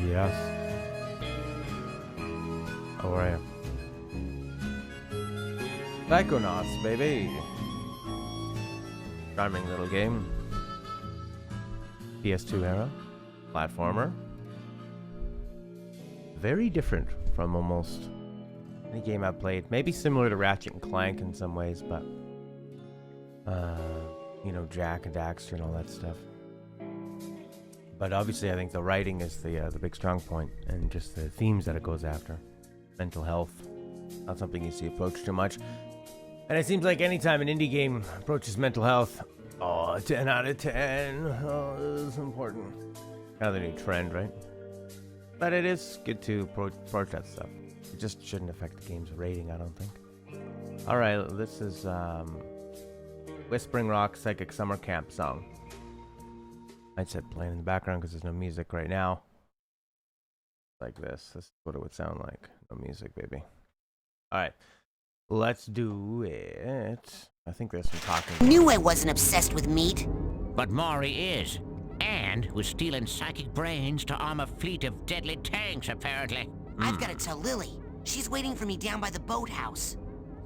Yes. How are you? Psychonauts, baby. Charming little game. PS2 era. Platformer. Very different from almost any game I've played. Maybe similar to Ratchet and Clank in some ways, but you know, Jack and Daxter and all that stuff. But obviously, I think the writing is the big strong point, and just the themes that it goes after. Mental health, not something you see approached too much. And it seems like anytime an indie game approaches mental health, oh, 10 out of 10. Oh, this is important. Kind of the new trend, right? But it is good to approach that stuff. It just shouldn't affect the game's rating, I don't think. All right, this is Whispering Rock Psychic Summer Camp song. I said playing in the background because there's no music right now. Like this. This is what it would sound like. No music, baby. All right. Let's do it. I think there's some talking. Knew I wasn't obsessed with meat. But Maury is. And was stealing psychic brains to arm a fleet of deadly tanks, apparently. I've got to tell Lily. She's waiting for me down by the boathouse.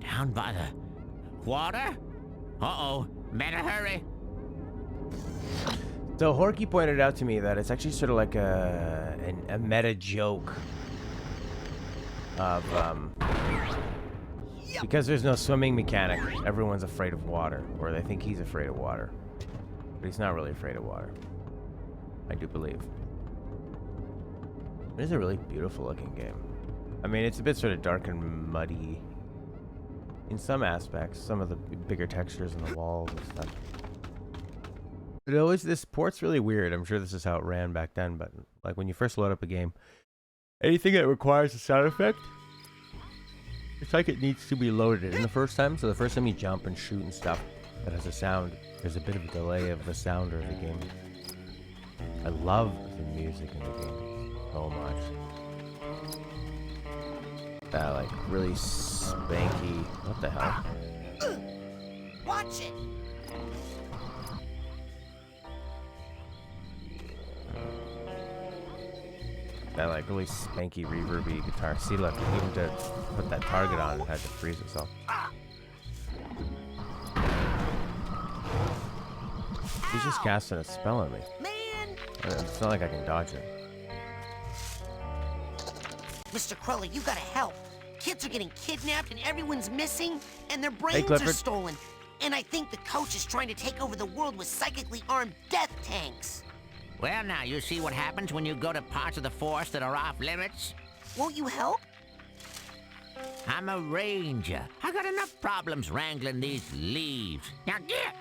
Down by the water? Uh-oh. Better hurry. So Horky pointed out to me that it's actually sort of like a meta joke of because there's no swimming mechanic, everyone's afraid of water, or they think he's afraid of water, but he's not really afraid of water. I do believe. It is a really beautiful looking game. I mean, it's a bit sort of dark and muddy in some aspects, some of the bigger textures on the walls and stuff. But always, this port's really weird. I'm sure this is how it ran back then, but like when you first load up a game, anything that requires a sound effect, it's like it needs to be loaded in the first time. So the first time you jump and shoot and stuff that has a sound, there's a bit of a delay of the sound of the game. I love the music in the game so much. That like really spanky, what the hell? Watch it. That like really spanky reverby guitar. See, look, even to put that target on, it had to freeze itself. He's just casting a spell on me. Man! It's not like I can dodge it. Mr. Cruller, you gotta help. Kids are getting kidnapped and everyone's missing, and their brains are Clifford. stolen. And I think the coach is trying to take over the world with psychically armed death tanks. Well, now, you see what happens when you go to parts of the forest that are off limits? Won't you help? I'm a ranger. I got enough problems wrangling these leaves. Now get!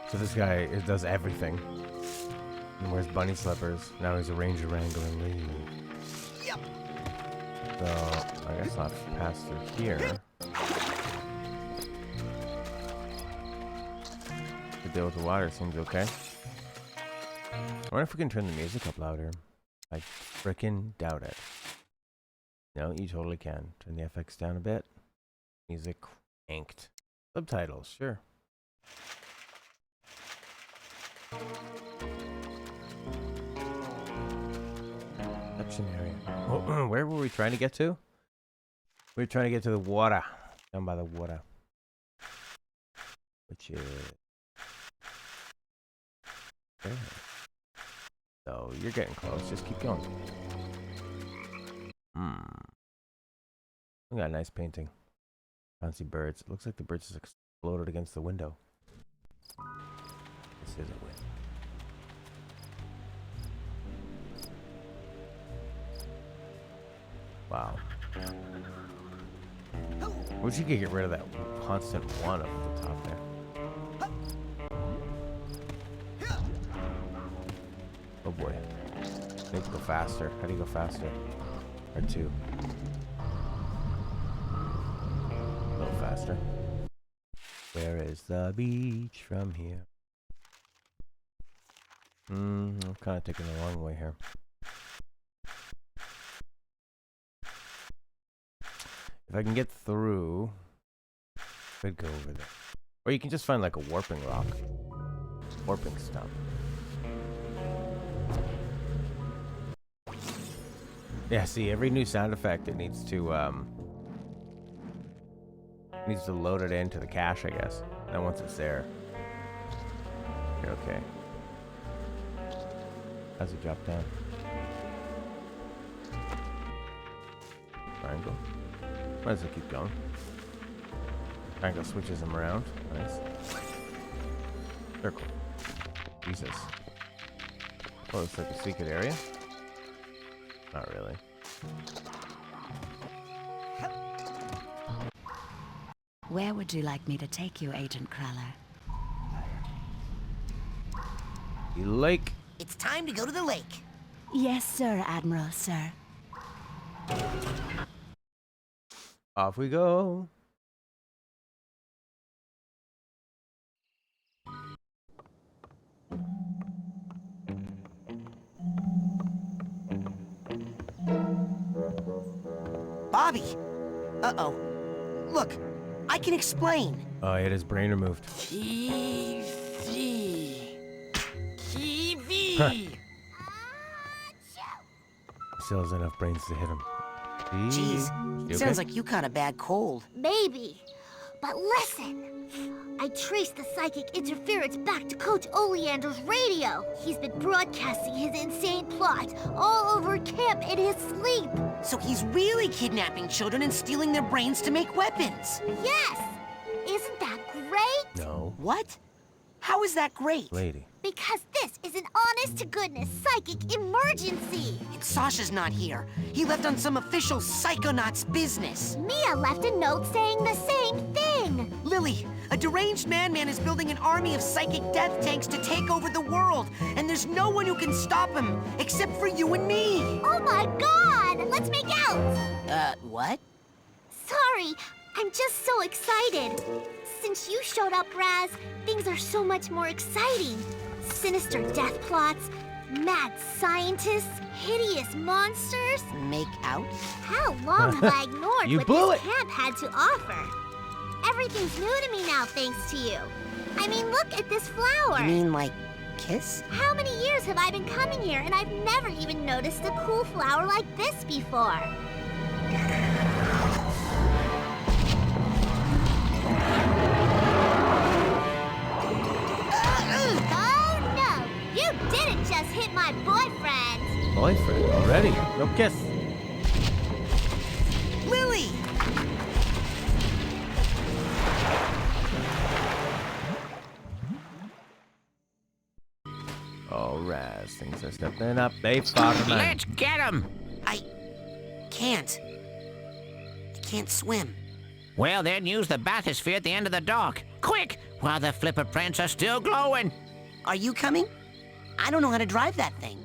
So this guy does everything. And wears bunny slippers. Now he's a ranger wrangling leaves. Yep. So I guess I'll pass through here. The deal with the water seems okay. I wonder if we can turn the music up louder. I frickin' doubt it. No, you totally can. Turn the FX down a bit. Music cranked. Subtitles, sure. Section area. Oh, where were we trying to get to? We were trying to get to the water. Down by the water. Which is there. So you're getting close. Just keep going. We got a nice painting. Fancy birds. It looks like the birds just exploded against the window. This is a win. Wow. Wish you could get rid of that constant one up at the top there. Oh boy. Need to go faster. How do you go faster? R2. A little faster. Where is the beach from here? I'm kind of taking the long way here. If I can get through, I could go over there. Or you can just find like a warping rock. Warping stump. Yeah, see, every new sound effect, it needs to load it into the cache, I guess. And then once it's there, you're okay. How's it drop down? Triangle. Might as well keep going. Triangle switches them around. Nice. Circle. Jesus. Oh, looks like a secret area. Not really. Where would you like me to take you, Agent Crawler? The lake. It's time to go to the lake. Yes, sir, Admiral, sir. Off we go. Bobby! Uh-oh. Look, I can explain. Oh, he had his brain removed. TV. Still has enough brains to hit him. Jeez, You sounds okay? like you caught a bad cold. Maybe. But listen. I traced the psychic interference back to Coach Oleander's radio. He's been broadcasting his insane plot all over camp in his sleep. So he's really kidnapping children and stealing their brains to make weapons. Yes! Isn't that great? No. What? How is that great? Lady. Because this is an honest-to-goodness psychic emergency. And Sasha's not here. He left on some official Psychonauts business. Mia left a note saying the same thing. Lily, a deranged madman is building an army of psychic death tanks to take over the world, and there's no one who can stop him, except for you and me. Oh my god! Let's make out! What? Sorry, I'm just so excited. Since you showed up, Raz, things are so much more exciting. Sinister death plots, mad scientists, hideous monsters. Make out? How long have I ignored You what blew this it. camp had to offer? Everything's new to me now, thanks to you. I mean, look at this flower. You mean like kiss? How many years have I been coming here, and I've never even noticed a cool flower like this before? Oh no! You didn't just hit my boyfriend! Boyfriend already. No kiss. Lily! Oh, Raz, things are stepping up. They fought him. Let's get him! I can't. I can't swim. Well, then use the bathysphere at the end of the dock. Quick, while the flipper prints are still glowing. Are you coming? I don't know how to drive that thing.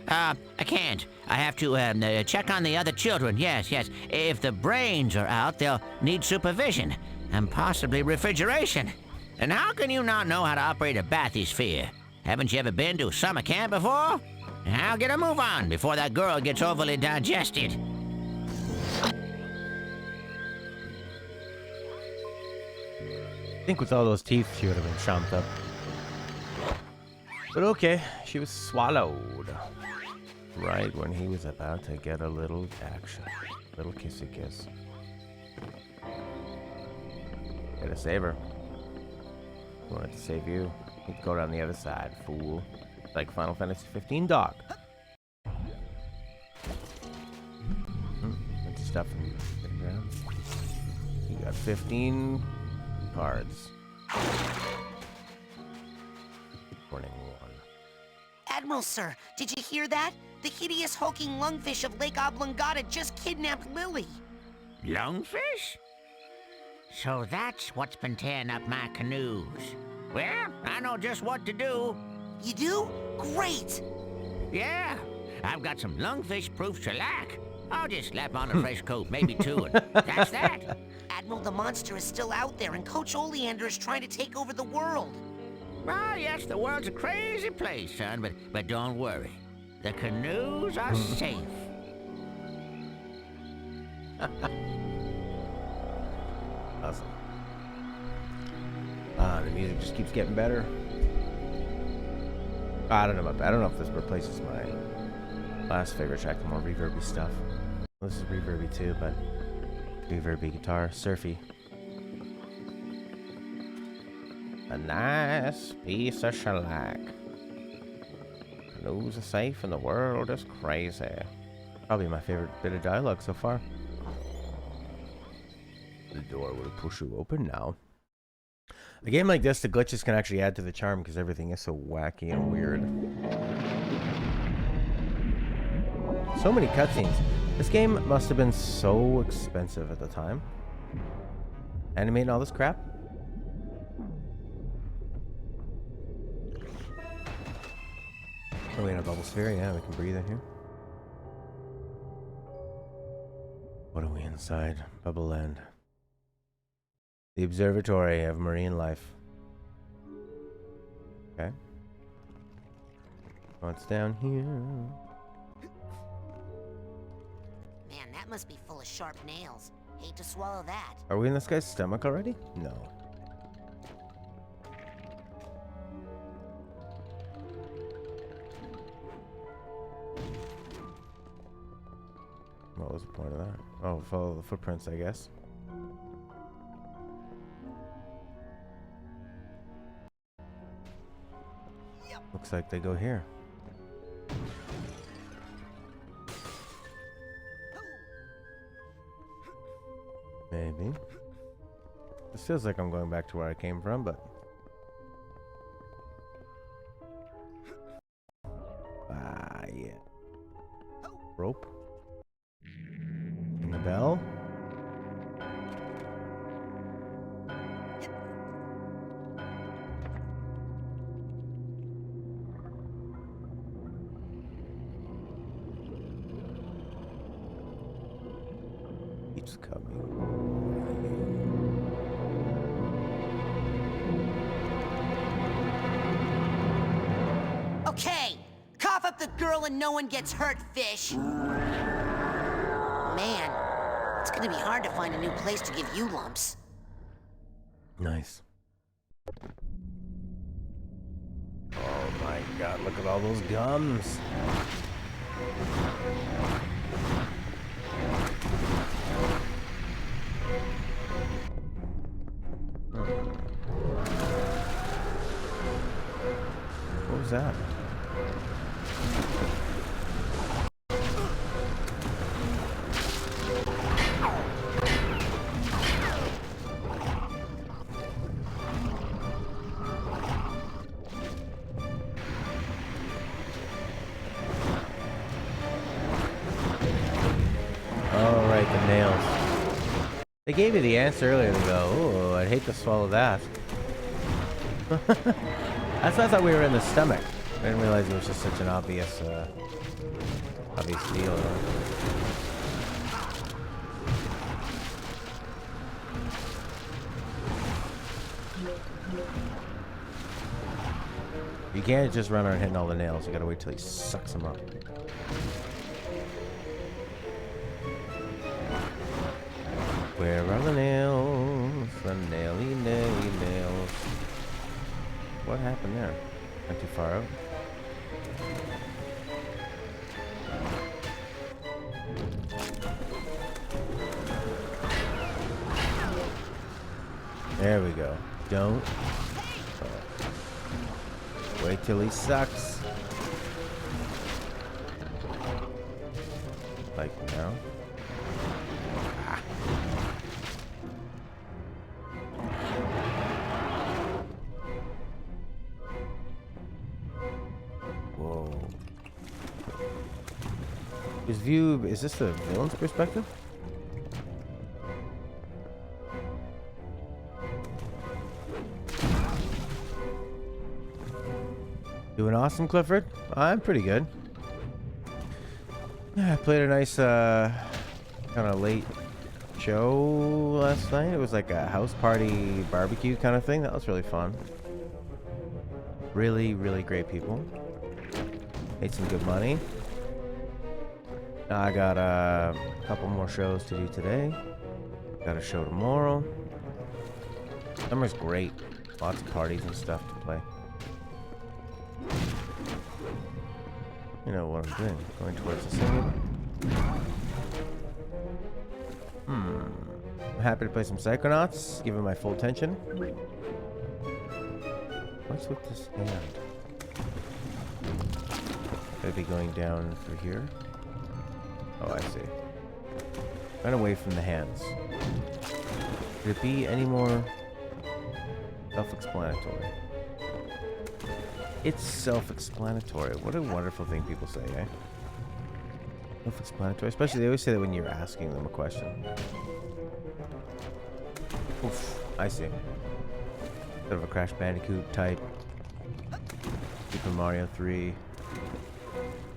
I can't. I have to check on the other children. Yes. If the brains are out, they'll need supervision and possibly refrigeration. And how can you not know how to operate a bathysphere? Haven't you ever been to summer camp before? Now get a move on before that girl gets overly digested. I think with all those teeth, she would have been chomped up. But okay, she was swallowed. Right when he was about to get a little action. Little kissy kiss. Gotta save her. I wanted to save you. You'd go down the other side, fool. Like Final Fantasy 15 dog. Bunch of stuff in the ground. You got 15 cards. Warning 1. Admiral, sir, did you hear that? The hideous hulking lungfish of Lake Oblongata just kidnapped Lily. Lungfish? So that's what's been tearing up my canoes. Well, I know just what to do. You do? Great! Yeah, I've got some lungfish-proof shellac. I'll just slap on a fresh coat, maybe two, and that's that. Admiral, the monster is still out there, and Coach Oleander is trying to take over the world. Well, yes, the world's a crazy place, son, but don't worry. The canoes are safe. Awesome. The music just keeps getting better. I don't know about that. I don't know if this replaces my Last favorite track, the more reverby stuff. This is reverby too, but reverby guitar, surfy. A nice piece of shellac. Canoes are safe and the world is crazy. Probably my favorite bit of dialogue so far. The door will push you open now. A game like this, the glitches can actually add to the charm because everything is so wacky and weird. So many cutscenes. This game must have been so expensive at the time. Animating all this crap. Are we in a bubble sphere? Yeah, we can breathe in here. What are we inside? Bubble Land. The Observatory of Marine Life. Okay. What's down here? Man, that must be full of sharp nails. Hate to swallow that. Are we in this guy's stomach already? No. What was the point of that? Oh, follow the footprints, I guess. Looks like they go here. Maybe. This feels like I'm going back to where I came from, but... Ah, yeah. Rope. And the bell. Keeps coming. Okay, cough up the girl and no one gets hurt, fish. Man, it's gonna be hard to find a new place to give you lumps. Nice. Oh my god, look at all those gums. What was that? Oh, right, the nails. They gave you the answer earlier to go, oh, I'd hate to swallow that. That's why I thought we were in the stomach. I didn't realize it was just such an obvious, obvious deal. You can't just run around hitting all the nails. You gotta wait till he sucks them up. Where are the nails? The naily nails. What happened there? Not too far out. There we go. Don't. Wait till he sucks. Like now. Ah. Whoa. His view, is this the villain's perspective? Doing awesome, Clifford? I'm pretty good. Yeah, I played a nice, kind of late show last night. It was like a house party barbecue kind of thing. That was really fun. Really, really great people. Made some good money. Now I got a couple more shows to do today. Got a show tomorrow. Summer's great. Lots of parties and stuff to play. You know what I'm doing. Going towards the singing. I'm happy to play some Psychonauts. Give it my full attention. What's with this hand? Could it be going down through here? Oh, I see. Run away from the hands. Could it be any more self-explanatory? It's self-explanatory. What a wonderful thing people say, eh? Self-explanatory. Especially, they always say that when you're asking them a question. Oof, I see. Bit of a Crash Bandicoot type. Super Mario 3.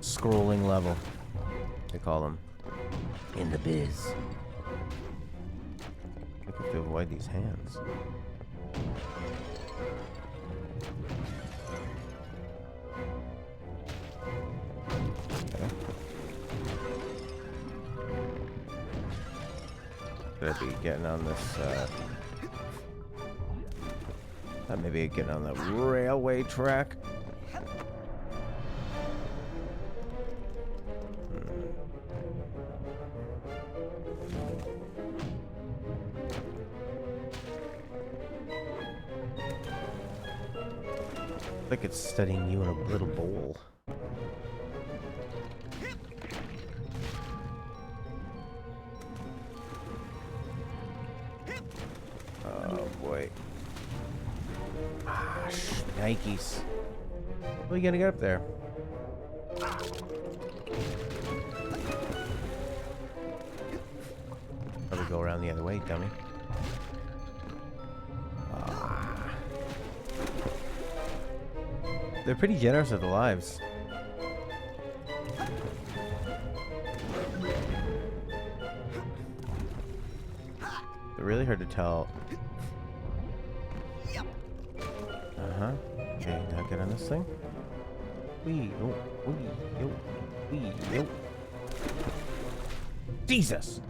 Scrolling level. They call them. In the biz. I have to avoid these hands. Could I be getting on this, maybe getting on the railway track? Like it's studying you in a little bowl. Oh boy. Ah, Nikes. What are you gonna get up there? Probably go around the other way, dummy. They're pretty generous with the lives. They're really hard to tell. Uh-huh. Okay, now get on this thing. Wee, oh, wee, yo, wee, yo. Jesus!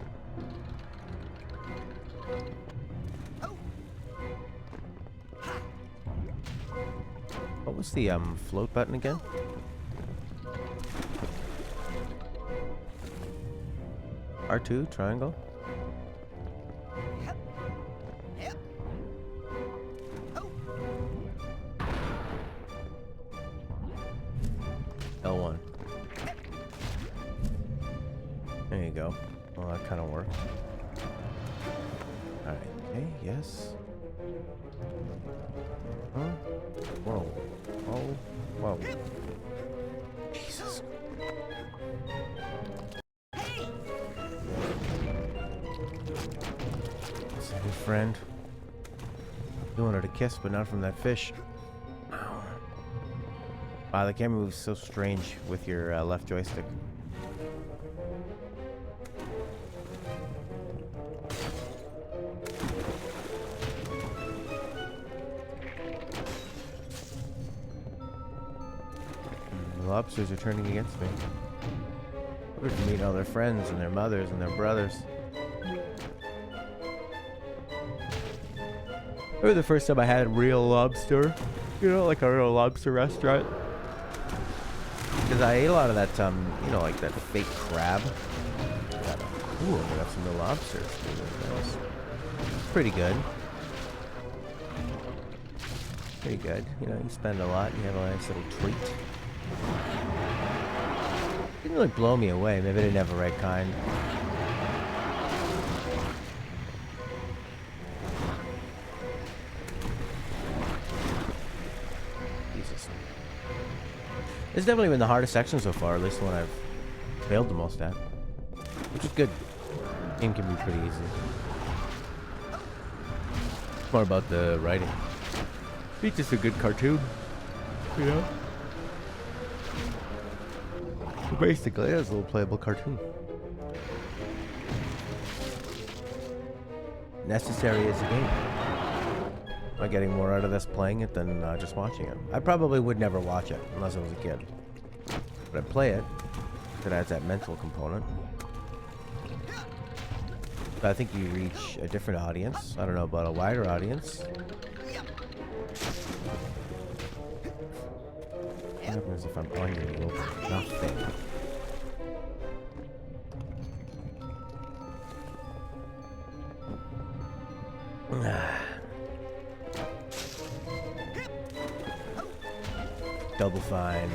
What was the float button again? R2 triangle. L1. There you go. Well, that kind of worked. All right. Okay. Yes. Huh? Whoa. Oh, whoa. Jesus. That's a good friend. You wanted a kiss, but not from that fish. Wow, the camera moves so strange with your left joystick. The lobsters are turning against me. We're to meet all their friends and their mothers and their brothers. I remember the first time I had real lobster. You know, like a real lobster restaurant. Because I ate a lot of that, you know, like that fake crab. Ooh, I got some real lobsters. Nice. Pretty good. Pretty good. You know, you spend a lot, you have a nice little treat. Didn't really blow me away. Maybe I didn't have the right kind. Jesus. This has definitely been the hardest section so far, at least the one I've failed the most at. Which is good. Game can be pretty easy. It's more about the writing. It's just a good cartoon. You know? Basically, it's a little playable cartoon. Necessary as a game. Am I getting more out of this playing it than just watching it? I probably would never watch it unless I was a kid. But I play it. It adds that mental component. But I think you reach a different audience. I don't know about a wider audience. What happens if I'm on your rope? Nothing. Double Fine.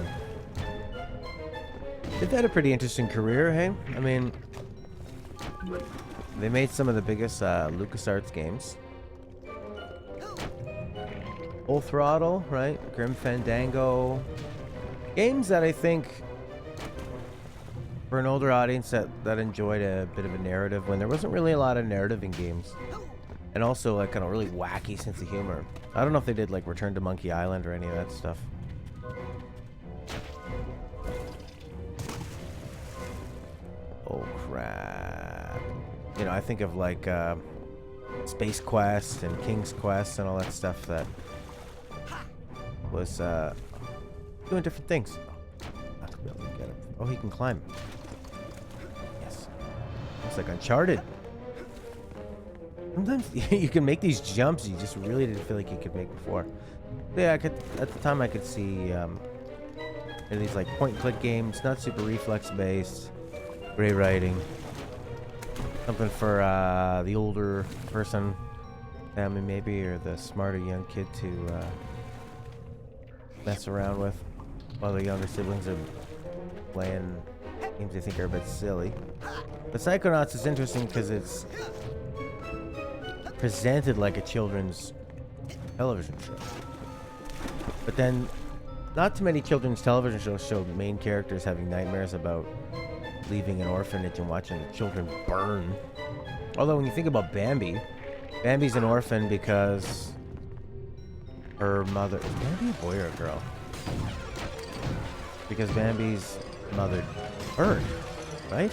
They've had a pretty interesting career, hey? I mean, they made some of the biggest LucasArts games. Full Throttle, right? Grim Fandango. Games that I think, for an older audience that enjoyed a bit of a narrative when there wasn't really a lot of narrative in games. And also like kind of really wacky sense of humor. I don't know if they did like Return to Monkey Island or any of that stuff. Oh crap. You know, I think of like Space Quest and King's Quest and all that stuff that was doing different things. Not to be able to get him. Oh, he can climb. Yes. Looks like Uncharted. Sometimes you can make these jumps you just really didn't feel like you could make before. Yeah, I could, at the time I could see these like point-and-click games, not super reflex-based, great writing, something for the older person, family maybe, or the smarter young kid to mess around with, while the younger siblings are playing games they think are a bit silly. But Psychonauts is interesting because it's presented like a children's television show. But then, not too many children's television shows show main characters having nightmares about leaving an orphanage and watching the children burn. Although when you think about Bambi, Bambi's an orphan because her mother... Is Bambi a boy or a girl? Because Bambi's mother burned, right?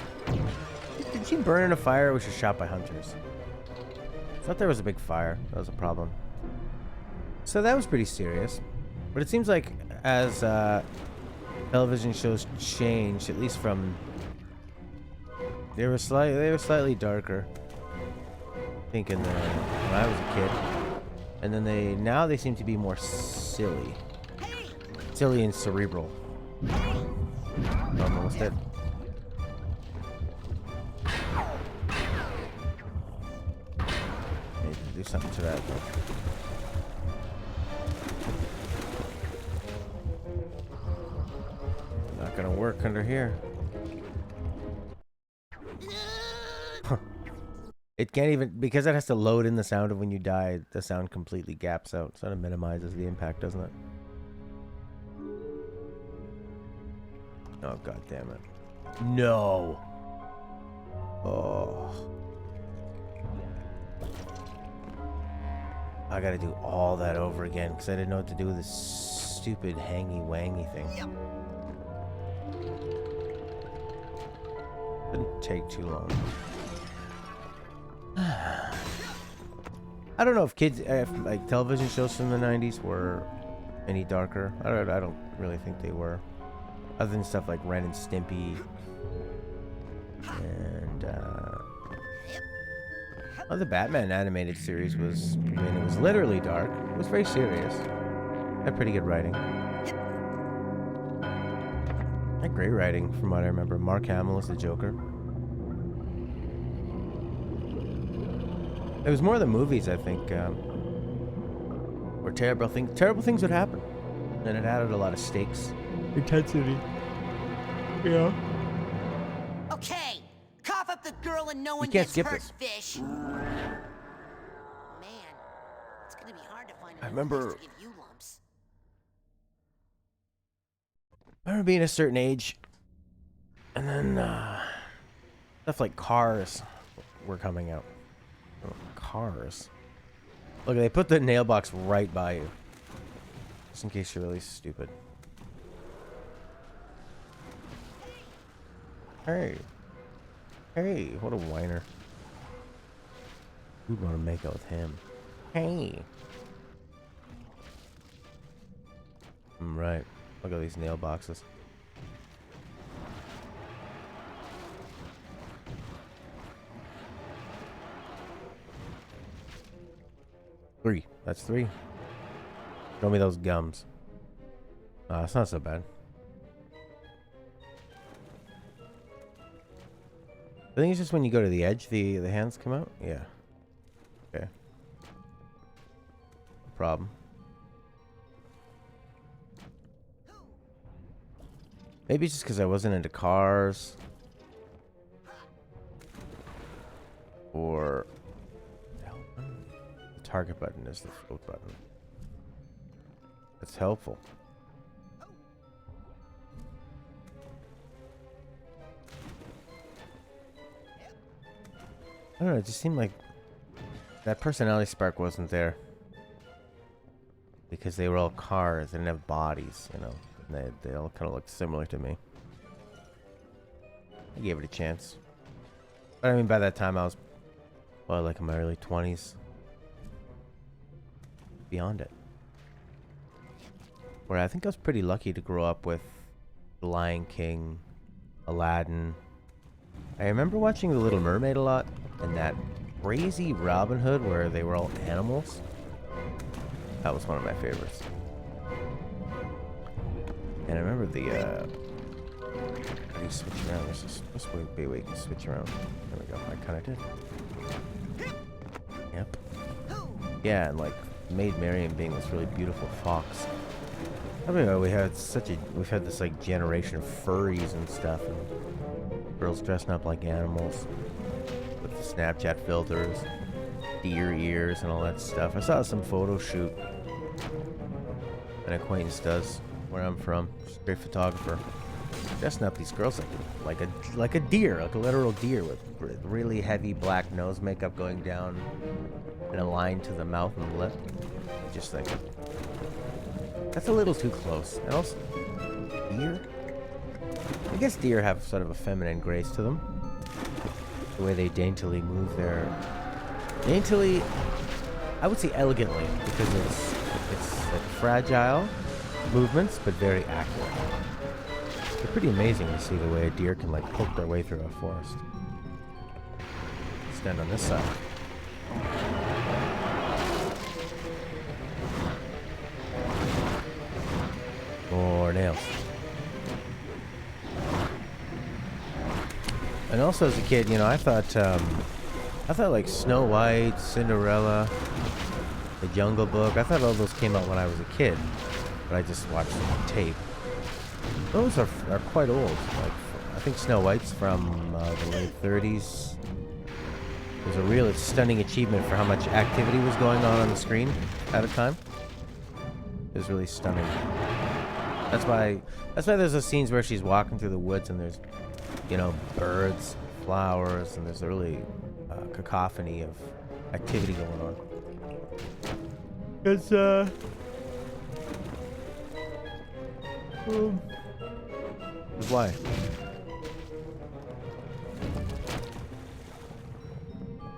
Did she burn in a fire or was she shot by hunters? I thought there was a big fire. That was a problem. So that was pretty serious. But it seems like as television shows changed, at least from... They were slightly darker. I think when I was a kid. And then now they seem to be more silly. Silly and cerebral. I'm almost dead. Need to do something to that. Not gonna work under here. It can't even, because it has to load in the sound of when you die, the sound completely gaps out. So it minimizes the impact, doesn't it? Oh, god damn it. No! Oh. I gotta do all that over again, because I didn't know what to do with this stupid hangy-wangy thing. Didn't take too long. I don't know if kids, like television shows from the 90s were any darker. I don't really think they were. Other than stuff like Ren and Stimpy. And, the Batman animated series was, I mean, it was literally dark. It was very serious. Had pretty good writing. Had great writing from what I remember. Mark Hamill was the Joker. It was more the movies, I think, where terrible things would happen. And it added a lot of stakes. Intensity. Yeah. Okay, cough up the girl and no one can't gets skip hurt, this. fish. Man, it's gonna be hard to find enough remember- fish to give you lumps. I remember being a certain age, and then stuff like Cars were coming out. Oh, Cars. Look, they put the nail box right by you, just in case you're really stupid. Hey, what a whiner. Who'd want to make out with him? Hey. Right. Look at these nail boxes. Three. That's three. Show me those gums. It's not so bad. I think it's just when you go to the edge, the hands come out. Yeah. Okay. No problem. Maybe it's just because I wasn't into cars. Or... The target button is the float button. That's helpful. I don't know, it just seemed like that personality spark wasn't there. Because they were all cars, they didn't have bodies, you know. And they all kind of looked similar to me. I gave it a chance. But I mean, by that time I was, well, like in my early 20s. Beyond it. Where I think I was pretty lucky to grow up with The Lion King, Aladdin. I remember watching The Little Mermaid a lot, and that crazy Robin Hood where they were all animals. That was one of my favorites. And I remember the, how do you switch around? There's this way you can switch around. There we go, I kinda did. Yep. Yeah, and like, Maid Marian being this really beautiful fox. I mean, we've had this like generation of furries and stuff, and girls dressing up like animals with the Snapchat filters, deer ears, and all that stuff. I saw some photo shoot an acquaintance does where I'm from. She's a great photographer. Dressing up these girls like a deer, like a literal deer, with really heavy black nose makeup going down in a line to the mouth and the lip. Just like, that's a little too close. And also, deer? I guess deer have sort of a feminine grace to them. The way they daintily move their... Daintily, I would say elegantly, because it's like fragile movements, but very accurate. It's pretty amazing to see the way a deer can like poke their way through a forest. Stand on this side. More nails. And also as a kid, you know, I thought like Snow White, Cinderella, The Jungle Book, I thought all those came out when I was a kid, but I just watched them on tape. Those are quite old. Like, I think Snow White's from the late 30s. It was a real stunning achievement for how much activity was going on the screen at a time. It was really stunning. That's why there's those scenes where she's walking through the woods and there's, you know, birds, flowers, and there's a really cacophony of activity going on. It's why?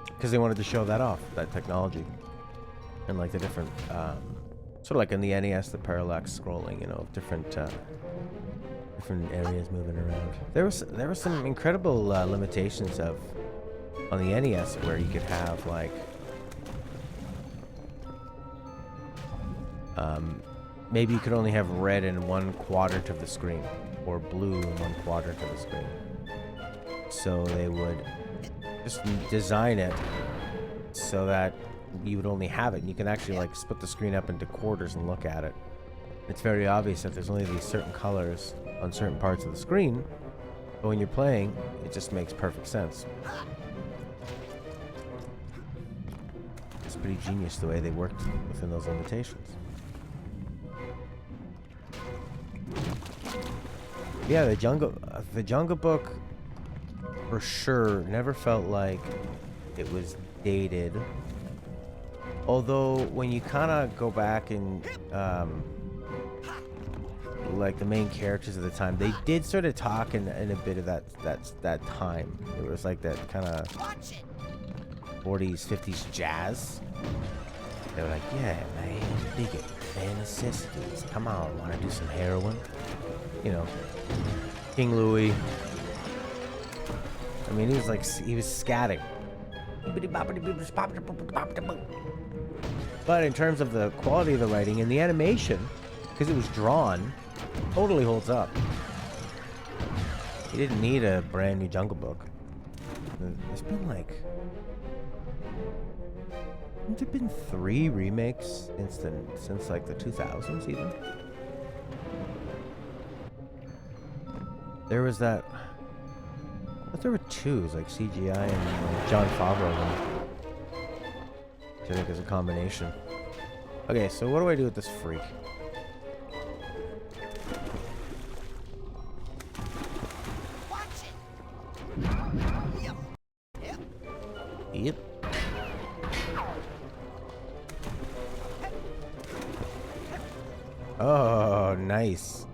Because they wanted to show that off, that technology, and like the different, sort of like in the NES, the parallax scrolling, you know, different areas moving around. There were some incredible limitations of on the NES where you could have like maybe you could only have red in one quadrant of the screen or blue in one quadrant of the screen. So they would just design it so that you would only have it, and you can actually like split the screen up into quarters and look at it. It's very obvious that there's only these certain colors on certain parts of the screen, but when you're playing, it just makes perfect sense. It's pretty genius the way they worked within those limitations. Yeah, the Jungle Book for sure never felt like it was dated. Although when you kind of go back and like the main characters of the time, they did sort of talk in a bit of that time. It was like that kind of 40s, 50s jazz. They were like, yeah, man, dig it, man, necessities. Come on, want to do some heroin? You know, King Louis. I mean, he was scatting. But in terms of the quality of the writing and the animation, because it was drawn, totally holds up. You didn't need a brand new Jungle Book. There's been like... Have there been 3 remakes since like the 2000s even? There was that. But there were two. It was like CGI and John Favreau one. Which I think is a combination. Okay, so what do I do with this freak? Yep. Oh, nice.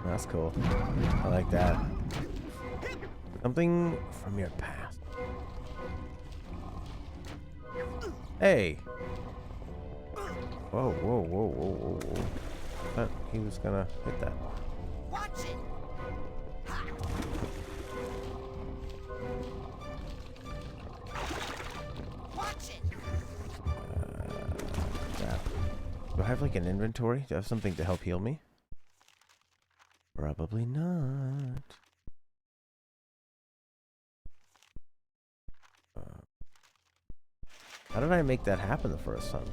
That's cool. I like that. Something from your past. Hey. Whoa, whoa, whoa, whoa, whoa, whoa. I thought he was gonna hit that. Watch it. Watch it. Crap. Do I have like an inventory? Do I have something to help heal me? Probably not. How did I make that happen the first time?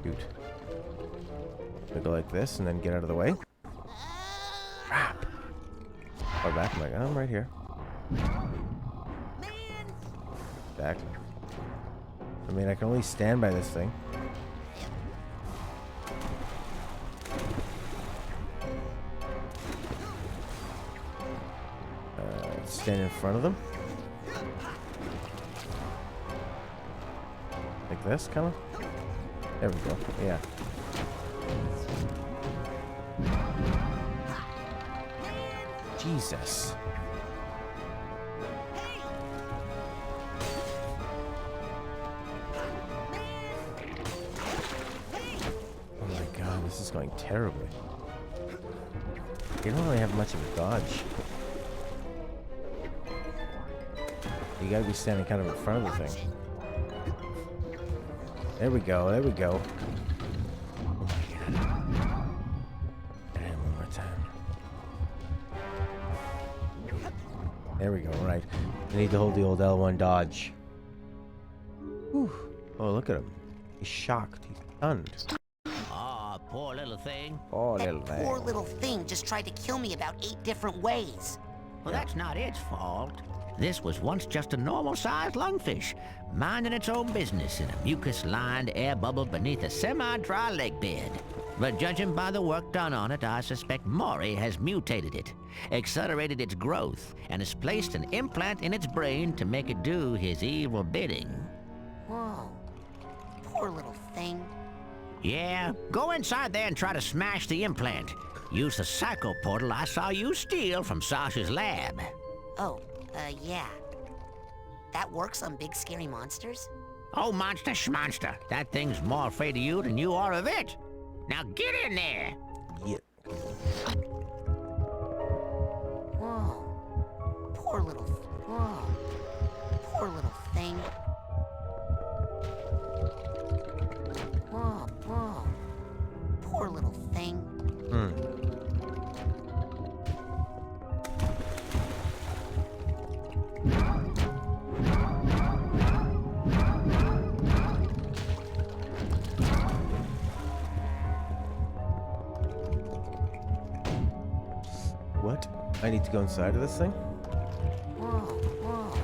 Shoot. I go like this and then get out of the way. Crap. Oh, back. I'm like, oh, I'm right here. Back. I mean, I can only stand by this thing. Stand in front of them. Like this, kind of. There we go. Yeah. Jesus. Oh my god, this is going terribly. You don't really have much of a dodge. You gotta be standing kind of in front of the thing. There we go, there we go. Oh my god. And one more time. There we go, right. I need to hold the old L1 dodge. Whew. Oh, look at him. He's shocked. He's stunned. Oh, poor little thing. Oh, That little thing. poor little thing just tried to kill me about 8 different ways. Well, that's not its fault. This was once just a normal-sized lungfish, minding its own business in a mucus-lined air bubble beneath a semi-dry lake bed. But judging by the work done on it, I suspect Maury has mutated it, accelerated its growth, and has placed an implant in its brain to make it do his evil bidding. Whoa. Poor little thing. Yeah, go inside there and try to smash the implant. Use the psycho portal I saw you steal from Sasha's lab. Oh, yeah. That works on big scary monsters? Oh, monster schmonster. That thing's more afraid of you than you are of it. Now get in there. Yeah. Whoa. Poor little... Whoa. Poor little thing. Whoa, whoa. Poor little thing. What? I need to go inside of this thing? Whoa, whoa.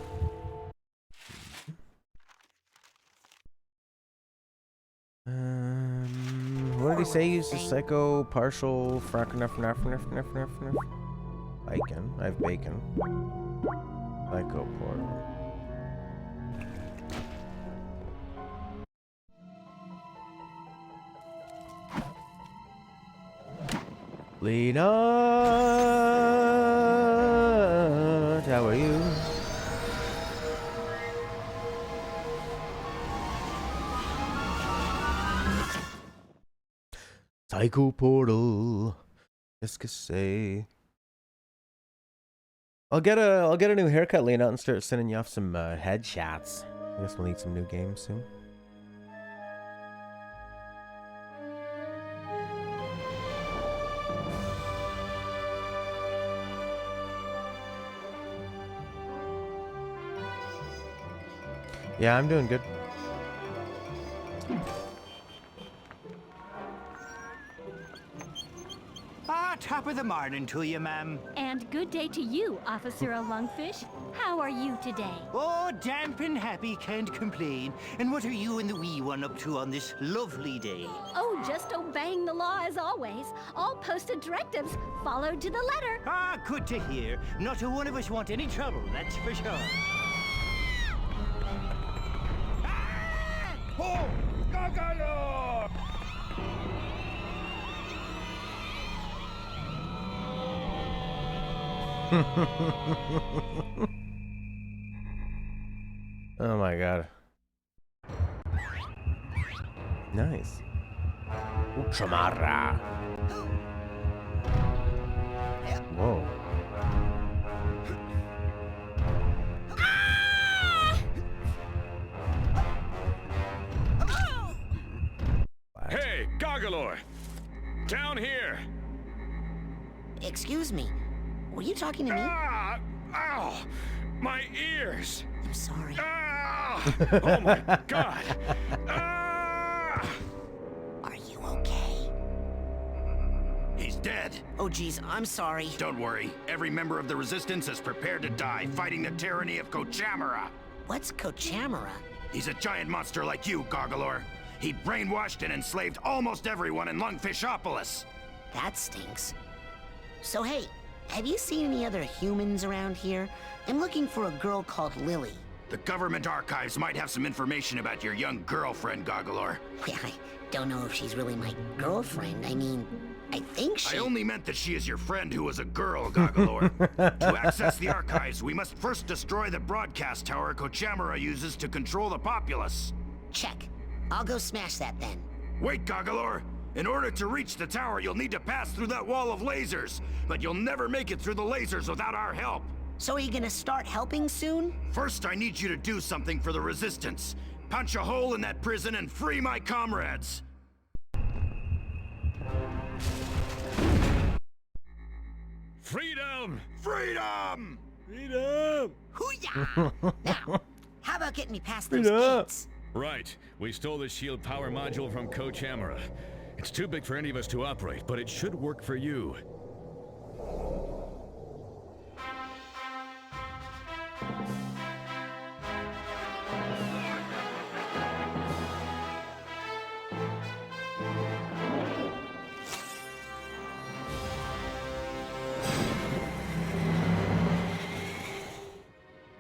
What did he say? Use the psycho partial Icon. I have bacon. Psycho portal. Lena, how are you? Psycho portal. Just to say. I'll get a new haircut, Lena, and start sending you off some headshots. I guess we'll need some new games soon. Yeah, I'm doing good. Top of the morning to you, ma'am. And good day to you, Officer Lungfish. How are you today? Oh, damp and happy, can't complain. And what are you and the wee one up to on this lovely day? Oh, just obeying the law as always. All posted directives followed to the letter. Ah, good to hear. Not a one of us want any trouble, that's for sure. Ah! Oh, Gogolo! Oh my god. Nice. Ultramara. Whoa. Hey, Goggalor! Down here! Excuse me. Were you talking to me? Ah! Ow! My ears! I'm sorry. Ah! Oh my god! Ah! Are you okay? He's dead. Oh, geez, I'm sorry. Don't worry. Every member of the Resistance is prepared to die fighting the tyranny of Kochamara. What's Kochamara? He's a giant monster like you, Goggalor. He brainwashed and enslaved almost everyone in Lungfishopolis. That stinks. So, hey, have you seen any other humans around here? I'm looking for a girl called Lily. The government archives might have some information about your young girlfriend, Goggalor. Well, I don't know if she's really my girlfriend. I mean, I think she... I only meant that she is your friend who was a girl, Goggalor. To access the archives, we must first destroy the broadcast tower Kochamara uses to control the populace. Check. I'll go smash that then. Wait, Goggalor! In order to reach the tower, you'll need to pass through that wall of lasers. But you'll never make it through the lasers without our help. So are you gonna start helping soon? First, I need you to do something for the Resistance. Punch a hole in that prison and free my comrades. Freedom! Freedom! Freedom! Hoo-yah! Now, how about getting me past those Freedom. gates? Right. We stole the shield power module from Kochamara. It's too big for any of us to operate, but it should work for you.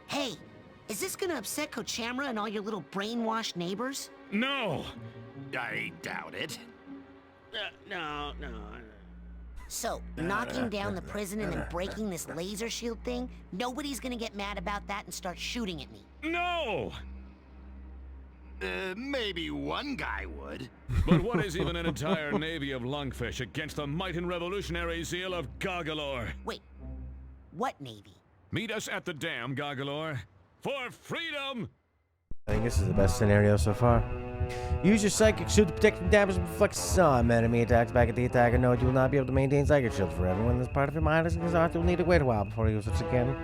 Hey, is this gonna upset Kochamara and all your little brainwashed neighbors? No! I doubt it. No. So, knocking down the prison and then breaking this laser shield thing, nobody's gonna get mad about that and start shooting at me. No! Maybe one guy would. But what is even an entire navy of lungfish against the might and revolutionary zeal of Goggalor? Wait, what navy? Meet us at the dam, Goggalor. For freedom! I think this is the best scenario so far. Use your psychic shield to protect from damage and reflect some enemy attacks back at the attacker. Note you will not be able to maintain psychic shield forever. When this part of your mind is exhausted, you will need to wait a while before you use it again.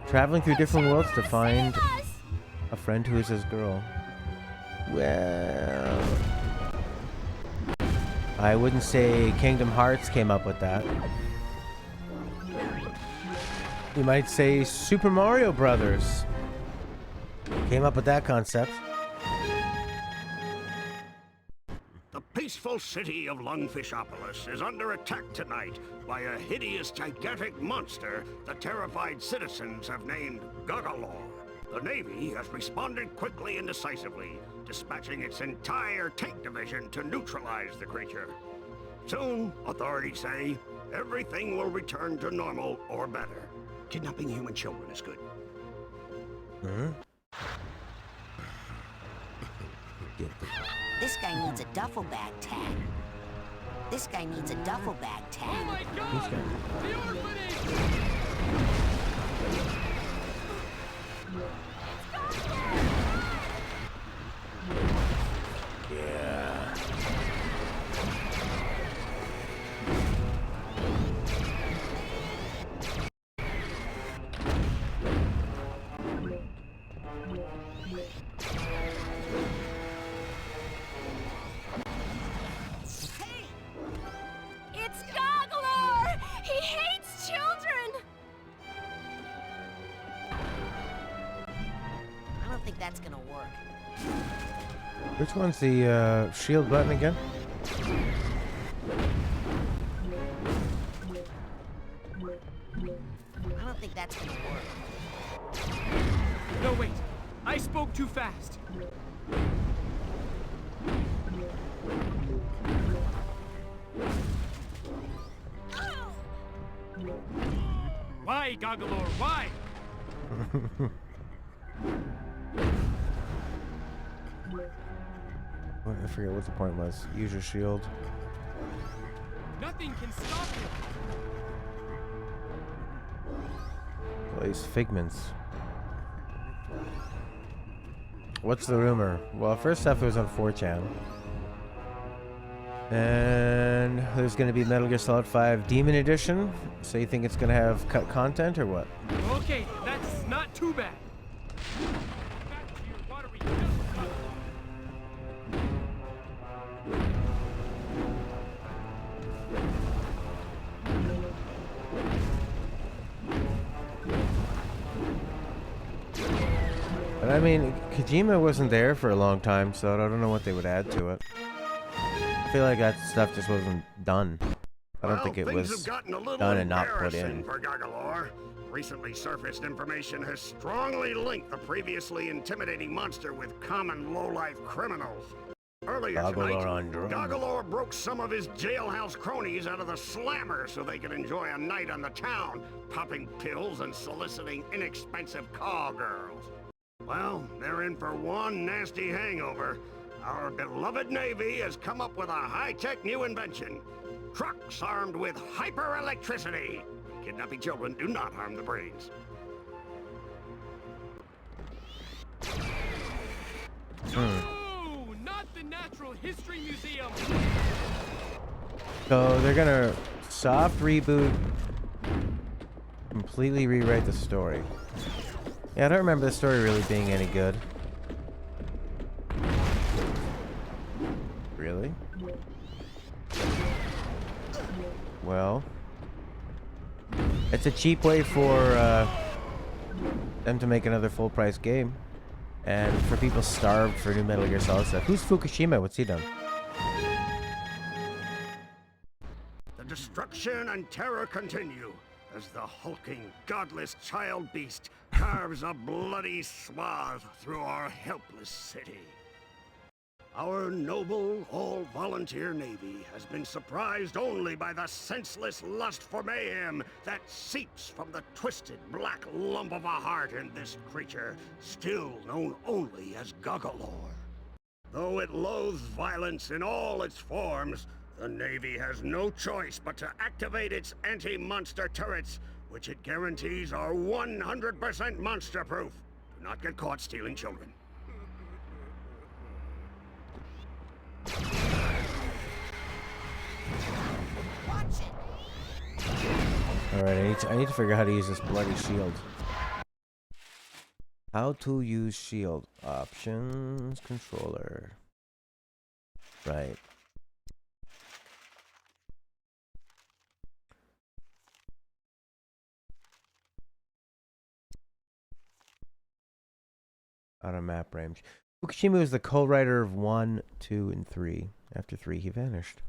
Traveling through different worlds to find a friend who is his girl. Well, I wouldn't say Kingdom Hearts came up with that. You might say Super Mario Brothers came up with that concept. The peaceful city of Lungfishopolis is under attack tonight by a hideous, gigantic monster the terrified citizens have named Goggalor. The Navy has responded quickly and decisively, dispatching its entire tank division to neutralize the creature. Soon, authorities say, everything will return to normal or better. Kidnapping human children is good. This guy needs a duffel bag tag. This guy needs a duffel bag tag. Oh my god! The orphanage! Yeah. that's gonna work. Which one's the shield button again? I don't think that's gonna work. No, wait. I spoke too fast. Why, Goggalor? Why? I forget what the point was. Use your shield. Nothing can stop you. Well, these figments. What's the rumor? Well, first off, it was on 4chan. And there's going to be Metal Gear Solid 5 Demon Edition. So you think it's going to have cut content or what? Okay, that's not too bad. Back to your watery stuff. But I mean, Kojima wasn't there for a long time, so I don't know what they would add to it. I feel like that stuff just wasn't done. I don't think it was done and not put in. For Goggalor. Recently surfaced information has strongly linked the previously intimidating monster with common low-life criminals. Earlier tonight, Goggalor broke some of his jailhouse cronies out of the slammer so they could enjoy a night on the town, popping pills and soliciting inexpensive call girls. Well, they're in for one nasty hangover. Our beloved Navy has come up with a high-tech new invention. Trucks armed with hyper-electricity. Kidnapping children do not harm the brains. No, not the Natural History Museum. So they're gonna soft reboot, completely rewrite the story. Yeah, I don't remember the story really being any good. Really? Well, it's a cheap way for them to make another full-price game, and for people starved for new Metal Gear Solid stuff. Who's Fukushima? What's he done? The destruction and terror continue as the hulking, godless child beast carves a bloody swath through our helpless city. Our noble, all-volunteer Navy has been surprised only by the senseless lust for mayhem that seeps from the twisted black lump of a heart in this creature, still known only as Goggalor. Though it loathes violence in all its forms, the Navy has no choice but to activate its anti-monster turrets, which it guarantees are 100% monster-proof. Do not get caught stealing children. Alright, I need to figure out how to use this bloody shield. How to use shield. Options, controller. Right. Out of map range. Fukushima was the co-writer of 1, 2, and 3. After 3, he vanished.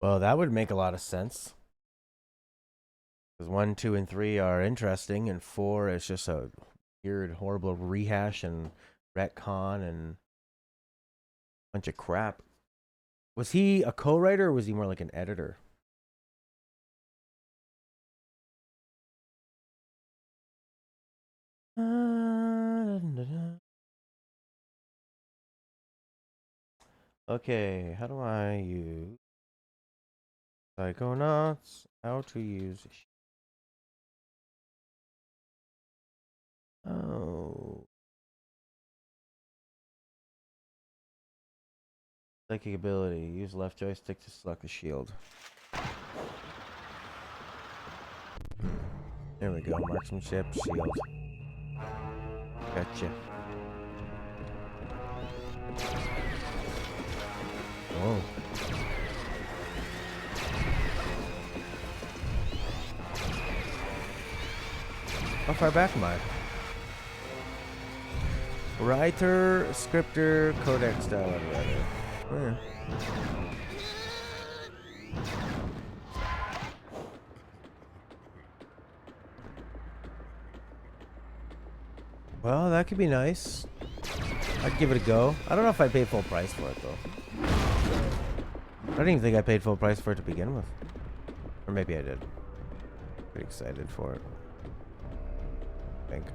Well, that would make a lot of sense. Because 1, 2, and 3 are interesting, and 4 is just a weird, horrible rehash and retcon and bunch of crap. Was he a co-writer, or was he more like an editor? Okay, how do I use Psychonauts? How to use... Oh. Psychic ability. Use left joystick to select the shield. There we go. Marksmanship, shield. Gotcha. Oh. How far back am I? Writer, scripter, codec style editor. Yeah. Well, that could be nice. I'd give it a go. I don't know if I paid full price for it, though. I don't even think I paid full price for it to begin with. Or maybe I did. Pretty excited for it. I think.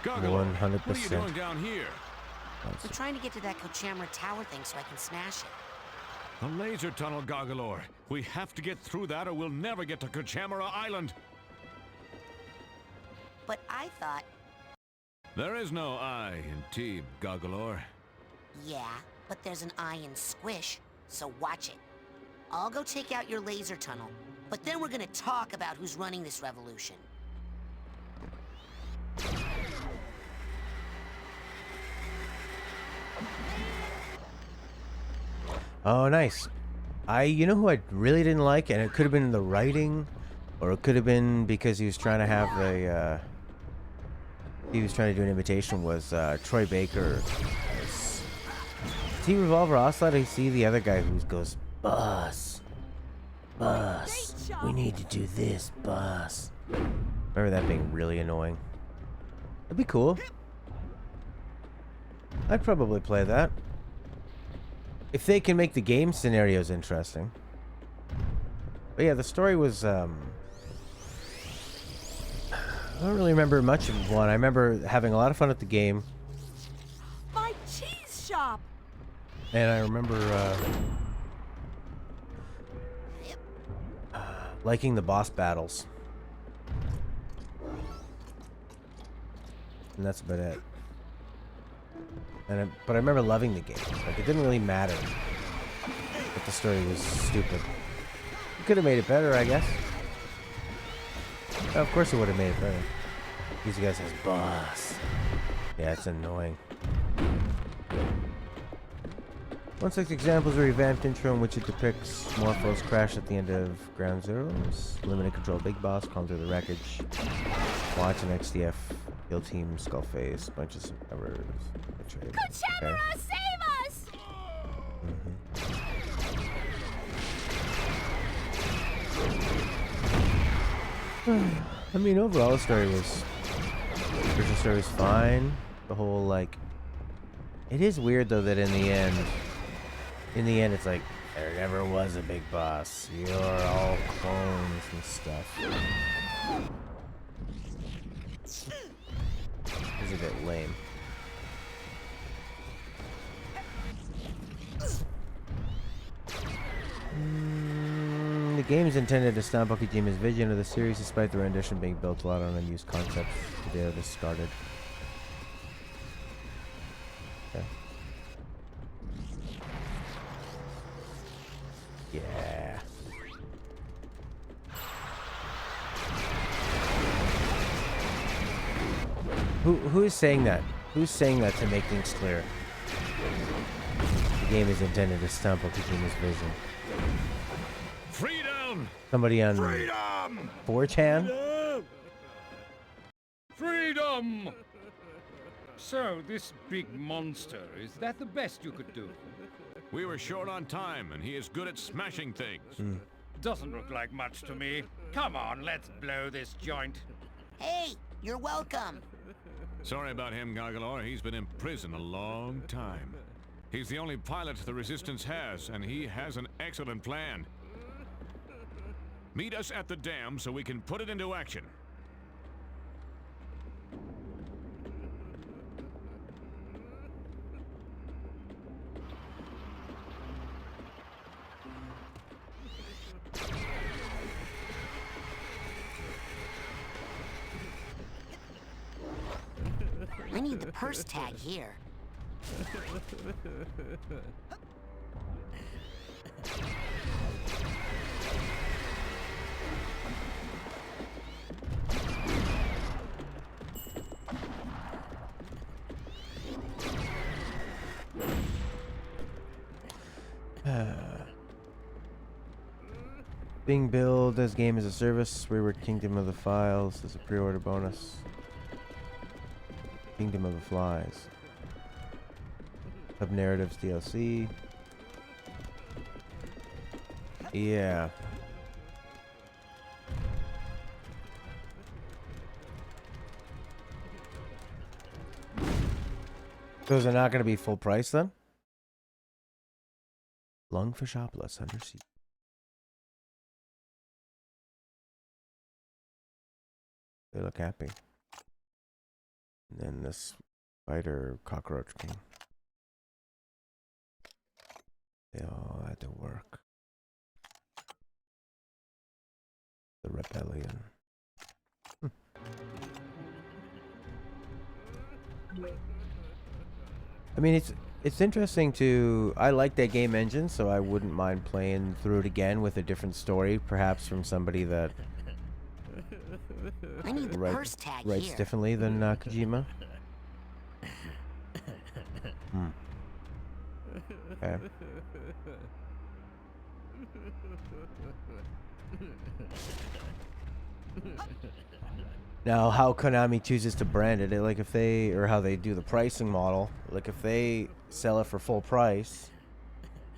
Goggalor, 100%. what are you doing down here? We're trying to get to that Kochamara Tower thing so I can smash it. The laser tunnel, Goggalor. We have to get through that or we'll never get to Kochamara Island. But I thought... There is no I in Team, Goggalor. Yeah, but there's an I in Squish, so watch it. I'll go take out your laser tunnel, but then we're gonna talk about who's running this revolution. Oh, nice. You know who I really didn't like, and it could have been the writing, or it could have been because he was trying to have a, he was trying to do an imitation, was Troy Baker. See Revolver Ocelot? I see the other guy who goes, Boss, we need to do this, boss. Remember that being really annoying. That'd be cool. I'd probably play that. If they can make the game scenarios interesting. But yeah, the story was, I don't really remember much of one. I remember having a lot of fun at the game. My cheese shop! And I remember, liking the boss battles. And that's about it. But I remember loving the game. Like, it didn't really matter that the story was stupid. It could have made it better, I guess. Of course it would have made it better. These guys says boss. Yeah, it's annoying. 1/6 examples of a revamped intro in which it depicts Morphos crash at the end of Ground Zeroes. Limited control big boss, crawling through the wreckage. Watch an XDF kill team, Skullface, bunch of survivors. Kochamara, save us! I mean, overall, the story was... The original story was fine. The whole, like... It is weird, though, that in the end, it's like, there never was a big boss. You're all clones and stuff. It's a bit lame. The game is intended to stamp Kojima's vision of the series, despite the rendition being built a lot on unused concepts today are discarded. Okay. Yeah. Who is saying that? Who's saying that to make things clear? The game is intended to stamp Kojima's vision. Freedom! Somebody on Freedom! 4chan? Freedom! So, this big monster, is that the best you could do? We were short on time, and he is good at smashing things. Doesn't look like much to me. Come on, let's blow this joint. Hey, you're welcome. Sorry about him, Goggalor. He's been in prison a long time. He's the only pilot the Resistance has, and he has an excellent plan. Meet us at the dam so we can put it into action. I need the purse tag here. Being billed as game as a service. Wayward Kingdom of the Files is a pre-order bonus. Kingdom of the Flies. Hub Narratives DLC. Yeah. Those are not going to be full price then? Lungfishopolis under siege. They look happy. And then this spider cockroach king. They all had to work. The rebellion. I mean, it's interesting to... I like that game engine, so I wouldn't mind playing through it again with a different story, perhaps from somebody that I need the purse tag writes here. differently than Kojima. Okay. Now, how Konami chooses to brand it, like if they, or how they do the pricing model, like if they sell it for full price,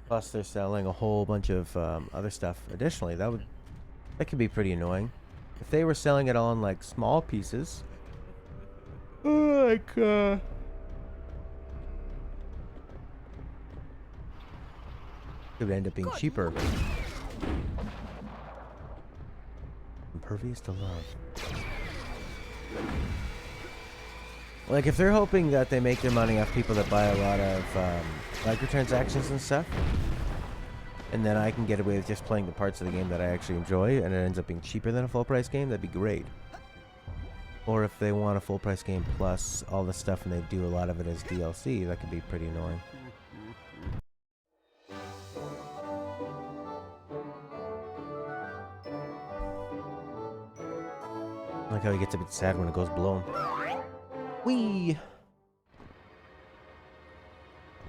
plus they're selling a whole bunch of other stuff additionally, that could be pretty annoying. If they were selling it on like small pieces, like it would end up being cheaper. Impervious to love. Like if they're hoping that they make their money off people that buy a lot of microtransactions and stuff, and then I can get away with just playing the parts of the game that I actually enjoy, and it ends up being cheaper than a full price game, that'd be great. Or if they want a full price game plus all the stuff and they do a lot of it as DLC, that could be pretty annoying. I like how he gets a bit sad when it goes blown. Whee!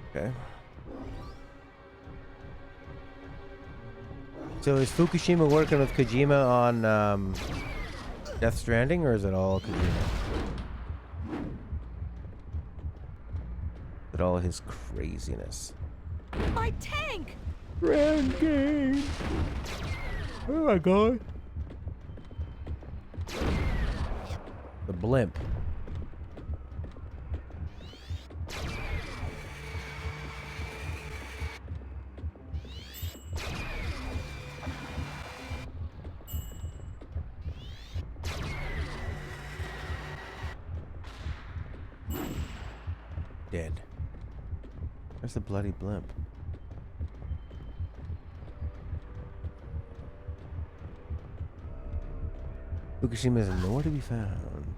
Okay. So is Fukushima working with Kojima on Death Stranding, or is it all Kojima? Is it all his craziness? My tank! Grand game! Oh my god. The blimp. Dead. Where's the bloody blimp? Fukushima is nowhere to be found.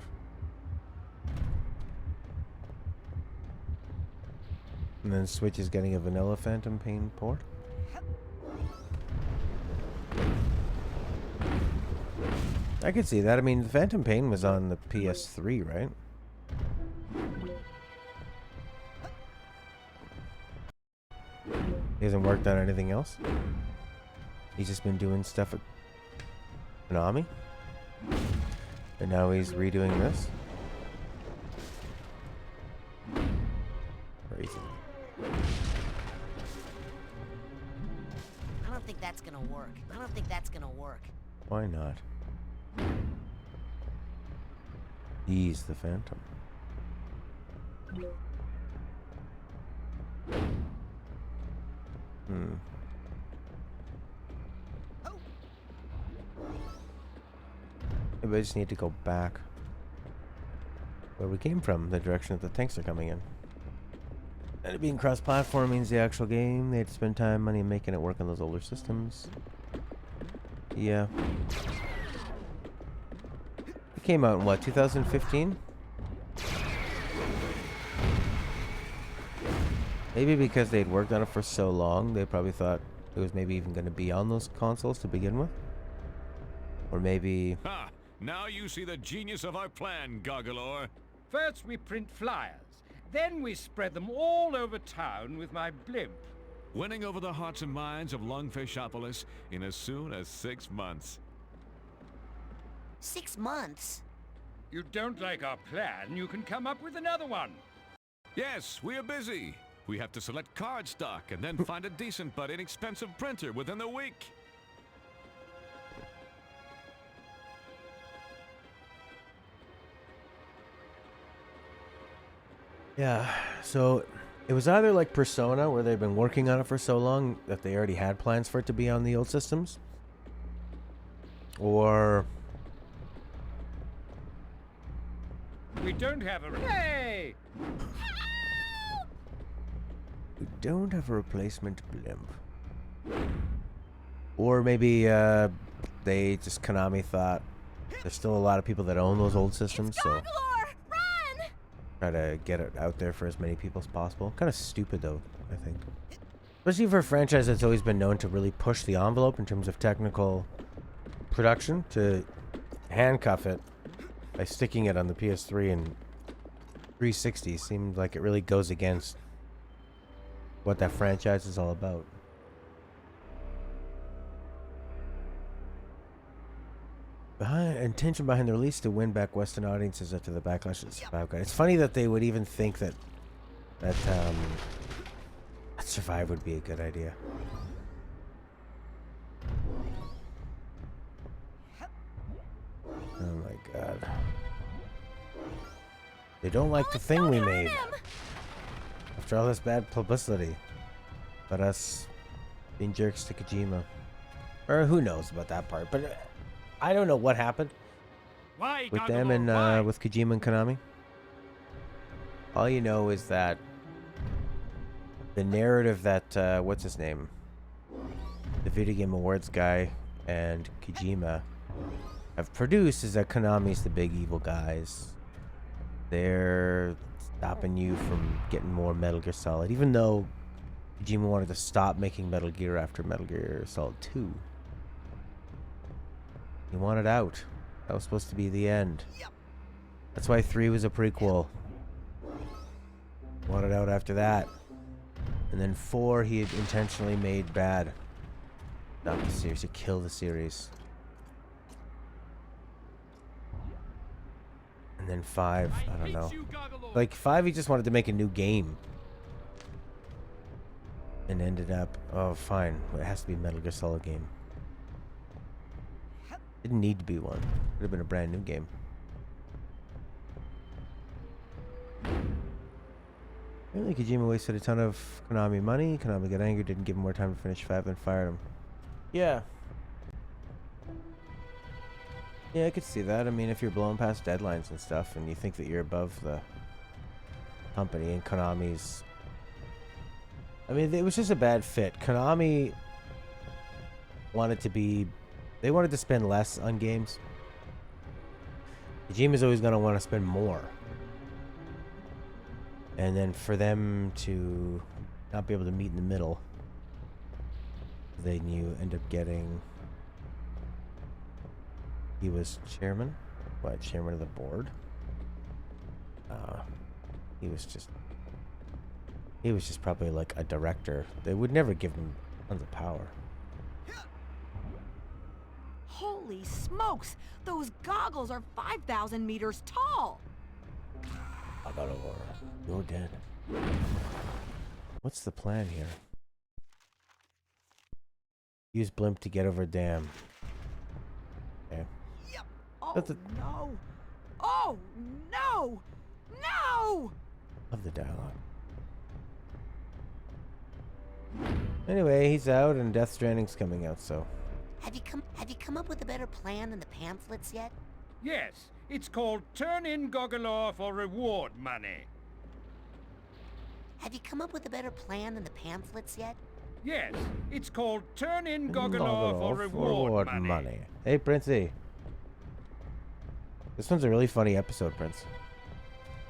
And then Switch is getting a vanilla Phantom Pain port. I could see that. I mean, the Phantom Pain was on the PS3, right? He hasn't worked on anything else? He's just been doing stuff at Konami? And now he's redoing this? Crazy. I don't think that's gonna work. I don't think that's gonna work. Why not? He's the Phantom. Maybe I just need to go back where we came from, the direction that the tanks are coming in. And it being cross-platform means the actual game, they had to spend time, money making it work on those older systems. Yeah. It came out in what, 2015? Maybe because they'd worked on it for so long, they probably thought it was maybe even going to be on those consoles to begin with. Or maybe... Ha! Now you see the genius of our plan, Goggalor. First we print flyers, then we spread them all over town with my blimp. winning over the hearts and minds of Lungfishopolis in as soon as 6 months. 6 months? You don't like our plan, you can come up with another one. Yes, we are busy. We have to select card stock and then find a decent but inexpensive printer within the week. Yeah, so it was either like Persona, where they've been working on it for so long that they already had plans for it to be on the old systems, or We don't have a... Hey! we don't have a replacement blimp. Or maybe they just, Konami thought there's still a lot of people that own those old systems, so try to get it out there for as many people as possible. Kind of stupid though, I think. Especially for a franchise that's always been known to really push the envelope in terms of technical production, to handcuff it by sticking it on the PS3 and 360 seemed like it really goes against what that franchise is all about. Intention behind the release to win back Western audiences after the backlash of Survive Guide. It's funny that they would even think that Survive would be a good idea. Oh my god. They don't like the thing we made. After all this bad publicity. But us being jerks to Kojima. Or who knows about that part, but I don't know what happened with them and with Kojima and Konami. All you know is that the narrative that what's his name, the Video Game Awards guy and Kojima have produced is that Konami's the big evil guys. They're stopping you from getting more Metal Gear Solid, even though Kojima wanted to stop making Metal Gear after Metal Gear Solid 2. He wanted out. That was supposed to be the end. That's why 3 was a prequel. Wanted out after that. And then 4 he had intentionally made bad. Not the series, to kill the series. And then 5, I don't know. Like 5 he just wanted to make a new game. And ended up, oh fine, it has to be a Metal Gear Solid game. Didn't need to be one. Could have been a brand new game. Apparently Kojima wasted a ton of Konami money. Konami got angry, didn't give him more time to finish 5, and fired him. Yeah. Yeah, I could see that. I mean, if you're blowing past deadlines and stuff, and you think that you're above the company, and Konami's... I mean, it was just a bad fit. Konami wanted to be... They wanted to spend less on games. Kojima's always going to want to spend more. And then for them to not be able to meet in the middle, then you end up getting... He was chairman? What, chairman of the board? He was just probably like a director. They would never give him tons of power. Holy smokes! Those goggles are 5,000 meters tall! I got over. You're dead. What's the plan here? Use blimp to get over dam. Okay. Yep. Oh no! Oh no! No! Love the dialogue. Anyway, he's out and Death Stranding's coming out, so... Have you come up with a better plan than the pamphlets yet? Yes, it's called Turn in Goggalor for reward money. Have you come up with a better plan than the pamphlets yet? Yes, it's called Turn in Goggalor for reward money. Hey, Princey. This one's a really funny episode, Prince.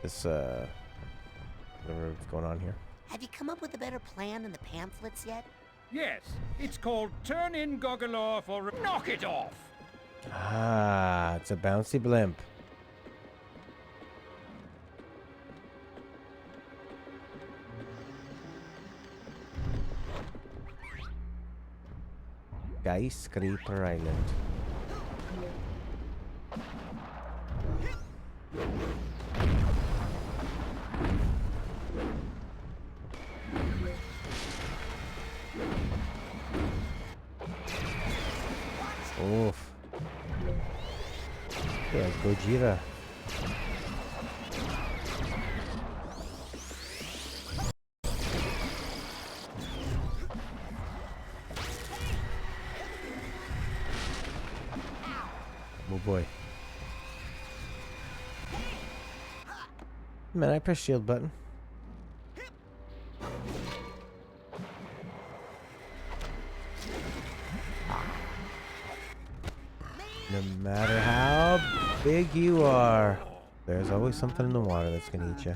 This, whatever's going on here. Have you come up with a better plan than the pamphlets yet? Yes, it's called Turn in Goggalor for... Knock it off! Ah, it's a bouncy blimp. Skyscraper Island. Oof. Yeah, Gojira. Oh boy. Man, I press shield button. No matter how big you are, there's always something in the water that's gonna eat you.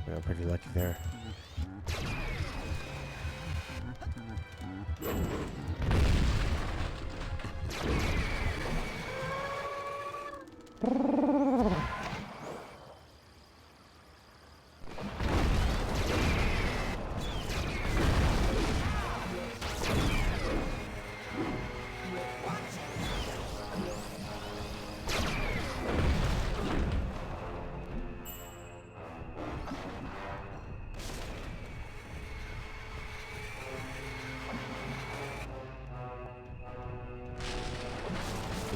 We're pretty lucky there.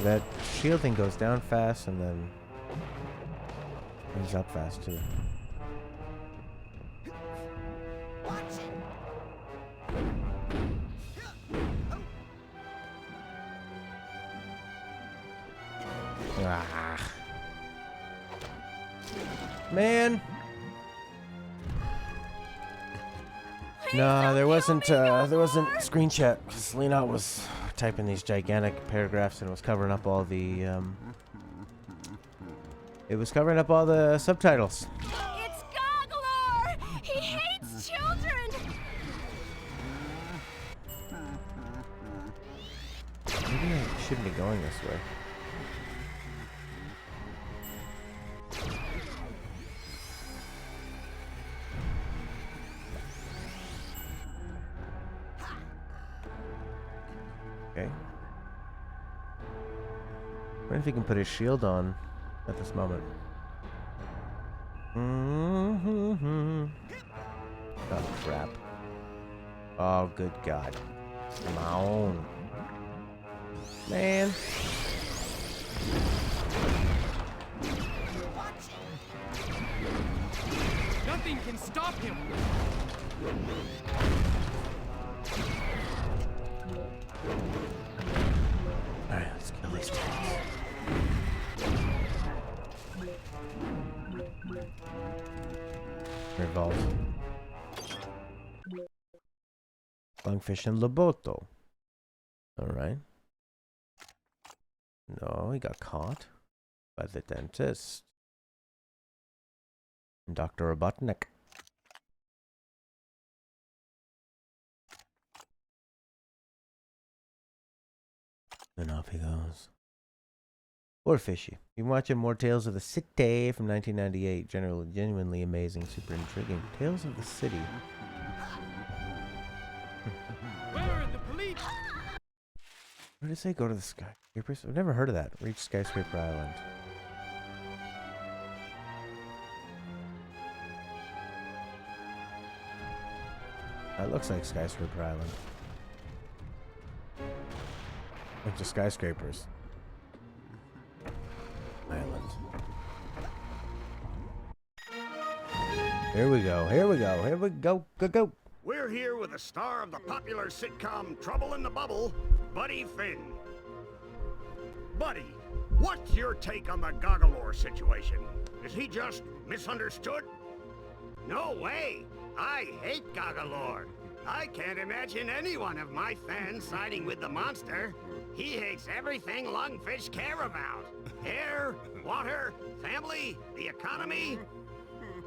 That shield thing goes down fast and then comes up fast too. Ah. Man. No, there wasn't screen chat because Lena was typing these gigantic paragraphs and it was covering up all the subtitles. It's Goggalor! He hates children! Maybe I shouldn't be going this way. Okay. I wonder if he can put his shield on at this moment. Oh, crap. Oh, good God. Come on. Man. Nothing can stop him. Alright, let's kill these guys. Revolve. Lungfish and Loboto. Alright. No, he got caught by the dentist. Dr. Robotnik. And off he goes. Or Fishy. You're watching more Tales of the City from 1998. Genuinely amazing, super intriguing. Tales of the City. Where are the police? Where did it say go to the skyscrapers? I've never heard of that. Reach Skyscraper Island. That looks like Skyscraper Island. Bunch of skyscrapers. Island. Here we go. Here we go. Here we go. Go, go. We're here with the star of the popular sitcom Trouble in the Bubble, Buddy Finn. Buddy, what's your take on the Goggalor situation? Is he just misunderstood? No way! I hate Goggalor. I can't imagine any one of my fans siding with the monster. He hates everything lungfish care about. Air, water, family, the economy.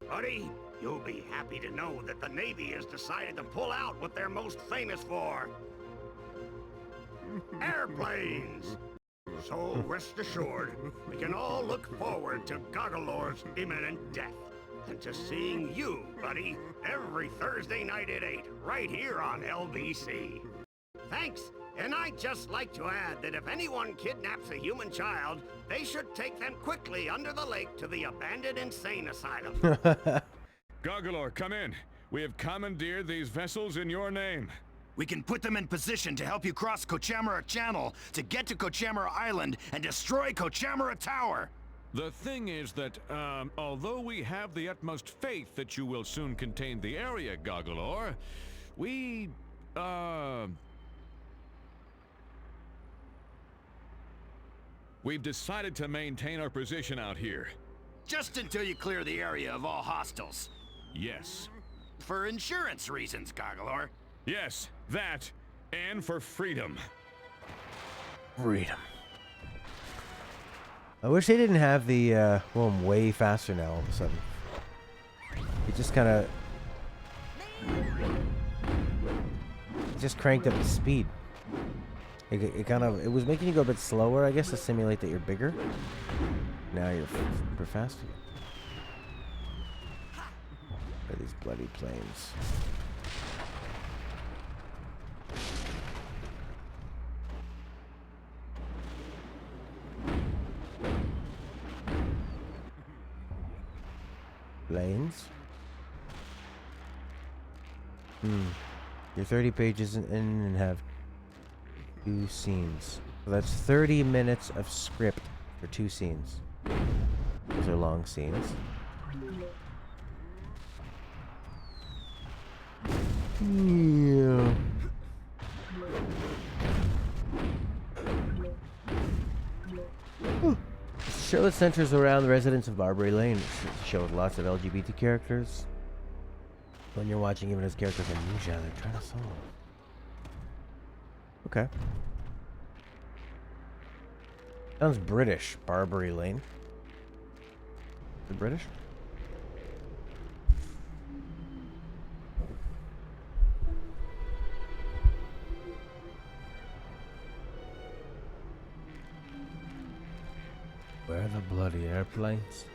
Buddy, you'll be happy to know that the Navy has decided to pull out what they're most famous for. Airplanes. So rest assured, we can all look forward to Goggalor's imminent death. And to seeing you, buddy, every Thursday night at 8, right here on LBC. Thanks, and I'd just like to add that if anyone kidnaps a human child, they should take them quickly under the lake to the abandoned insane asylum. Goggalor, come in. We have commandeered these vessels in your name. We can put them in position to help you cross Kochamara Channel to get to Kochamara Island and destroy Kochamara Tower. The thing is that, although we have the utmost faith that you will soon contain the area, Goggalor, we've decided to maintain our position out here. Just until you clear the area of all hostiles. Yes. For insurance reasons, Goggalor. Yes, that, and for freedom. Freedom. I wish they didn't have the, well, I'm way faster now all of a sudden. It just kind of... just cranked up the speed. It was making you go a bit slower, I guess, to simulate that you're bigger. Now you're super fast again. Look at these bloody planes. Planes. You're 30 pages in and have 2 scenes. So that's 30 minutes of script for 2 scenes. Those are long scenes. Yeah. Show that centers around the residents of Barbary Lane. It's a show with lots of LGBT characters. When you're watching even as characters amnesia, they're trying to solve. Okay. Sounds British, Barbary Lane. Is it British? Where are the bloody airplanes?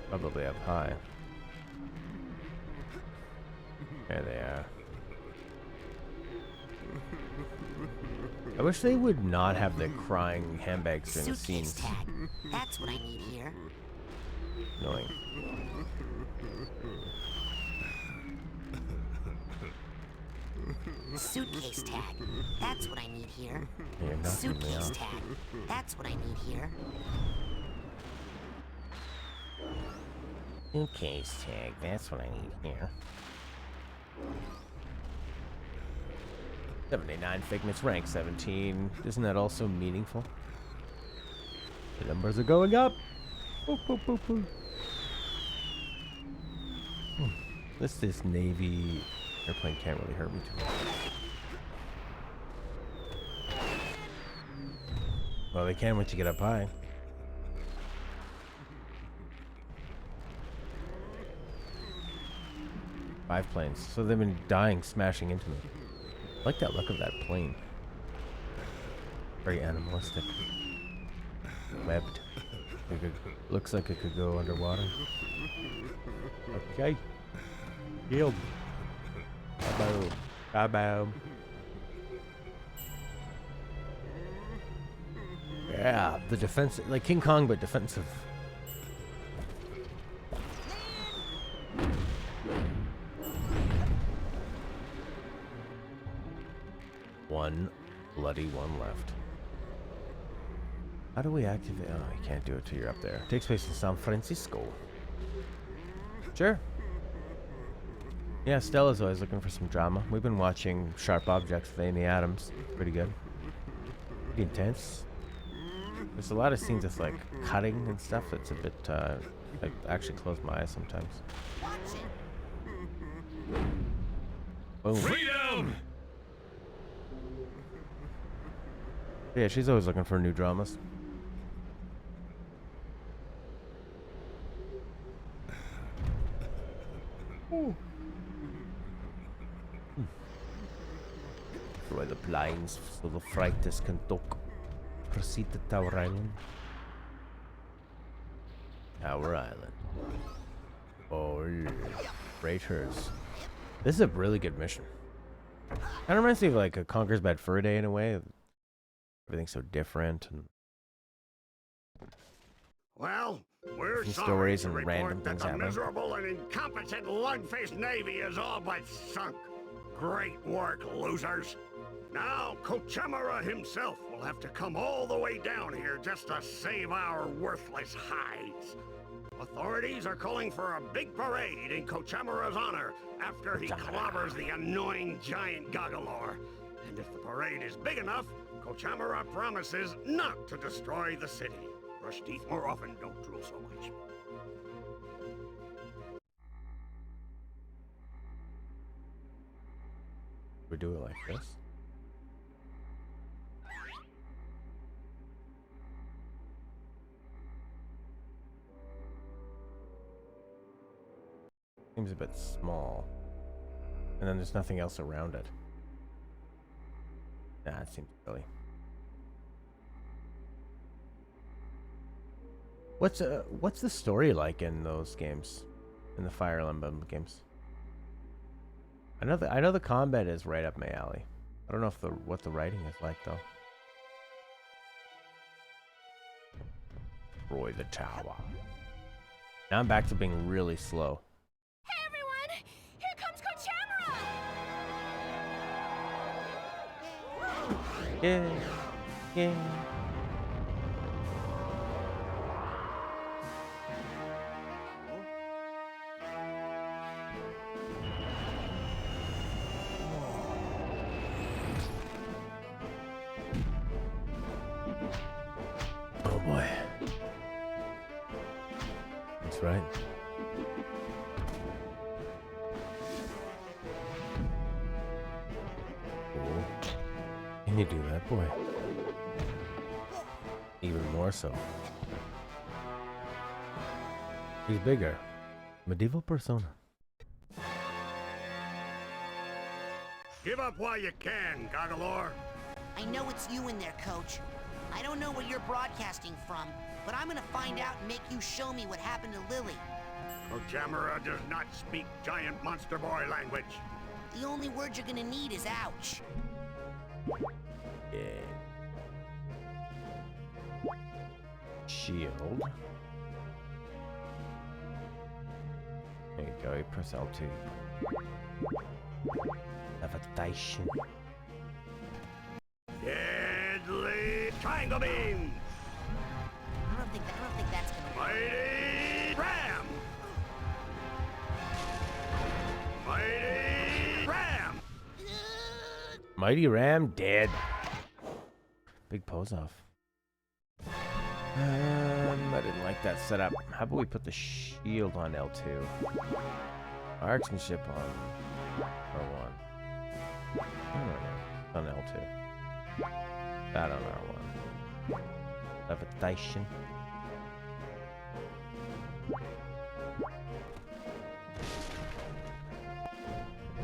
Probably up high. There they are. I wish they would not have the crying handbags during the Suitcase scenes. tag. That's what I need here. Annoying. Suitcase tag. That's what I need here. You're knocking me Suitcase off. tag. That's what I need here. Suitcase tag. That's what I need here. 79 figments, rank 17. Isn't that also meaningful? The numbers are going up. Boop, boop, boop, boop. This Navy airplane can't really hurt me too much. Well, they can once you get up high. Five planes. So they've been dying, smashing into me. I like that look of that plane. Very animalistic. Webbed. Looks like it could go underwater. Okay. Yield. Kaboom. Kaboom. Yeah, the defense, like King Kong, but defensive. One bloody one left. How do we activate? Oh, you can't do it till you're up there. It takes place in San Francisco. Sure. Yeah, Stella's always looking for some drama. We've been watching Sharp Objects with Amy Adams. Pretty good. Pretty intense. There's a lot of scenes with like cutting and stuff that's a bit, I actually close my eyes sometimes. Boom. Freedom! Yeah, she's always looking for new dramas. Destroy the blinds so the freighters can dock. Proceed to Tower Island. Tower Island. Oh, yeah. Freighters. This is a really good mission. Kind of reminds me of like a Conker's Bad Fur Day in a way. Everything's so different. And Well, we're and sorry stories to and report random that things the happen. miserable and incompetent lug-faced Navy is all but sunk. Great work, losers. Now, Kochamara himself will have to come all the way down here just to save our worthless hides. Authorities are calling for a big parade in Kochamara's honor after he clobbers the annoying giant Goggalor. And if the parade is big enough, Kochamara promises not to destroy the city. Brush teeth more often, don't drool so much. We do it like this. Seems a bit small. And then there's nothing else around it. Nah, it seems silly. What's the story like in those games? In the Fire Emblem games? I know the combat is right up my alley. I don't know if what the writing is like though. Destroy the tower. Now I'm back to being really slow. Hey everyone! Here comes Kochamara! Yeah. Yeah. Oh boy. That's right. Cool. Can you do that, boy? Even more so. He's bigger. Medieval persona. Give up while you can, Goggalor. I know it's you in there, Coach. I don't know where you're broadcasting from, but I'm gonna find out and make you show me what happened to Lily. Kochamara does not speak giant monster boy language. The only word you're gonna need is ouch. Yeah. Shield. There you go, you press L2. Levitation. Deadly triangle beam. I don't think that's gonna work. Mighty ram. Mighty ram. Mighty Ram dead. Big pose off. I didn't like that setup. How about we put the shield on L2? Marksmanship on R1. I don't know. On L2. That on R1. Levitation.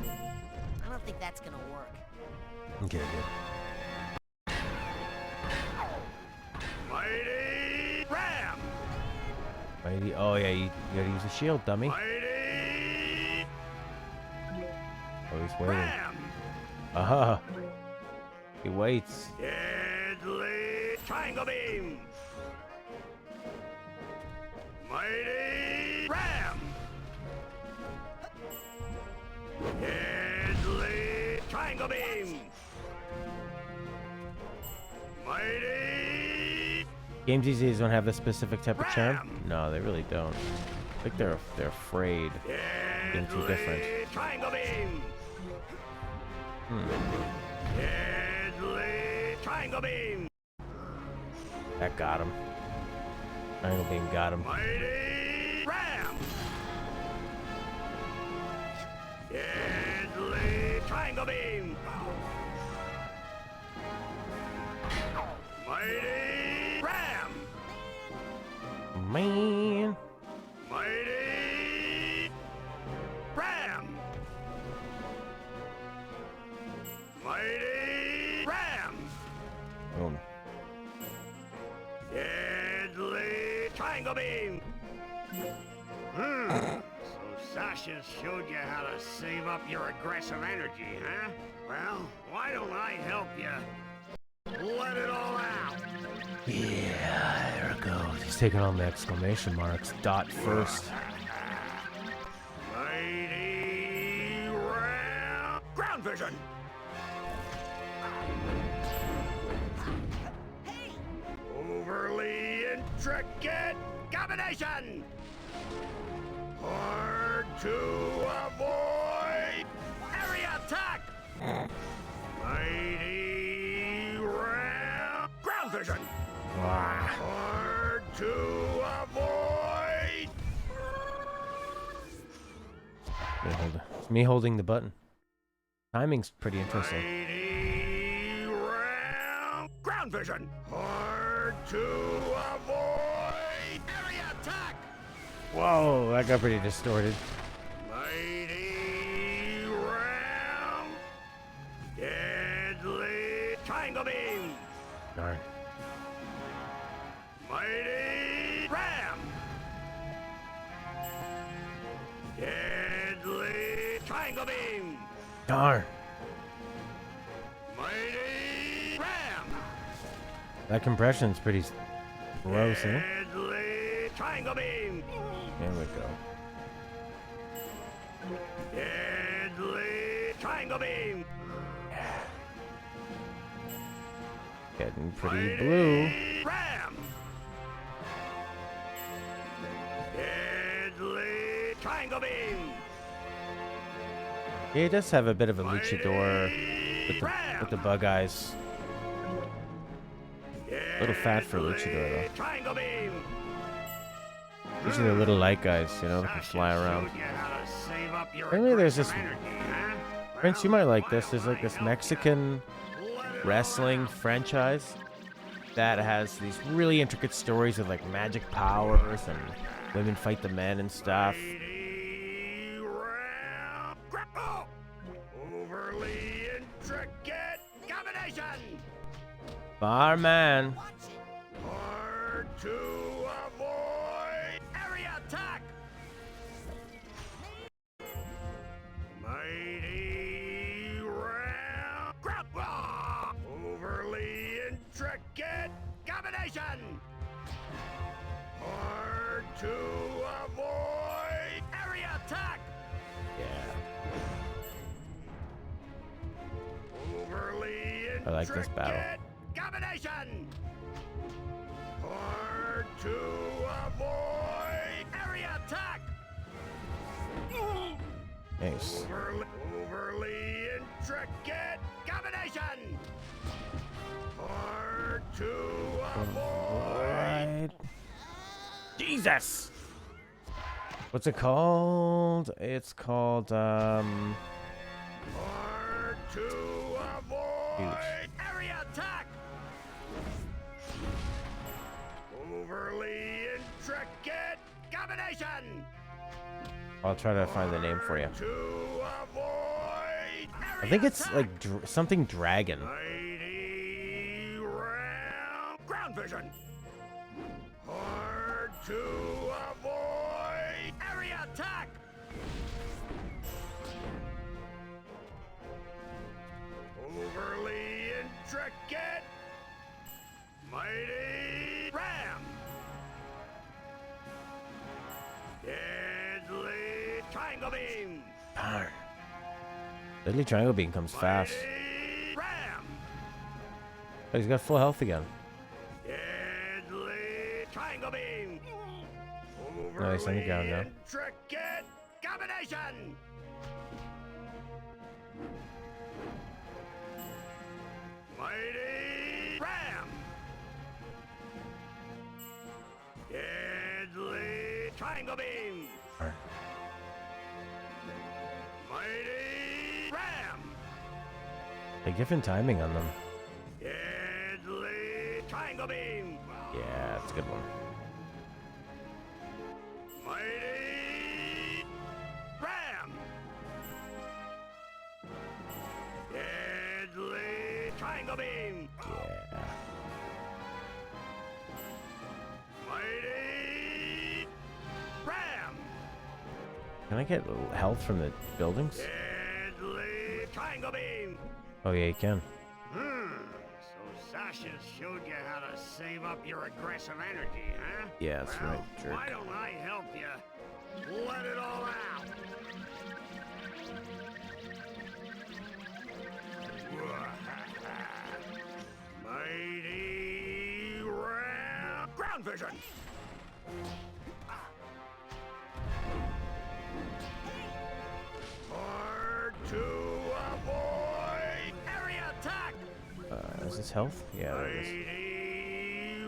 I don't think that's gonna work. Okay, good. Mighty ram. Mighty. Oh yeah, you gotta use the shield, dummy. Mighty Oh, he's waiting. ram. Aha. He waits. Deadly triangle beam. Mighty ram. Deadly triangle beam. Mighty Games these days don't have this specific type of charm. ram. No, they really don't. I think they're afraid of being too different. Deadly triangle beam. Deadly triangle beam. That got him. Triangle beam got him. Mighty ram. Deadly triangle beam. Mighty ram. Man. Mighty ram. Mighty Triangle beam! So Sasha showed you how to save up your aggressive energy, huh? Well, why don't I help you? Let it all out! Yeah, there it goes. He's taking on the exclamation marks. Dot first. Mighty round ground vision! Overly intricate combination! Hard to avoid! Area attack! Mighty round ground vision! Wow. Hard to avoid! It's me holding the button. Timing's pretty interesting. Mighty round ground vision! Hard to avoid! Area attack! Whoa, that got pretty distorted. Mighty round deadly triangle beam! Darn. Mighty ram! Deadly triangle beam! Darn. Mighty ram! That compression's pretty gross, eh? Deadly triangle beam! There we go. Deadly triangle beam! Getting pretty blue. Ram! Deadly triangle beam! Yeah, he does have a bit of a luchador with the bug eyes. A little fat for a luchador, though. Triangle beam! Usually the little light guys, you know, that can fly around. Apparently there's this... Prince, you might like this. There's like this Mexican wrestling franchise that has these really intricate stories of like magic powers and women fight the men and stuff. Overly intricate combination! Barman. Hard to avoid! Area attack! Mighty round ground! Overly intricate combination! Hard to avoid! Area attack! Yeah. Overly I like this battle. combination! Hard to avoid! Area attack! Nice. Overly intricate combination! Hard to avoid! Jesus! What's it called? It's called, Hard to avoid! Area attack! Overly intricate combination! I'll try to find the name for you. To avoid! I think it's like something dragon. Mighty round ground vision! Hard to avoid! Area attack! Overly intricate! Mighty ram! Deadly triangle beam! Darn. Deadly triangle beam comes fast. Ram! Oh, he's got full health again. Deadly triangle beam! Nice, on the ground now. Intricate combination! Mighty ram! Deadly triangle beam! Darn. Mighty ram! Like different timing on them. Deadly triangle beam! Yeah, it's a good one. Mighty ram! Deadly triangle beam! Yeah. Mighty Can I get health from the buildings? Deadly triangle beam. Oh yeah, you can. So Sasha showed you how to save up your aggressive energy, huh? Yeah, that's right, jerk. Why don't I help you let it all out? Mighty ground vision. Hard to avoid area attack. Is this health? Yeah, there it is. Mighty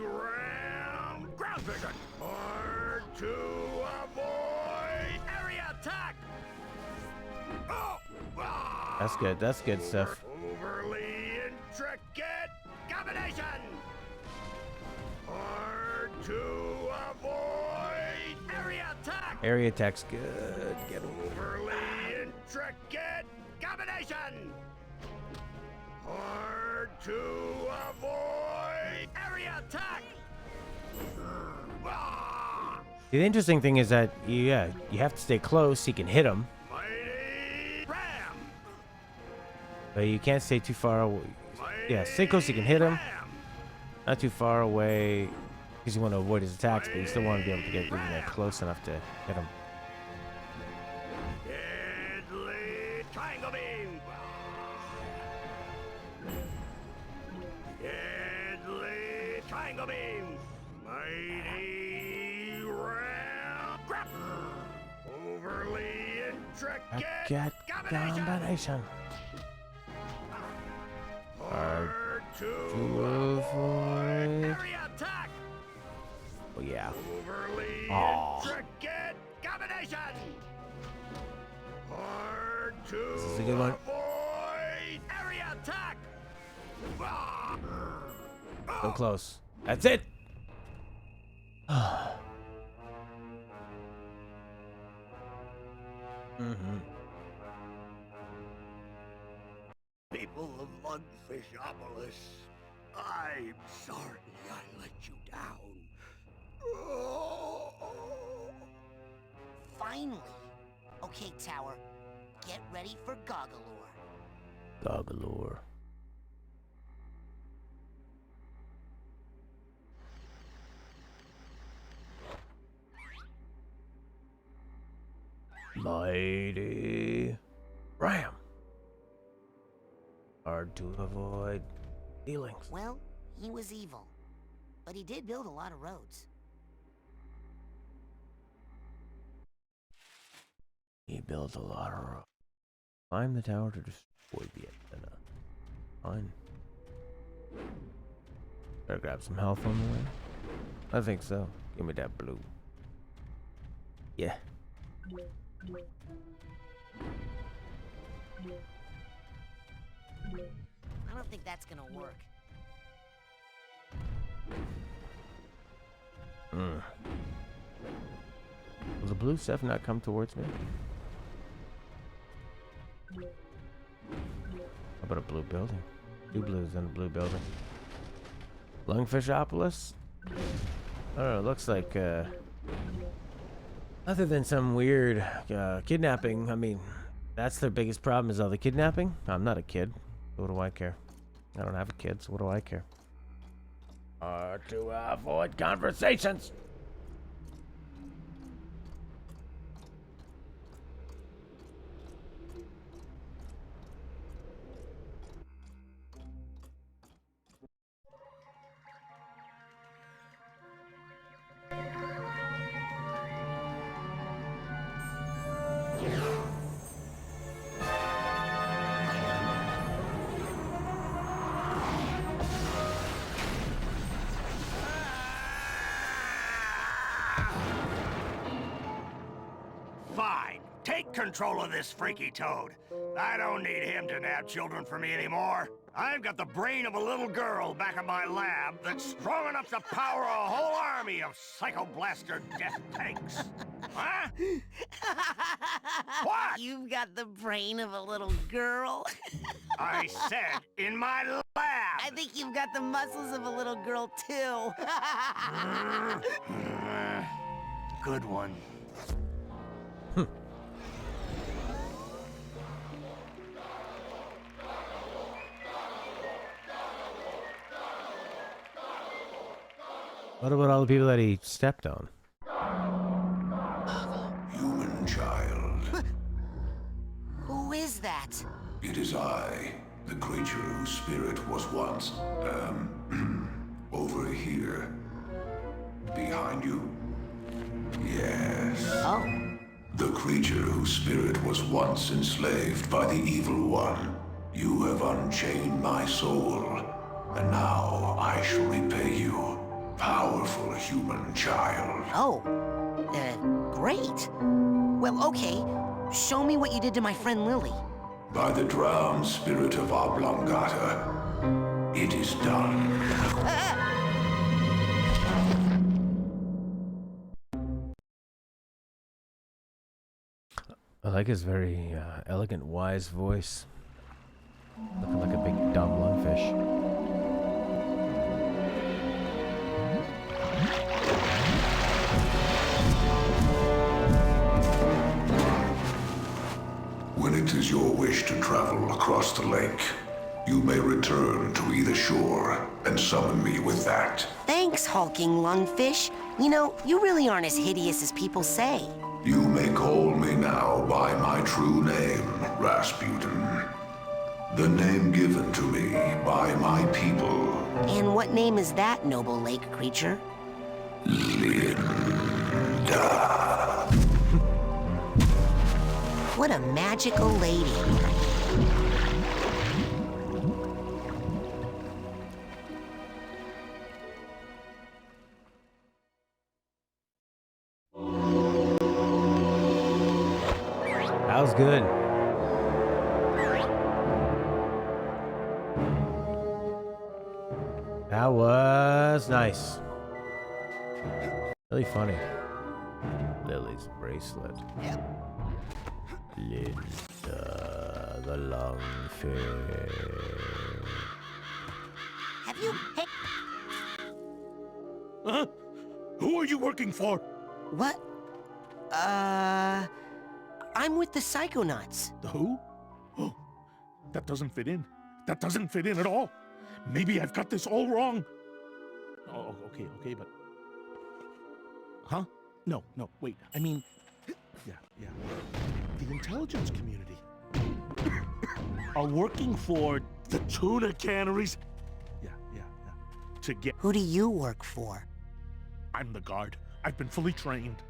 ground vision. Hard to avoid area attack. Oh, That's good. That's good stuff. overly intricate combination. Hard to avoid area attack. Area attack's good. Get him. Overly intricate combination. Hard to avoid area attack. The interesting thing is that you have to stay close so you can hit him, Mighty ram. but you can't stay too far away. Yeah, stay close so you can hit him. Not too far away because you want to avoid his attacks, but you still want to be able to get close enough to hit him. Deadly triangle beam. Deadly triangle beam. Mighty ram. Grab. Overly intricate Combination. Hard to avoid. area attack. Oh yeah. Overly Aw. intricate combination. Hard to This is a good one. avoid area attack. So close. That's it. People of Lungfishopolis, I'm sorry I let you down. Finally. Okay, Tower. Get ready for Goggalore. Goggalore. Mighty ram. Hard to avoid feelings. Well, he was evil. But he did build a lot of roads. He built a lot of roads. Climb the tower to destroy the antenna. Fine. Better grab some health on the way. I think so. Give me that blue. Yeah. I don't think that's gonna work. Will the blue stuff not come towards me? How about a blue building? Two blues and a blue building. Lungfishopolis? I don't know, it looks like, other than some weird kidnapping, I mean, that's their biggest problem is all the kidnapping. I'm not a kid. So what do I care? I don't have a kid, so what do I care? To avoid conversations. Fine. Take control of this freaky toad. I don't need him to nab children for me anymore. I've got the brain of a little girl back in my lab that's strong enough to power a whole army of psycho-blaster death tanks. Huh? What? You've got the brain of a little girl. I said in my lab. I think you've got the muscles of a little girl, too. Good one. What about all the people that he stepped on? Human child. Who is that? It is I, the creature whose spirit was once, over here. Behind you? Yes. Oh. The creature whose spirit was once enslaved by the evil one. You have unchained my soul, and now I shall repay you, powerful human child. Oh. Great. Well, okay. Show me what you did to my friend Lily. By the drowned spirit of Oblongata, it is done. I like his very elegant, wise voice. Looking like a big dumb lungfish. When it is your wish to travel across the lake, you may return to either shore and summon me with that. Thanks, hulking lungfish. You know, you really aren't as hideous as people say. You may call me now by my true name, Rasputin. The name given to me by my people. And what name is that, noble lake creature? Linda. What a magical lady. That was good. That was nice. Really funny. Lily's bracelet. Linda, the lungfish. Have you... Hey... Huh? Who are you working for? What? I'm with the Psychonauts. The who? Oh, that doesn't fit in. That doesn't fit in at all. Maybe I've got this all wrong. Oh, okay, but... Huh? No, wait. I mean... Yeah. The intelligence community are working for the tuna canneries. Yeah. To get... Who do you work for? I'm the guard. I've been fully trained.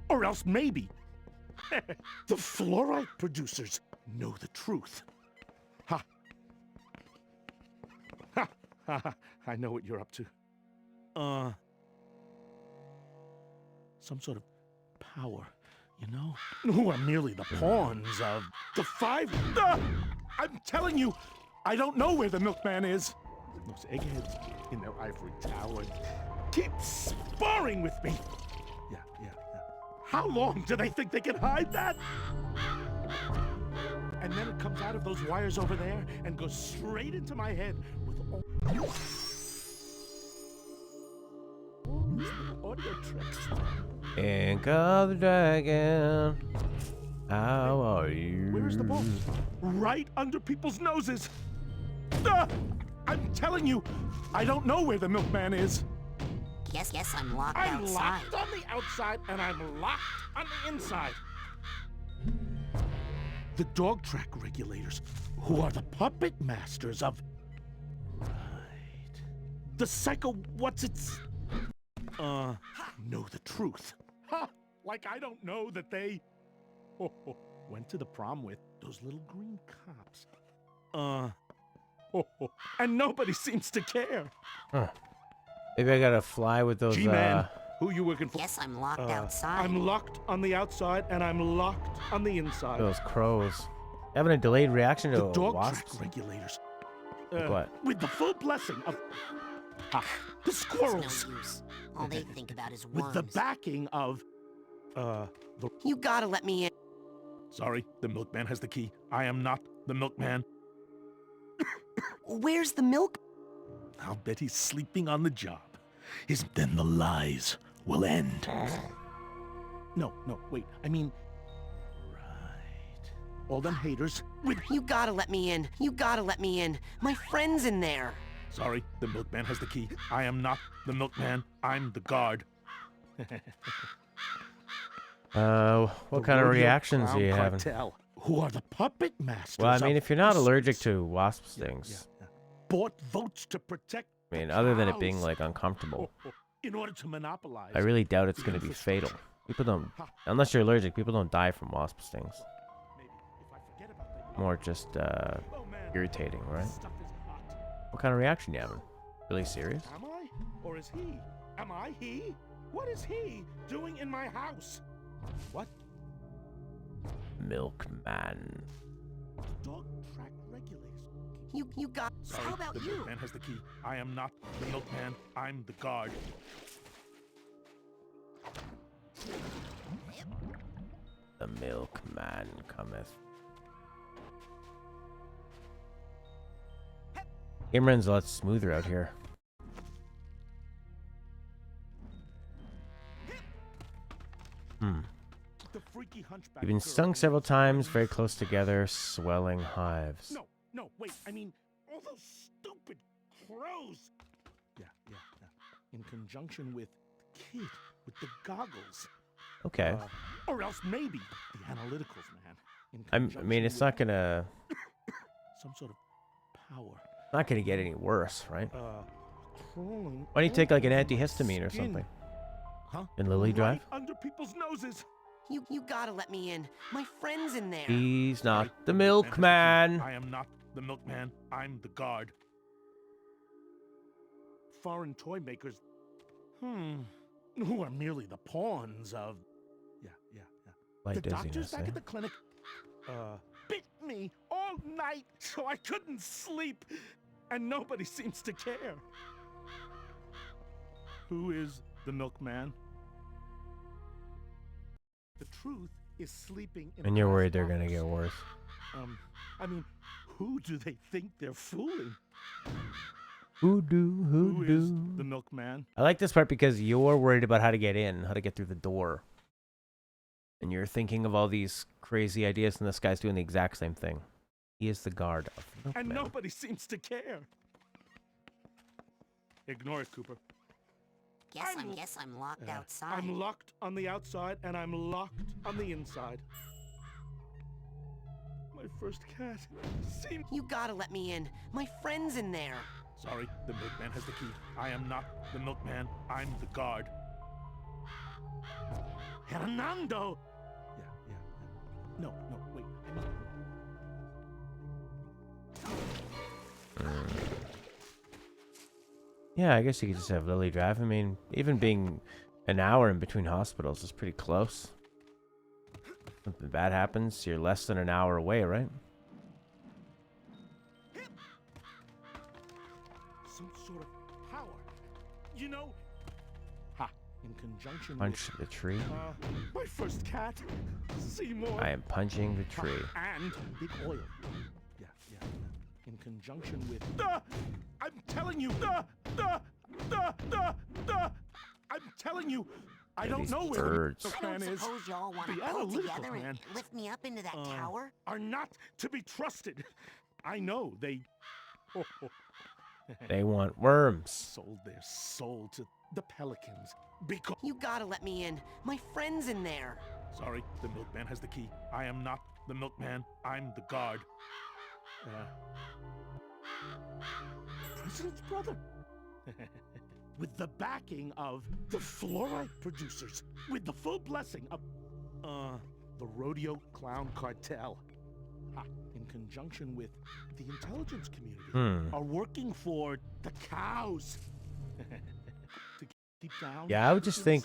Or else maybe the fluorite producers know the truth. Ha! I know what you're up to. Some sort of power, you know? Who are merely the pawns of the five... I'm telling you, I don't know where the milkman is. Those eggheads in their ivory tower keep sparring with me. Yeah. How long do they think they can hide that? And then it comes out of those wires over there and goes straight into my head with all these audio tricks. Ink of the dragon. How are you? Where's the ball? Right under people's noses. I'm telling you, I don't know where the milkman is. Guess I'm locked outside. I'm locked on the outside, and I'm locked on the inside. The dog track regulators, who are the puppet masters of... Right. The psycho... know the truth. Ha! Like I don't know that they... went to the prom with those little green cops. And nobody seems to care. Huh. Maybe I gotta fly with those, G-Man, who you working for? Guess I'm locked outside. I'm locked on the outside, and I'm locked on the inside. those crows. Having a delayed reaction to The dog wasps? track regulators. Like what? With the full blessing of... the squirrels. It's no use. All they think about is With worms. the backing of... the... You gotta let me in. Sorry, the milkman has the key. I am not the milkman. Where's the milk? I'll bet he's sleeping on the job. Then the lies will end. No, wait. I mean... Right. All them haters with... You gotta let me in. You gotta let me in. My friend's in there. Sorry, the milkman has the key. I am not the milkman. I'm the guard. What kind of reactions are you having? Who are the puppet masters? Well, I mean, if you're not allergic to wasp stings, bought votes to protect. I mean, other than it being like uncomfortable, in order to monopolize. I really doubt it's going to be fatal. People don't, unless you're allergic, people don't die from wasp stings. More just irritating, right? What kind of reaction you having? Really serious? Am I? Or is he? Am I he? What is he doing in my house? What? Milkman. Dog track regulators. You got. Sorry, How about the you? milkman has the key. I am not the milkman. I'm the guard. The milkman cometh. Game runs a lot smoother out here. You've been stung several times, very close together, swelling hives. No, wait. I mean, all those stupid crows. Yeah. In conjunction with the kid with the goggles. Okay. Or else maybe the analyticals, man. I mean, it's not gonna. Some sort of power. Not gonna get any worse, right? Crawling. Why don't you take like an antihistamine or something? Huh? In Lily Drive? Right under people's noses. You gotta let me in. My friend's in there. He's not the milkman. I am not the milkman. I'm the guard. Foreign toy makers. Who are merely the pawns of. Yeah. Light The doctors dizziness, back eh? at the clinic bit me all night so I couldn't sleep, and nobody seems to care. Who is the milkman? The truth is sleeping in. And you're worried they're gonna get worse. I mean, who do they think they're fooling? Who is the milkman? I like this part because you're worried about how to get in, how to get through the door. And you're thinking of all these crazy ideas, and this guy's doing the exact same thing. He is the guard of the milkman. And nobody seems to care. Ignore it, Cooper. Guess I'm locked outside. I'm locked on the outside, and I'm locked on the inside. My first cat seemed. You gotta let me in. My friend's in there. Sorry, the milkman has the key. I am not the milkman. I'm the guard. Hernando! Yeah. No, wait. Yeah, I guess you could just have Lily Drive. I mean, even being an hour in between hospitals is pretty close. Something bad happens, you're less than an hour away, right? Some sort of power. You know. In conjunction Punch with. the tree. My first cat. Seymour. I am punching the tree. And the oil. Yeah. In conjunction with. I'm telling you. I'm telling you. I don't know where birds. the I don't man is. suppose y'all want to The pull analytical together man, and lift me up into that tower? Are not to be trusted. I know they. They want worms. Sold their soul to the pelicans because. You gotta let me in. My friend's in there. Sorry, the milkman has the key. I am not the milkman. I'm the guard. President's brother. With the backing of the fluoride producers, with the full blessing of the rodeo clown cartel, in conjunction with the intelligence community, are working for the cows. To keep down. Yeah, I would just think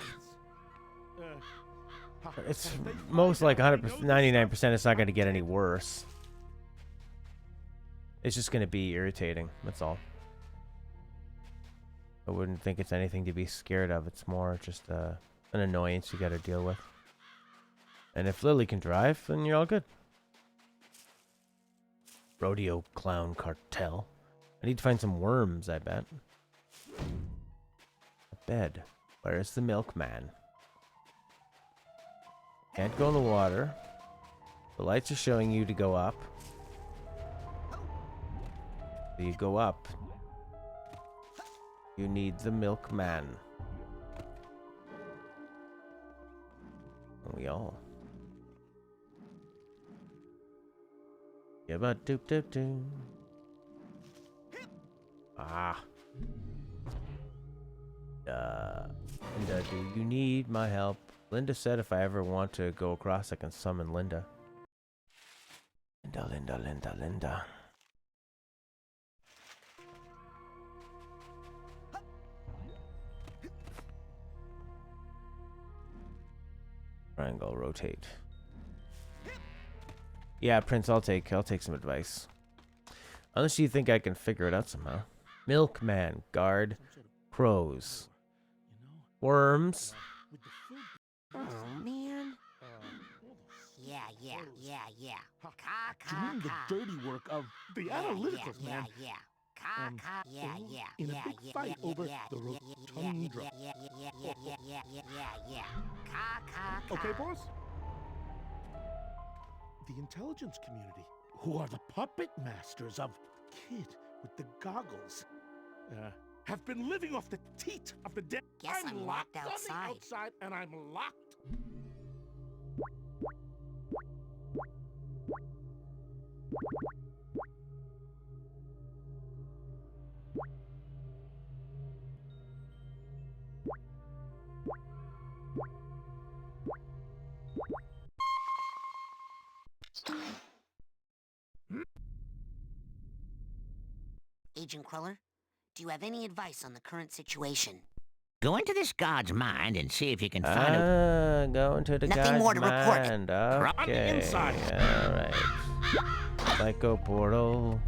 it's most like 100%, 99%. It's not going to get any worse. It's just going to be irritating. That's all. I wouldn't think it's anything to be scared of. It's more just an annoyance you got to deal with. And if Lily can drive, then you're all good. Rodeo clown cartel. I need to find some worms, I bet. A bed. Where's the milkman? Can't go in the water. The lights are showing you to go up. So you go up. You need the milkman. We all. Yeah, but doop doop doop. Ah. Linda, do you need my help? Linda said if I ever want to go across, I can summon Linda. Linda. Triangle, rotate. Yeah, Prince, I'll take some advice. Unless you think I can figure it out somehow. Milkman, guard, crows, worms. Oh, man. Yeah. Doing the dirty work of the analyticals, man. In a big fight over the rotundra. Okay, boss? The intelligence community, who are the puppet masters of Kid with the goggles, have been living off the teat of the dead. Guess I'm locked outside. And I'm locked. Agent Cruller, do you have any advice on the current situation? Go into this god's mind and see if you can find a... Go into the Nothing guy's more to report. mind. On the Okay. inside. Alright. Psycho portal.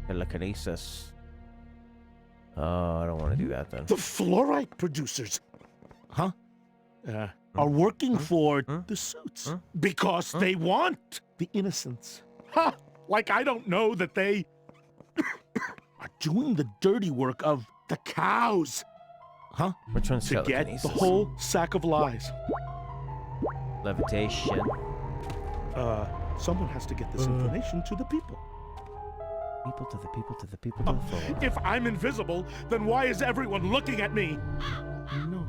Telekinesis. Oh, I don't want to do that then. The fluorite producers, are working for the suits because they want the innocents. Ha! Like I don't know that they are doing the dirty work of the cows. Which one's To get telekinesis? the whole sack of lies. Levitation. Someone has to get this information to the people. People to the people to the people to the floor. If I'm invisible, then why is everyone looking at me? No.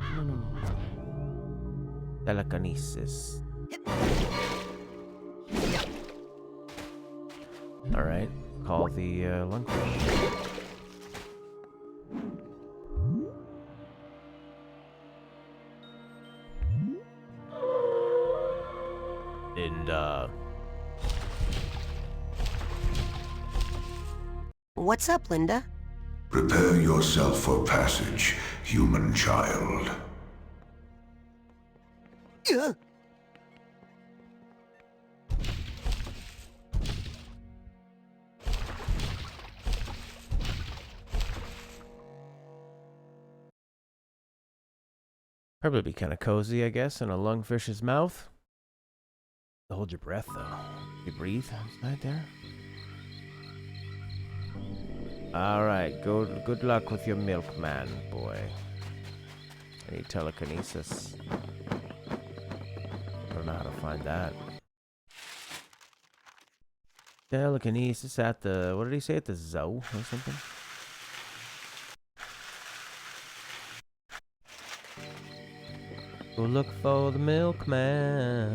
Telekinesis. Alright. Call the lungfish. And What's up, Linda? Prepare yourself for passage, human child. probably be kind of cozy, I guess, in a lungfish's mouth. Hold your breath, though. You breathe inside there. Alright, good luck with your milkman, boy. I need telekinesis. I don't know how to find that. Telekinesis at the, what did he say, at the zoo or something? Go look for the milkman.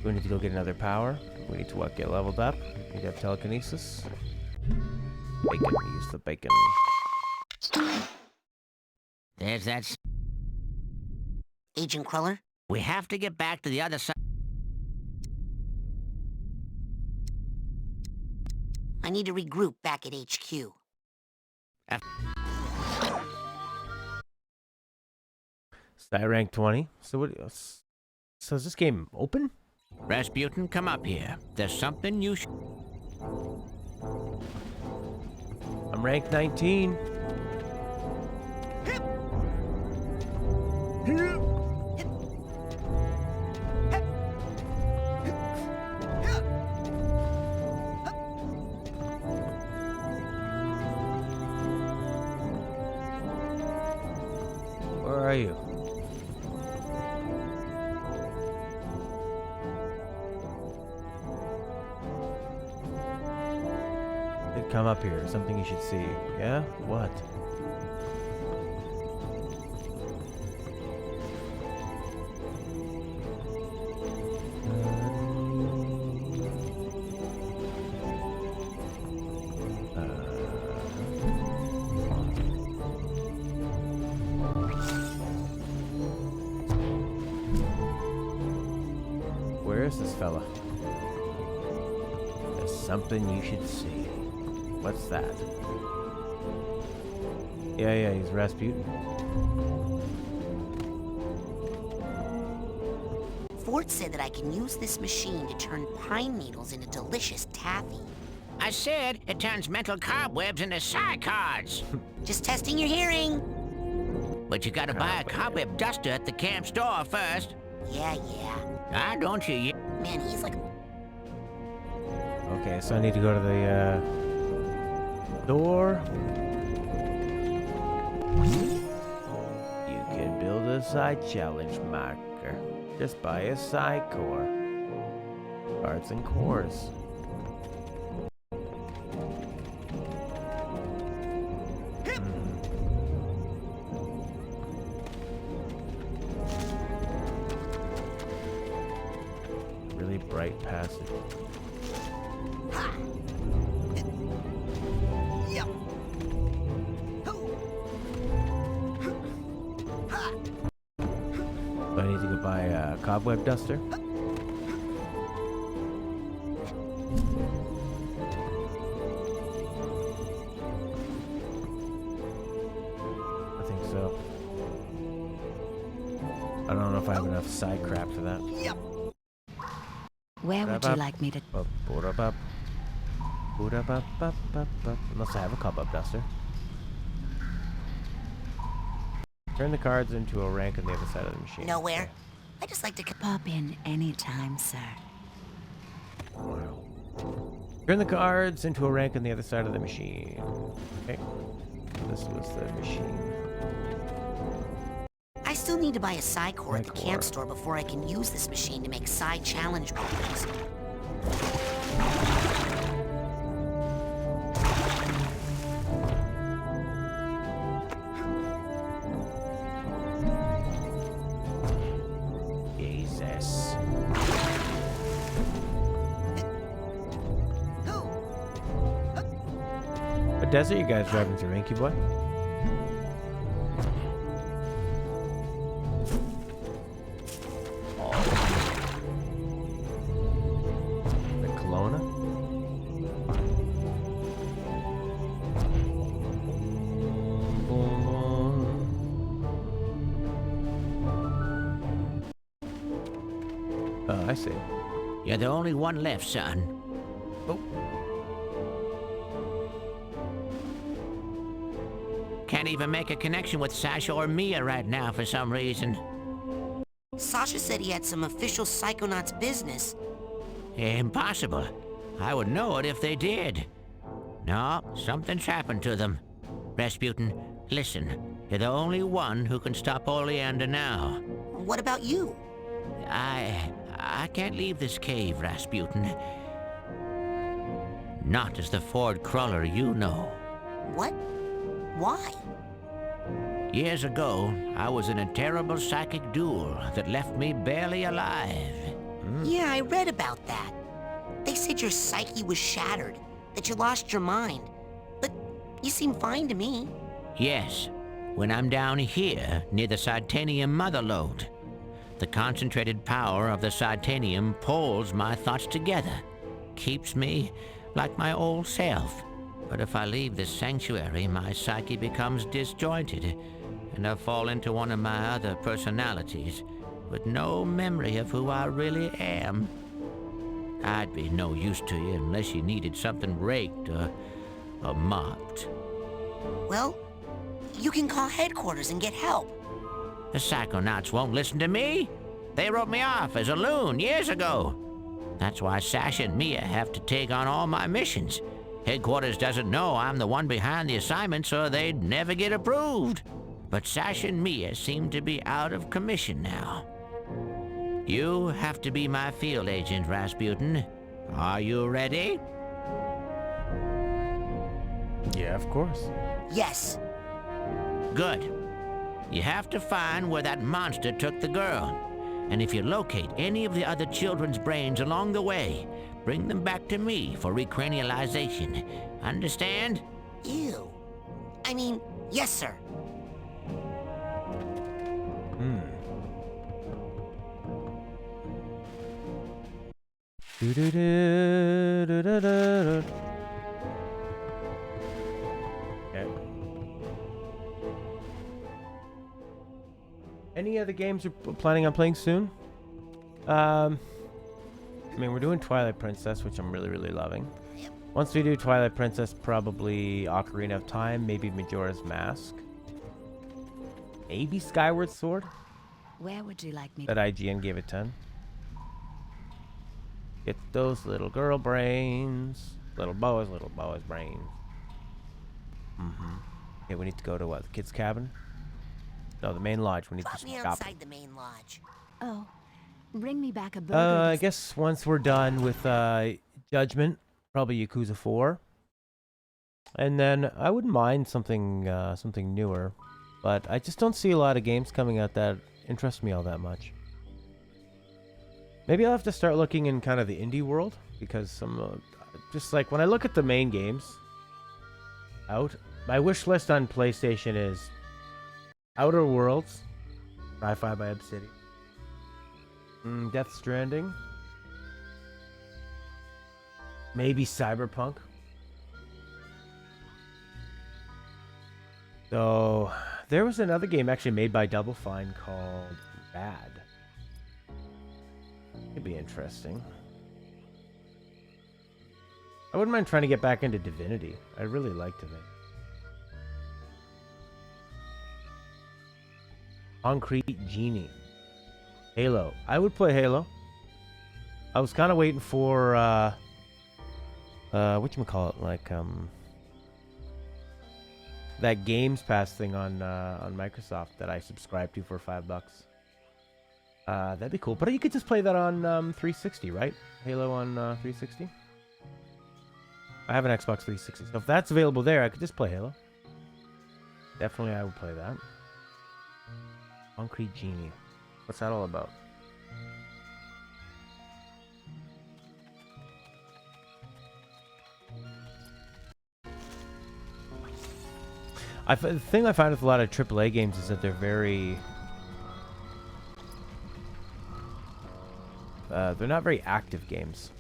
We need to go get another power. We need to what? Get leveled up. We need to have telekinesis. Bacon. Use the bacon. There's that. Agent Cruller? We have to get back to the other side. I need to regroup back at HQ. Stat rank 20. So what? So is this game open? Rasputin, come up here. There's something you should... I'm rank 19. are you? Come up here. Something you should see. Yeah? What? Where is this fella? There's something you should see. What's that? Yeah, he's Rasputin. Ford said that I can use this machine to turn pine needles into delicious taffy. I said it turns mental cobwebs into psychods. Just testing your hearing. But you gotta buy a cobweb duster at the camp store first. Yeah. Ah, don't you? Man, he's like... Okay, so I need to go to the, door. You can build a side challenge marker. Just buy a side core. Parts and cores. Really bright passage. I need to go buy a cobweb duster. I think so. I don't know if I have enough side crap for that. Where would you like me to... Unless I have a cobweb duster. Turn the cards into a rank on the other side of the machine. Nowhere. I just like to... Pop in anytime, sir. Wow. Turn the cards into a rank on the other side of the machine. Okay. This was the machine. I still need to buy a side core at the camp store before I can use this machine to make side challenge markers. Jesus. What desert you guys driving through, Inky Boy? The Kelowna? Oh, I see. You're the only one left, son. Oh. Can't even make a connection with Sasha or Mia right now for some reason. Sasha said he had some official Psychonauts business. Impossible. I would know it if they did. No, something's happened to them. Rasputin, listen. You're the only one who can stop Oleander now. What about you? I can't leave this cave, Rasputin. Not as the Ford crawler you know. What? Why? Years ago, I was in a terrible psychic duel that left me barely alive. Yeah, I read about that. They said your psyche was shattered, that you lost your mind. But you seem fine to me. Yes, when I'm down here near the Titanium mother lode. The concentrated power of the Titanium pulls my thoughts together, keeps me like my old self. But if I leave this sanctuary, my psyche becomes disjointed, and I fall into one of my other personalities, with no memory of who I really am. I'd be no use to you unless you needed something raked or mopped. Well, you can call headquarters and get help. The Psychonauts won't listen to me. They wrote me off as a loon years ago. That's why Sasha and Mia have to take on all my missions. Headquarters doesn't know I'm the one behind the assignment, so they'd never get approved. but Sash and Mia seem to be out of commission now. You have to be my field agent, Rasputin. Are you ready? Yeah, of course. Yes. Good. You have to find where that monster took the girl. And if you locate any of the other children's brains along the way, bring them back to me for recranialization. Understand? Ew. I mean, yes, sir. Okay. Any other games you're planning on playing soon? I mean, we're doing Twilight Princess, which I'm really, really loving. Once we do Twilight Princess, probably Ocarina of Time, maybe Majora's Mask. Maybe Skyward Sword? Where would you like me That IGN gave it 10. Get those little girl brains. Little boys brains. Okay, we need to go to what? The kids' cabin? No, the main lodge. We need to Drop me stop. outside the main lodge. Oh, bring me back a burger. I guess once we're done with Judgment, probably Yakuza 4. And then I wouldn't mind something something newer, but I just don't see a lot of games coming out that interest me all that much. Maybe I'll have to start looking in kind of the indie world, because some just like when I look at the main games out, my wish list on PlayStation is Outer Worlds, Sci-Fi by Obsidian, Death Stranding, maybe Cyberpunk. So there was another game actually made by Double Fine called Rad. It'd be interesting. I wouldn't mind trying to get back into Divinity. I really like Divinity. Concrete Genie. Halo. I would play Halo. I was kind of waiting for whatchamacallit, like that Games Pass thing on Microsoft that I subscribed to for $5. That'd be cool. But you could just play that on 360, right? Halo on 360. I have an Xbox 360, so if that's available there, I could just play Halo. Definitely, I would play that. Concrete Genie. What's that all about? The thing I find with a lot of AAA games is that they're very... they're not very active games.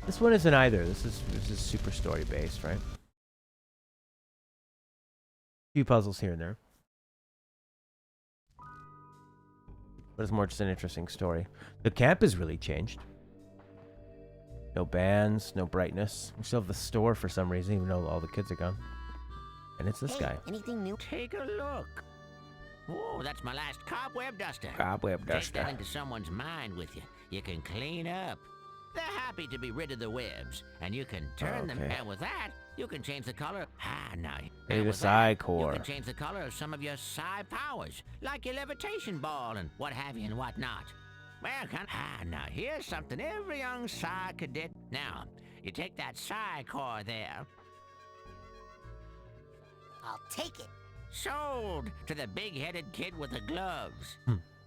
This one isn't either. This is super story based, right? A few puzzles here and there. But it's more just an interesting story. The camp has really changed. No bands, no brightness. We still have the store for some reason, even though all the kids are gone. And it's this guy. Anything new? Take a look. Oh, that's my last cobweb duster. Cobweb duster. Take that into someone's mind with you. You can clean up. They're happy to be rid of the webs, and you can turn them. And with that, you can change the color. No. Hey, the psi core. You can change the color of some of your psi powers, like your levitation ball and what have you and what not. Well, now here's something every young psi cadet. Now, you take that psi core there. I'll take it. Sold to the big-headed kid with the gloves.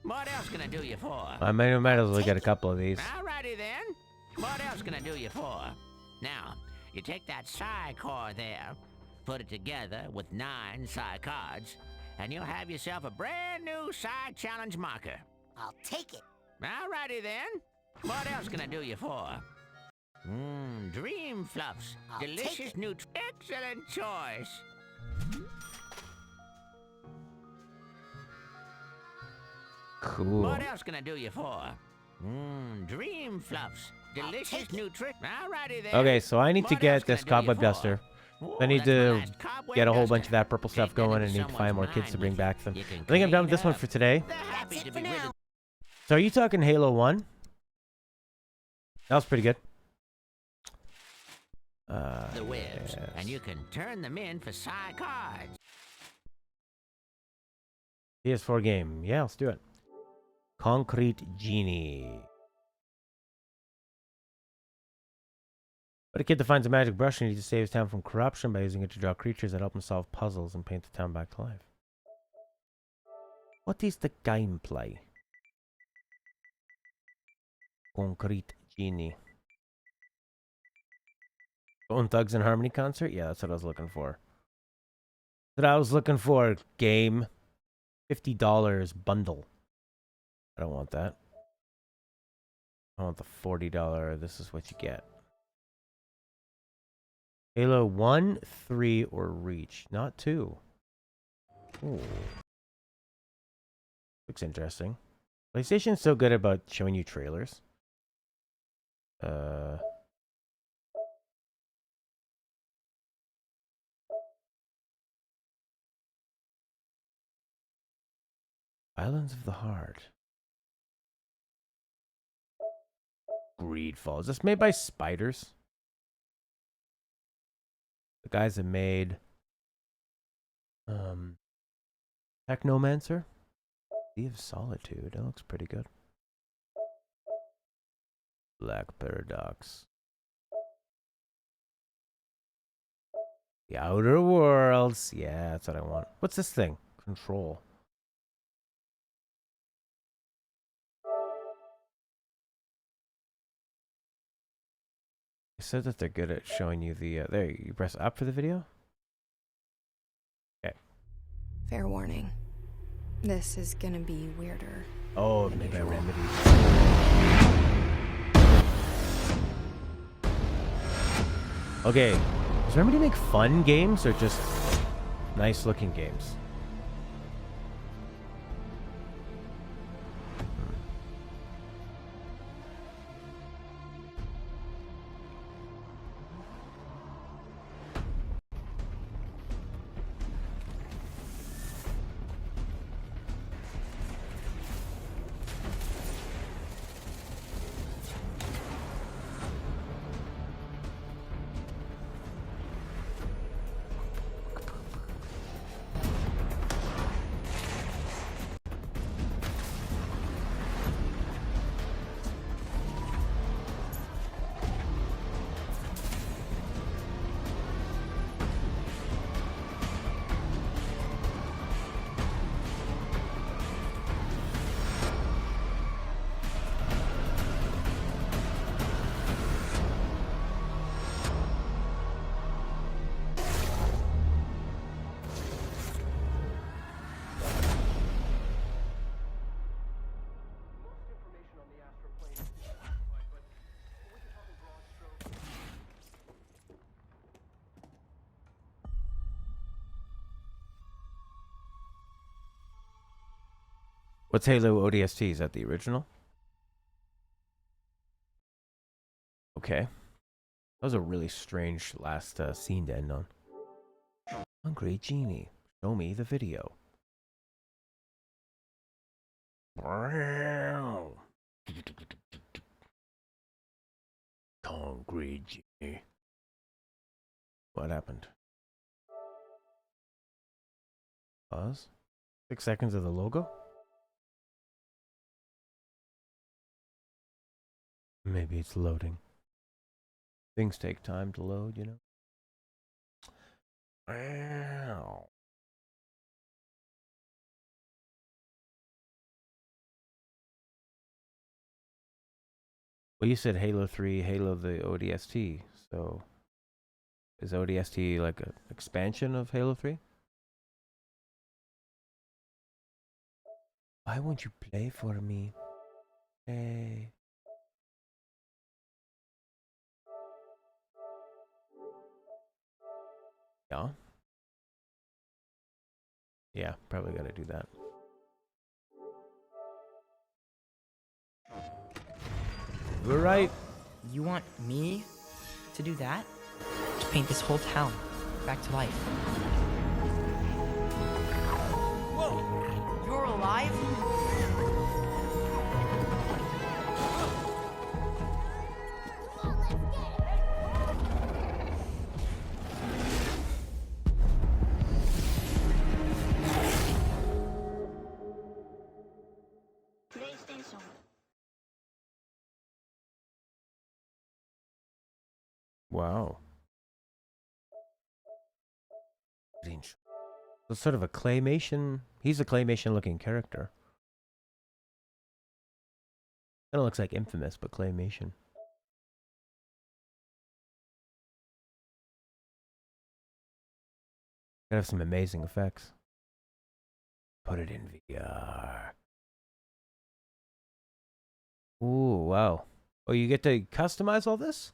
What else can I do you for? I might as well get a couple of these. Alrighty then. What else can I do you for? Now, you take that psi core there, put it together with 9 psi cards, and you'll have yourself a brand new psi challenge marker. I'll take it. Alrighty then. What else can I do you for? Dream Fluffs. I'll Delicious new... Excellent choice. Cool. What else can I do you for? Dream Fluffs. Delicious new trick. Alrighty then. Okay, so I need to get this cobweb duster. I need to get a whole bunch of that purple stuff going, and need to find more kids to bring back them. I think I'm done with this one for today. That's it for now. So are you talking Halo 1? That was pretty good. The webs, Yes. and you can turn them in for psi cards. PS4 game. Yeah, let's do it. Concrete Genie. But a kid that finds a magic brush and needs to save his town from corruption by using it to draw creatures that help him solve puzzles and paint the town back to life. What is the gameplay? Concrete Genie. Bone Thugs and Harmony concert? Yeah, that's what I was looking for. That's what I was looking for. Game. $50 bundle. I don't want that. I want the $40. This is what you get. Halo 1, 3, or Reach. Not 2. Ooh. Looks interesting. PlayStation's so good about showing you trailers. Islands of the Heart. Greedfall. Is this made by Spiders? The guys that made Technomancer? Sea of Solitude. That looks pretty good. Black Paradox. The Outer Worlds. Yeah, that's what I want. What's this thing? Control. They said that they're good at showing you the... there, you press up for the video? Okay. Fair warning. This is gonna be weirder. Oh, made by Remedy. Okay. Does Remedy make fun games or just nice looking games? What's Halo ODST? Is that the original? Okay. That was a really strange last scene to end on. Hungry Genie, show me the video. Hungry Genie. What happened? Pause. 6 seconds of the logo? Maybe it's loading. Things take time to load, you know? Wow. Well, you said Halo 3, Halo the ODST, so is ODST like an expansion of Halo 3? Why won't you play for me? Hey. Yeah. Yeah, probably gotta do that. We're right. You want me to do that? To paint this whole town back to life. Whoa! You're alive? Wow. So sort of a claymation. He's a claymation-looking character. Kind of looks like Infamous, but claymation. Gotta have some amazing effects. Put it in VR. Ooh, wow. Oh, you get to customize all this?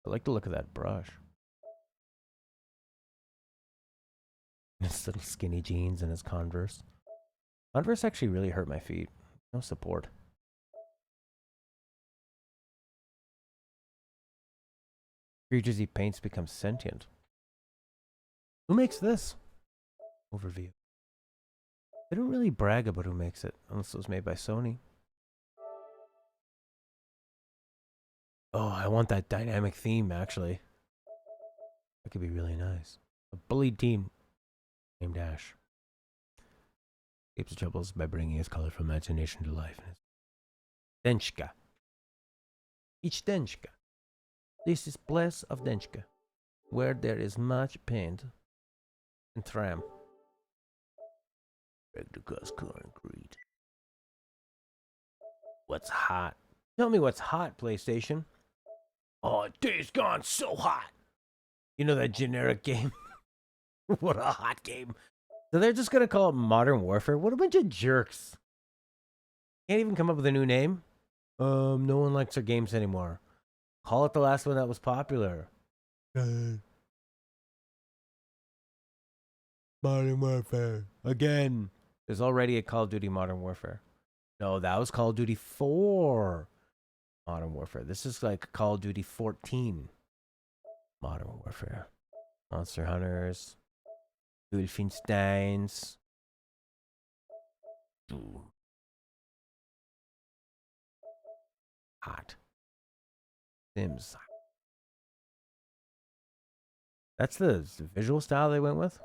I like the look of that brush. His little skinny jeans and his Converse. Converse actually really hurt my feet. No support. Creatures he paints become sentient. Who makes this? Overview. They don't really brag about who makes it, unless it was made by Sony. Oh, I want that dynamic theme, actually. That could be really nice. A bullied teen named Ash escapes the troubles by bringing his colorful imagination to life. Denchka. Each Denchka. This is place of Denchka, where there is much paint and tram. Rectus concrete. What's hot? Tell me what's hot, PlayStation. Oh, Days Gone so hot. You know that generic game? What a hot game. So they're just gonna call it Modern Warfare? What a bunch of jerks. Can't even come up with a new name? No one likes their games anymore. Call it the last one that was popular. Modern Warfare. Again. There's already a Call of Duty Modern Warfare. No, that was Call of Duty 4 Modern Warfare. This is like Call of Duty 14 Modern Warfare. Monster Hunters. Wolfensteins. Ooh. Hot. Sims. That's the visual style they went with?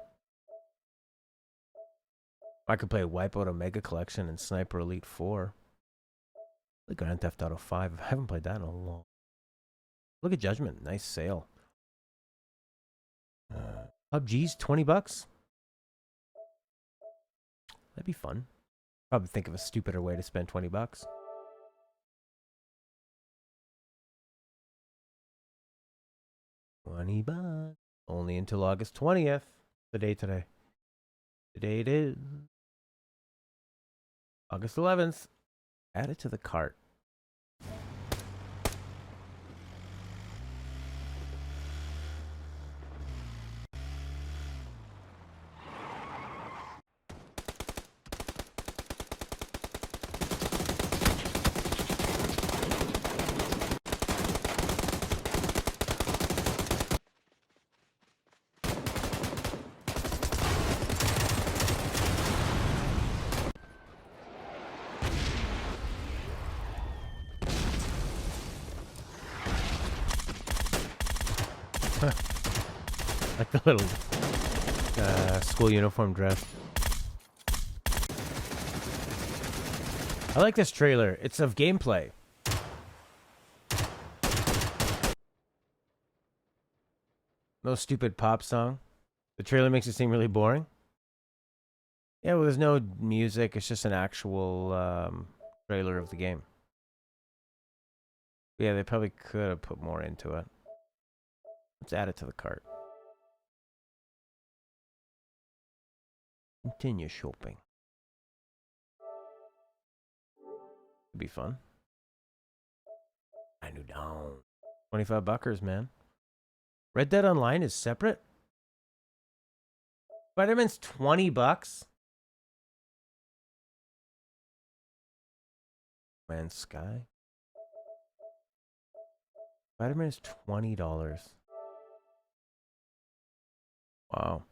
I could play Wipeout Omega Collection and Sniper Elite 4. Like Grand Theft Auto 5. I haven't played that in a long. Look at Judgment. Nice sale. PUBG's $20. That'd be fun. Probably think of a stupider way to spend $20. $20. Only until August 20th. The day today. The day it is. August 11th. Add it to the cart. Like the little school uniform dress. I like this trailer. It's of gameplay. No stupid pop song. The trailer makes it seem really boring. Yeah, well, there's no music. It's just an actual trailer of the game. Yeah, they probably could have put more into it. Let's add it to the cart. Continue shopping. Could be fun. I knew down. 25 buckers, man. Red Dead Online is separate? Spider-Man's $20? Man's Sky? Spider-Man is $20. Wow.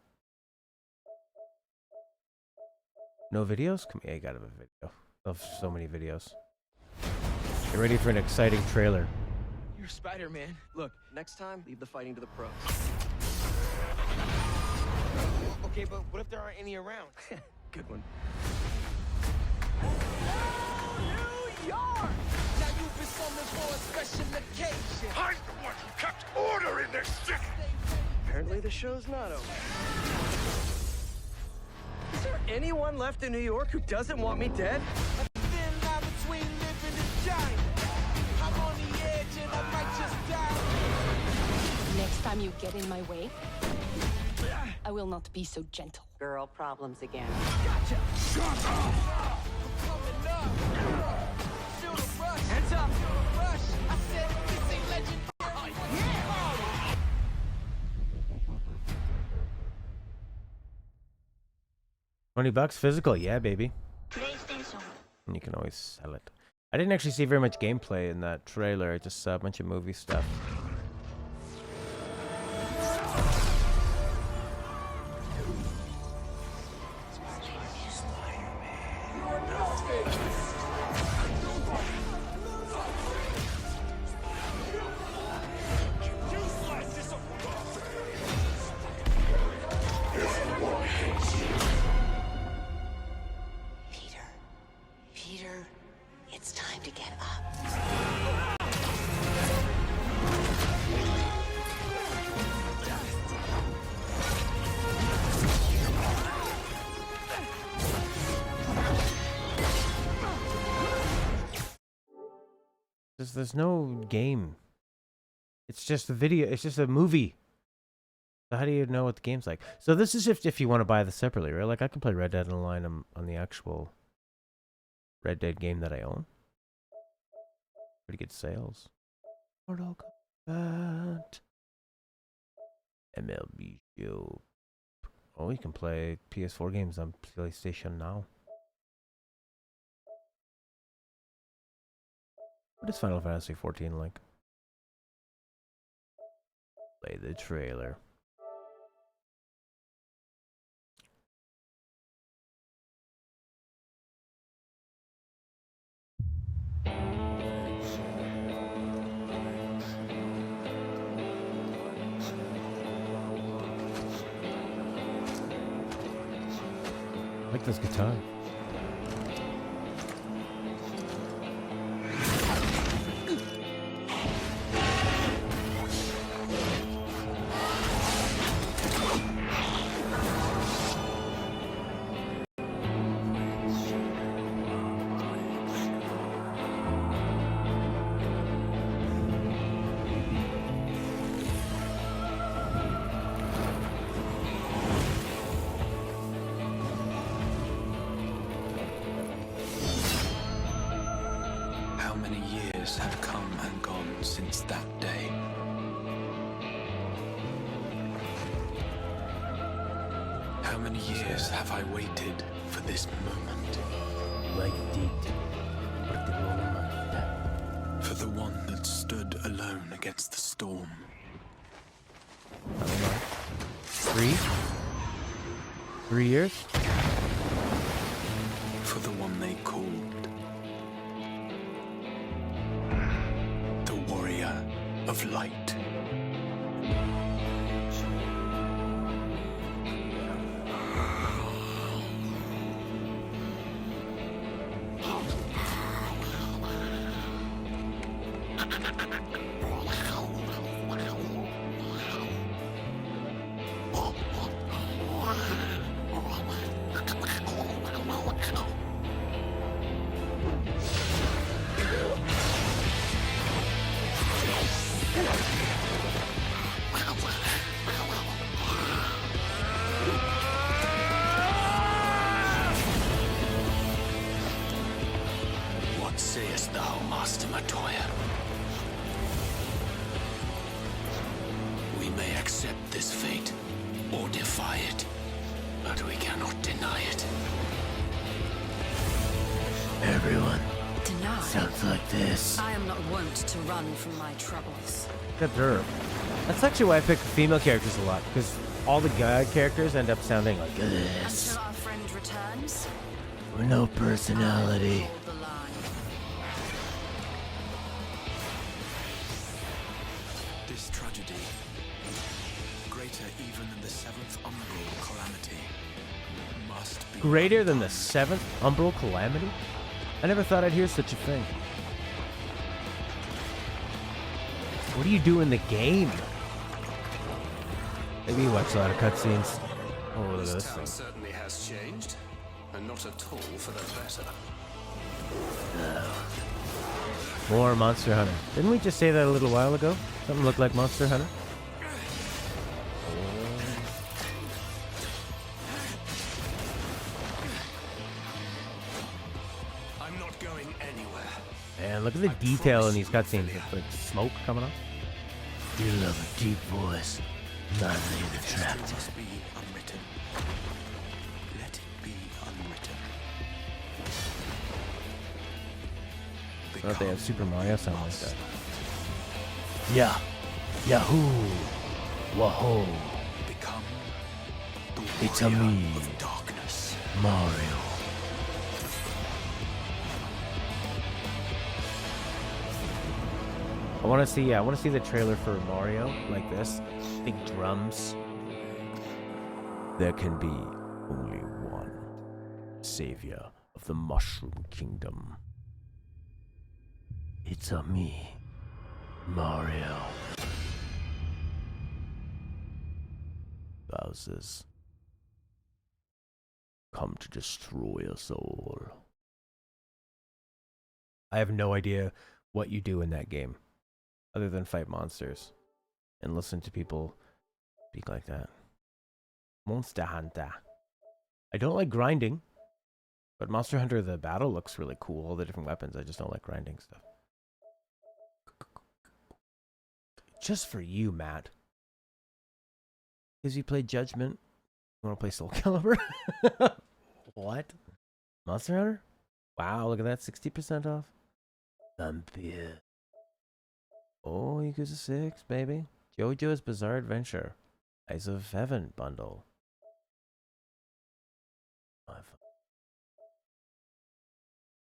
No videos? Come here, I gotta have a video. I have so many videos. Get ready for an exciting trailer. You're Spider-Man. Look, next time, leave the fighting to the pros. Okay, but what if there aren't any around? Good one. yard. Now you've been summoned for a special occasion. I'm the one who kept order in this city! Apparently the show's not over. Is there anyone left in New York who doesn't want me dead? A thin line between living and dying. I'm on the edge and I might just die. Next time you get in my way, I will not be so gentle. Girl problems again. Gotcha! Shut up! I'm coming up! Feel the rush! Hands up! Feel the rush! I said this ain't legendary! Yeah! $20 physical, yeah, baby. And you can always sell it. I didn't actually see very much gameplay in that trailer, just a bunch of movie stuff. Peter, it's time to get up. There's no game. It's just a video. It's just a movie. So how do you know what the game's like? So this is if you want to buy this separately, right? Like I can play Red Dead Online on the actual Red Dead game that I own. Pretty good sales. Mortal Kombat. MLB Show. Oh, you can play PS4 games on PlayStation Now. What is Final Fantasy 14 like? Play the trailer. I like this guitar. How many years have come and gone since that day? How many years have I waited for this moment? For the one that stood alone against the storm. I don't know. 3 years? For the one they called the Warrior of Light. What sayest thou, Master Matoya? We may accept this fate, or defy it, but we cannot deny it. Everyone. Deny. Sounds like this. I am not wont to run from my troubles. Good derp. That's actually why I pick female characters a lot, because all the guy characters end up sounding like this. Until our friend returns. With no personality. Hold the line. This tragedy, greater even than the 7th Umbral Calamity, must be Greater than the 7th Umbral Calamity? I never thought I'd hear such a thing. What do you do in the game? Maybe you watch a lot of cutscenes. Oh, look at this thing. Certainly has changed, and not at all for the better. More Monster Hunter. Didn't we just say that a little while ago? Something looked like Monster Hunter. I'm not going anywhere. Man, look at the detail in these cutscenes. It's like smoke coming up. You love a deep voice. Not being attractive. Must be unwritten. Let it be unwritten. I thought they have Super Mario sound like that. Yeah. Yahoo! Wahoo! Become It's a me, of darkness. Mario. I want to see. I want to see the trailer for Mario like this. Big drums. There can be only one savior of the Mushroom Kingdom. It's a me, Mario. Bowser's come to destroy us all. I have no idea what you do in that game, other than fight monsters and listen to people speak like that. Monster Hunter. I don't like grinding, but Monster Hunter the battle looks really cool. All the different weapons. I just don't like grinding stuff. Just for you, Matt. Because you played Judgment. You want to play Soul Calibur? What? Monster Hunter? Wow, look at that. 60% off. Vampire. Oh, Yakuza 6, baby. JoJo's Bizarre Adventure. Eyes of Heaven bundle.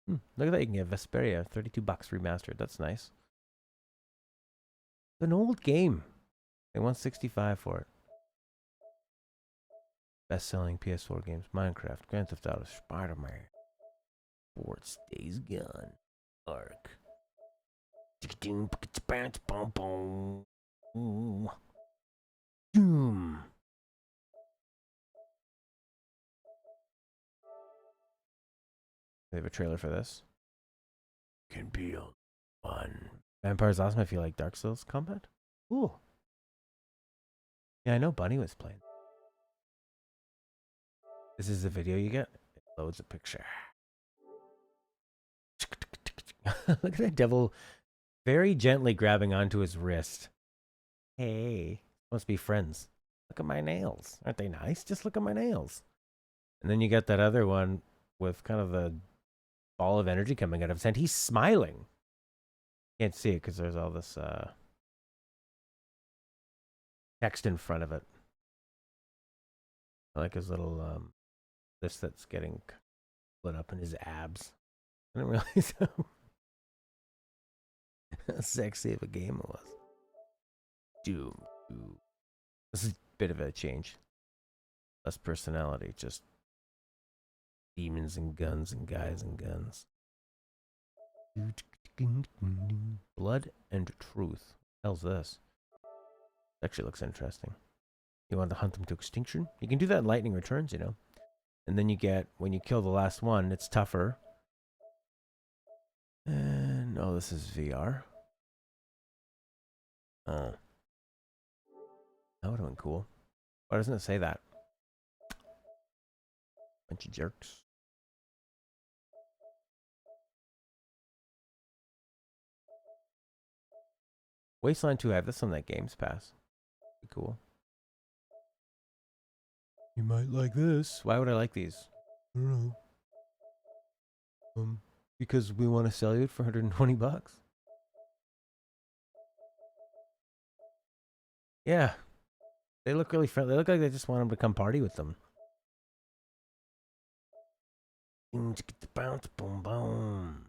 Look at that. You can get Vesperia. $32 remastered. That's nice. An old game. They want $65 for it. Best-selling PS4 games: Minecraft, Grand Theft Auto, Spider-Man, Sports, Days Gone, Ark. Doom. They have a trailer for this. Can be fun. Vampire's awesome. I feel like Dark Souls combat. Ooh. Yeah, I know Bunny was playing. This is the video you get. It loads a picture. Look at that devil very gently grabbing onto his wrist. Hey, must be friends. Look at my nails. Aren't they nice? Just look at my nails. And then you got that other one with kind of the ball of energy coming out of his hand. He's smiling. Can't see it because there's all this text in front of it. I like his little this that's getting split up in his abs. I didn't realize how sexy of a game it was. Doom. This is a bit of a change. Less personality, just demons and guns and guys and guns. Blood and Truth. What the hell's this? Actually looks interesting. You want to hunt them to extinction? You can do that in Lightning Returns, you know. And then you get, when you kill the last one, it's tougher. And, oh, this is VR. Oh. That would have been cool. Why doesn't it say that? Bunch of jerks. Wasteland 2, I have this on that Games Pass. Be cool. You might like this. Why would I like these? I don't know. Because we want to sell you it for $120. Yeah. They look really friendly. They look like they just want him to come party with them. Get the bounce, boom, boom.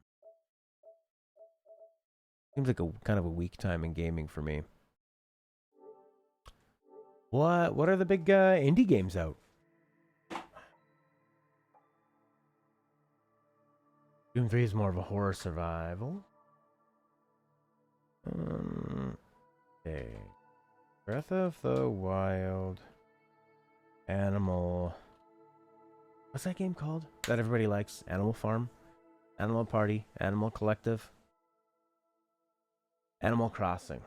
Seems like a kind of a weak time in gaming for me. What are the big indie games out? Doom 3 is more of a horror survival. Okay. Breath of the Wild. Animal. What's that game called? That everybody likes? Animal Farm? Animal Party? Animal Collective? Animal Crossing.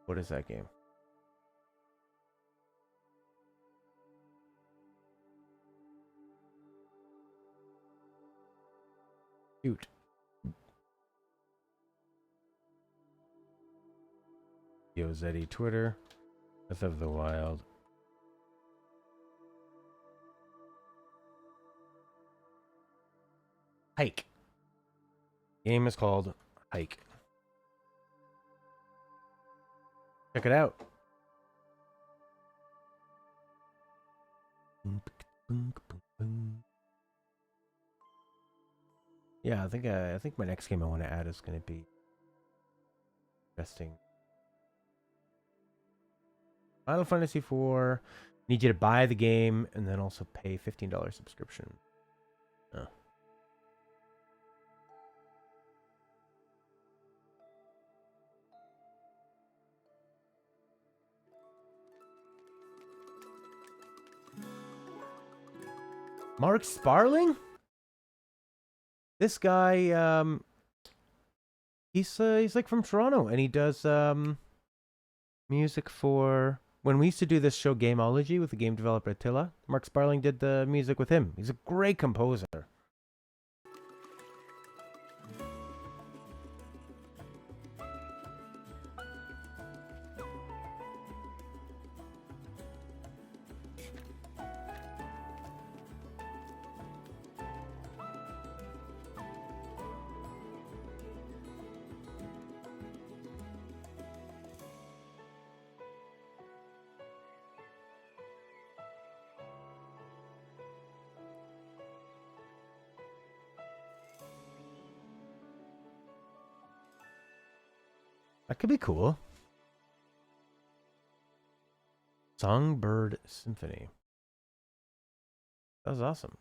What is that game? Shoot. Yozetti Twitter. Breath of the Wild. Hike. Game is called Hike. Check it out. Yeah, I think my next game I want to add is going to be investing. Final Fantasy IV. Need you to buy the game and then also pay $15 subscription. Oh. Mark Sparling? This guy, he's like from Toronto, and he does music for. When we used to do this show Gameology with the game developer Attila, Mark Sparling did the music with him. He's a great composer. That could be cool. Songbird Symphony. That was awesome.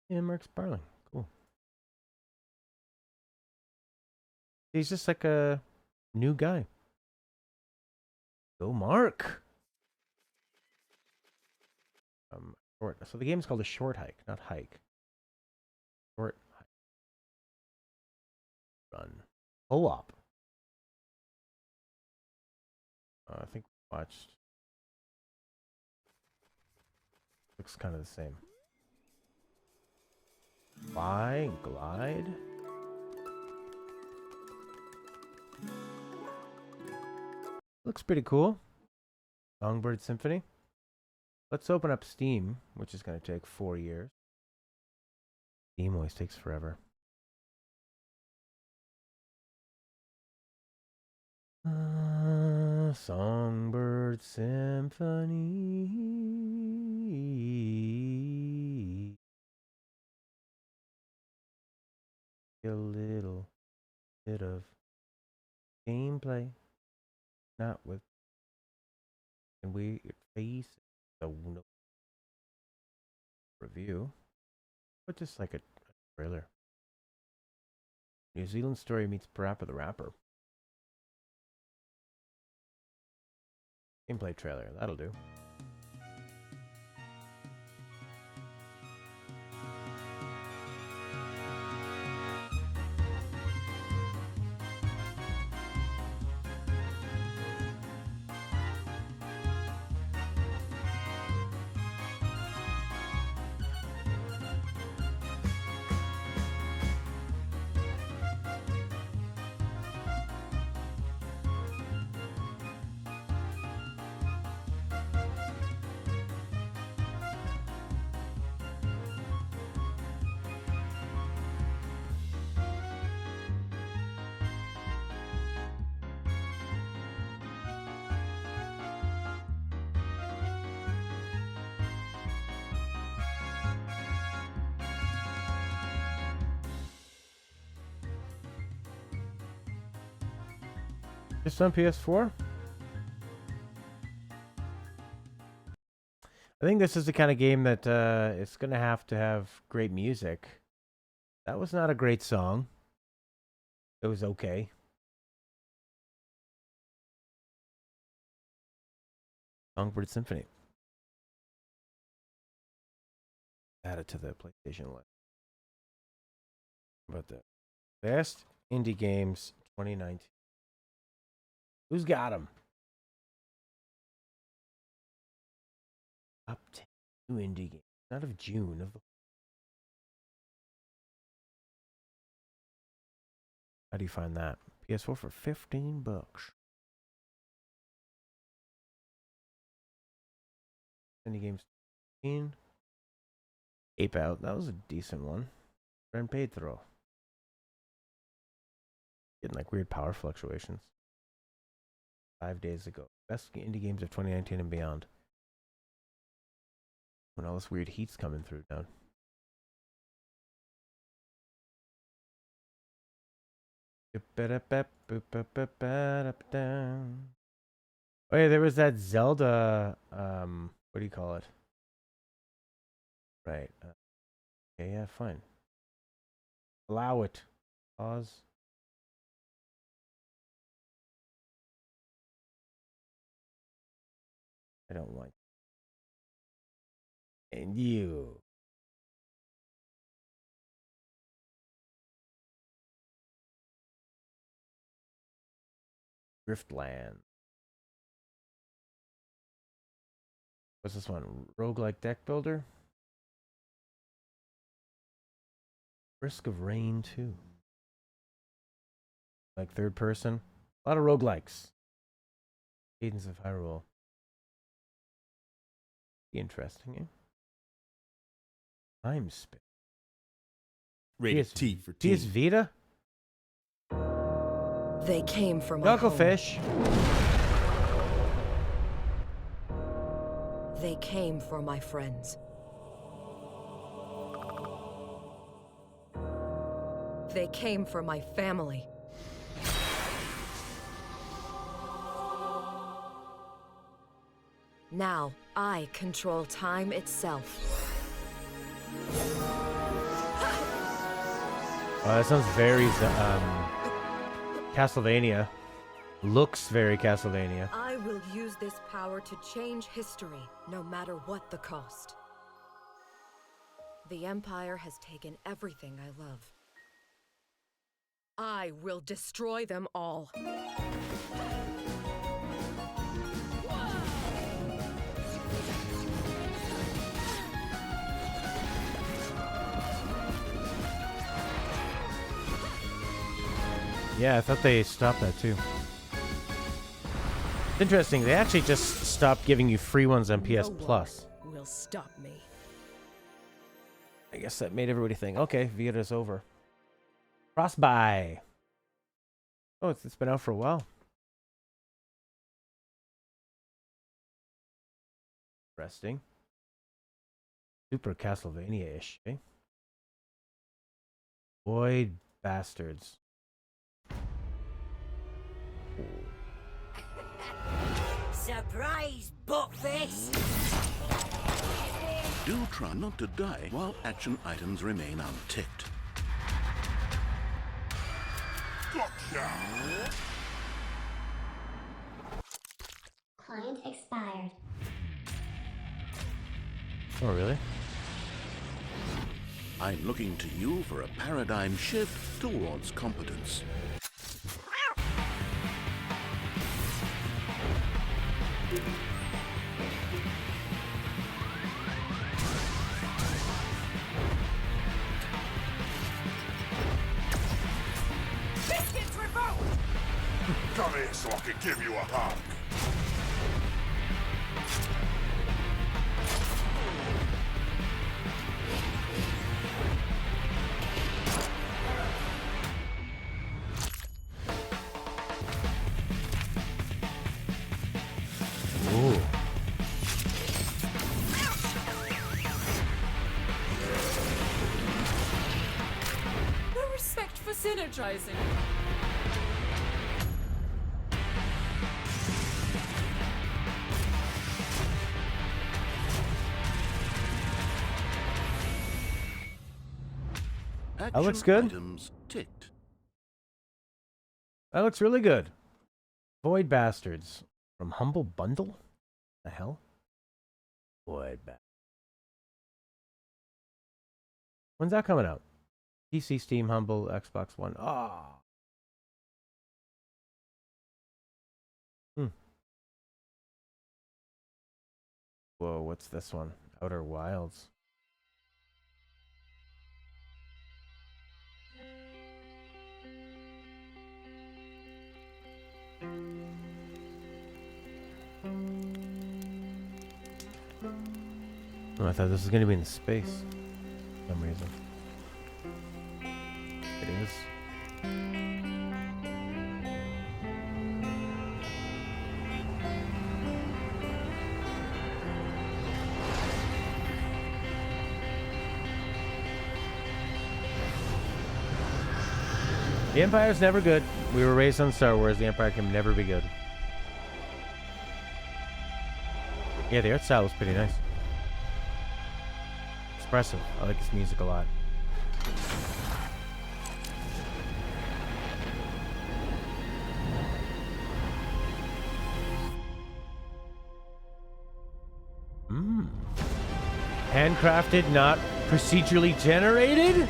Yeah, Mark Sparling. Cool. He's just like a new guy. Go, Mark! Short. So the game's called A Short Hike, not Hike. Short Hike. Run. Co-op. I think we watched. Looks kind of the same. Fly, glide. Looks pretty cool. Songbird Symphony. Let's open up Steam, which is going to take 4 years. Steam always takes forever. Songbird Symphony. A little bit of gameplay, not with, and we face the review, but just like a trailer. New Zealand story meets Parappa the Rapper. Gameplay trailer, that'll do. Just on PS4? I think this is the kind of game that it's going to have great music. That was not a great song. It was okay. Songbird Symphony. Add it to the PlayStation list. How about that? Best indie games 2019. Who's got them? Up 10 new indie games. Not of June, of the. How do you find that? PS4 for $15. Indie games 15. Ape Out. That was a decent one. Ren Pedro. Getting like weird power fluctuations. 5 days ago. Best indie games of 2019 and beyond. When all this weird heat's coming through now. Oh yeah, there was that Zelda, what do you call it? Right. Okay, yeah, fine. Allow it. Pause. I don't like. And you. Driftland. What's this one? Roguelike deck builder? Risk of Rain 2. Like third person. A lot of roguelikes. Cadence of Hyrule. Interesting, eh? Time Spin. Rated T for T. PS Vita? They came from my home. Fish. They came for my friends. They came for my family. Now, I control time itself. That sounds very Castlevania. Looks very Castlevania. I will use this power to change history, no matter what the cost. The Empire has taken everything I love. I will destroy them all. Yeah, I thought they stopped that too. Interesting, they actually just stopped giving you free ones on PS Plus. Will stop me. I guess that made everybody think, okay, Vita's over. Crossbuy. Oh, it's been out for a while. Interesting. Super Castlevania-ish, eh? Void Bastards. Surprise, buttface! Do try not to die while action items remain unticked. Gotcha! Client expired. Oh, really? I'm looking to you for a paradigm shift towards competence. Biscuits revoked! Come here so I can give you a hug. Ooh. No respect for synergizing. That looks good. Items ticked. That looks really good. Void Bastards from Humble Bundle? The hell? Void Bastards. When's that coming out? PC, Steam, Humble, Xbox One. Ah. Whoa, what's this one? Outer Wilds. Oh, I thought this was going to be in space for some reason. It is. The Empire's never good. We were raised on Star Wars. The Empire can never be good. Yeah, the art style was pretty nice. Expressive. I like this music a lot. Handcrafted, not procedurally generated?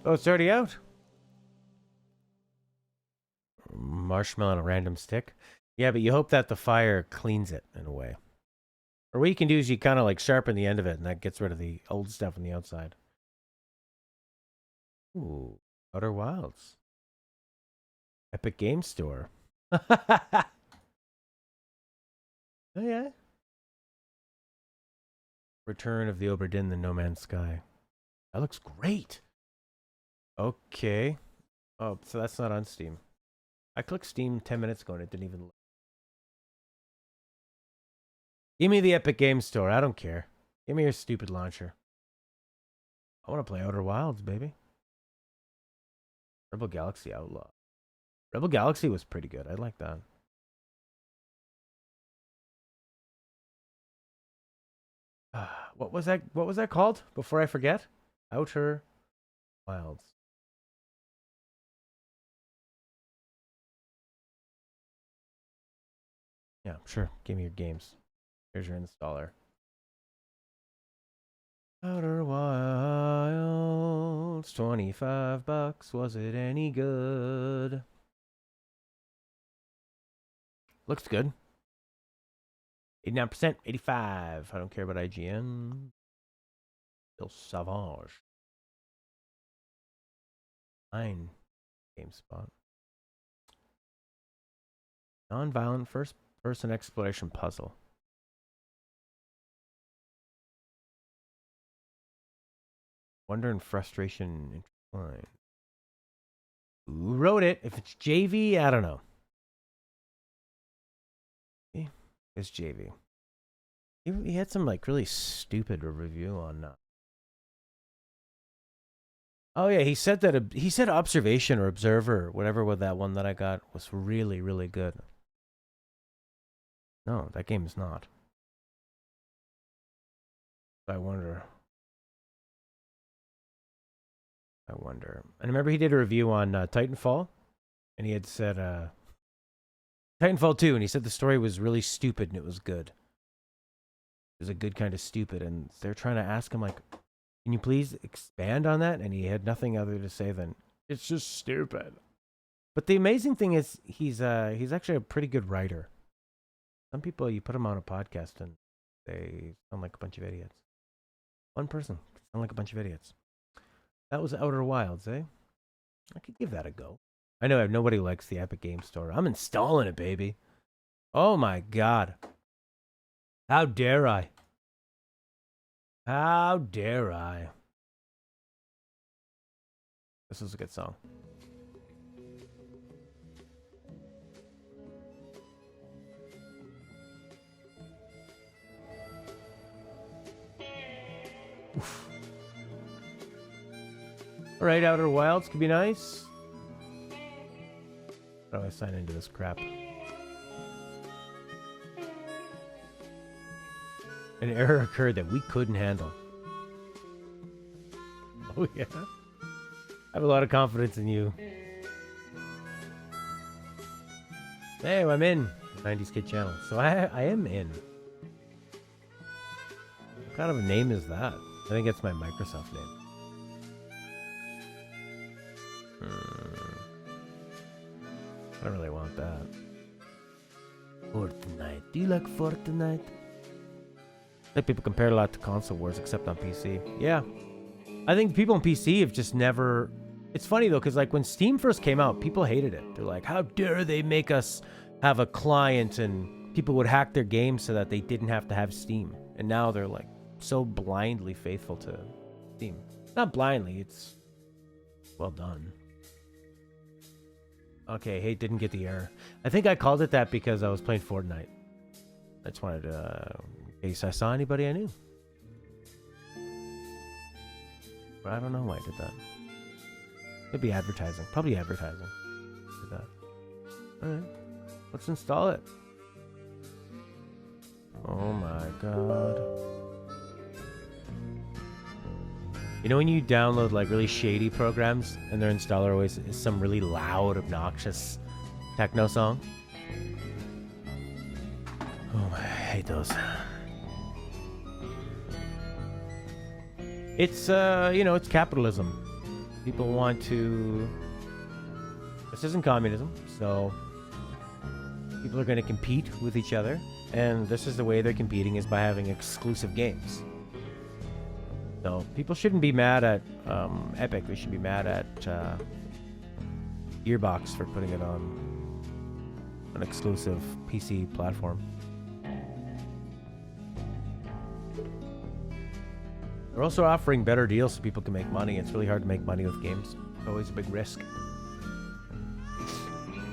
Oh, it's already out. Marshmallow on a random stick. Yeah, but you hope that the fire cleans it in a way. Or what you can do is you kind of like sharpen the end of it, and that gets rid of the old stuff on the outside. Ooh, Outer Wilds. Epic Game Store. Oh, yeah. Return of the Obra Dinn, the No Man's Sky. That looks great. Okay. Oh, so that's not on Steam. I clicked Steam 10 minutes ago and it didn't even look. Give me the Epic Game Store. I don't care. Give me your stupid launcher. I want to play Outer Wilds, baby. Rebel Galaxy Outlaw. Rebel Galaxy was pretty good. I like that. What was that? What was that called? Before I forget? Outer Wilds. Yeah, sure. Give me your games. Here's your installer. Outer Wilds, $25. Was it any good? Looks good. 89%, 85. I don't care about IGN. Still Savage. 9. GameSpot. Non-violent first-person exploration puzzle. Wonder and frustration intertwined. Who wrote it? If it's JV, I don't know. It's JV. He had some like really stupid review on. Oh yeah, he said that he said Observation or Observer, whatever with that one that I got was really really good. No, that game is not. I wonder. And remember he did a review on Titanfall, and he had said Titanfall 2, and he said the story was really stupid and it was good. It was a good kind of stupid, and they're trying to ask him like, can you please expand on that? And he had nothing other to say than, it's just stupid. But the amazing thing is he's actually a pretty good writer. Some people, you put them on a podcast and they sound like a bunch of idiots. One person sound like a bunch of idiots. That was Outer Wilds, eh? I could give that a go. I know nobody likes the Epic Game Store. I'm installing it, baby. Oh my god. How dare I? How dare I? This is a good song. Oof. All right, Outer Wilds could be nice. How do I sign into this crap? An error occurred that we couldn't handle. Oh yeah? I have a lot of confidence in you. Hey, I'm in the 90s Kid channel. So I am in. What kind of a name is that? I think it's my Microsoft name. I don't really want that. Fortnite. Do you like Fortnite? I think people compare it a lot to console wars, except on PC. Yeah. I think people on PC have just never... It's funny, though, because like when Steam first came out, people hated it. They're like, how dare they make us have a client, and people would hack their games so that they didn't have to have Steam. And now they're like so blindly faithful to Steam. Not blindly, it's well done. Okay, hey, didn't get the error. I think I called it that because I was playing Fortnite. I just wanted to, in case I saw anybody I knew. But I don't know why I did that. Could be advertising. Probably advertising. Did that. Alright. Let's install it. Oh my god. You know when you download like really shady programs and their installer always is some really loud, obnoxious techno song? Oh, I hate those. It's, you know, it's capitalism. People want to... This isn't communism, so... People are going to compete with each other, and this is the way they're competing, is by having exclusive games. So, people shouldn't be mad at Epic, they should be mad at Gearbox for putting it on an exclusive PC platform. They're also offering better deals so people can make money. It's really hard to make money with games. It's always a big risk.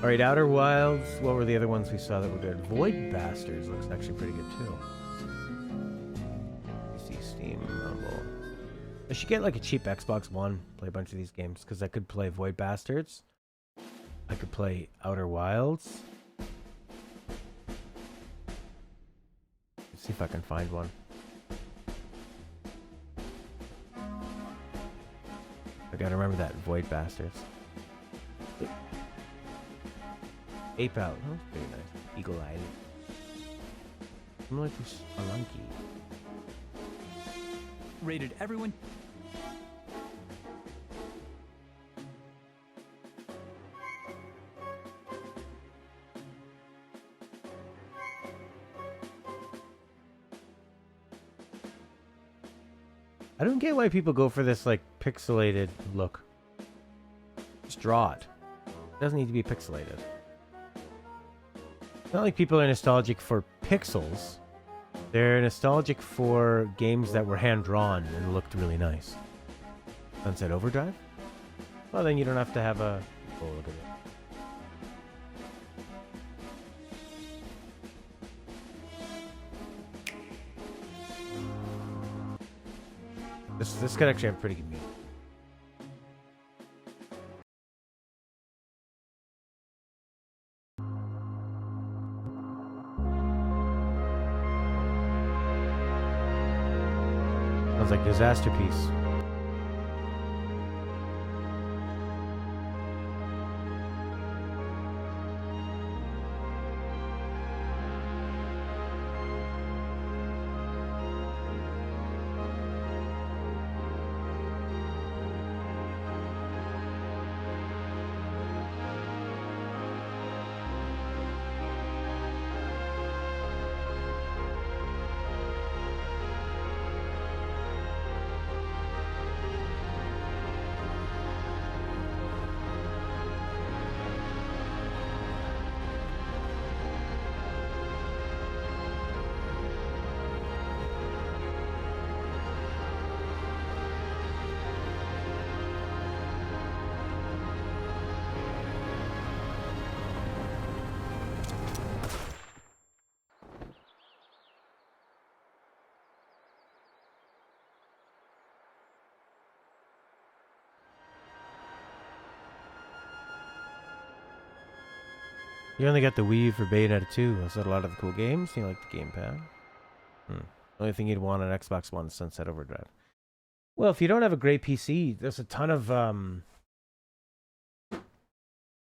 Alright, Outer Wilds. What were the other ones we saw that were good? Void Bastards looks actually pretty good too. PC, Steam, Rumble. I should get like a cheap Xbox One, play a bunch of these games, because I could play Void Bastards. I could play Outer Wilds. Let's see if I can find one. I gotta remember that, Void Bastards. Ape Out, that was pretty nice. Eagle Eye. Similar to Spelunky. Rated everyone. I don't get why people go for this like pixelated look. Just draw it. It doesn't need to be pixelated. It's not like people are nostalgic for pixels. They're nostalgic for games that were hand-drawn and looked really nice. Sunset Overdrive? Well, then you don't have to have a... Oh, look at that. This could actually have pretty good music. Sounds like Disaster Piece. You only got the Wii for Bayonetta 2. Was that a lot of the cool games? You like the gamepad? Only thing you'd want on Xbox One is Sunset Overdrive. Well, if you don't have a great PC, there's a ton of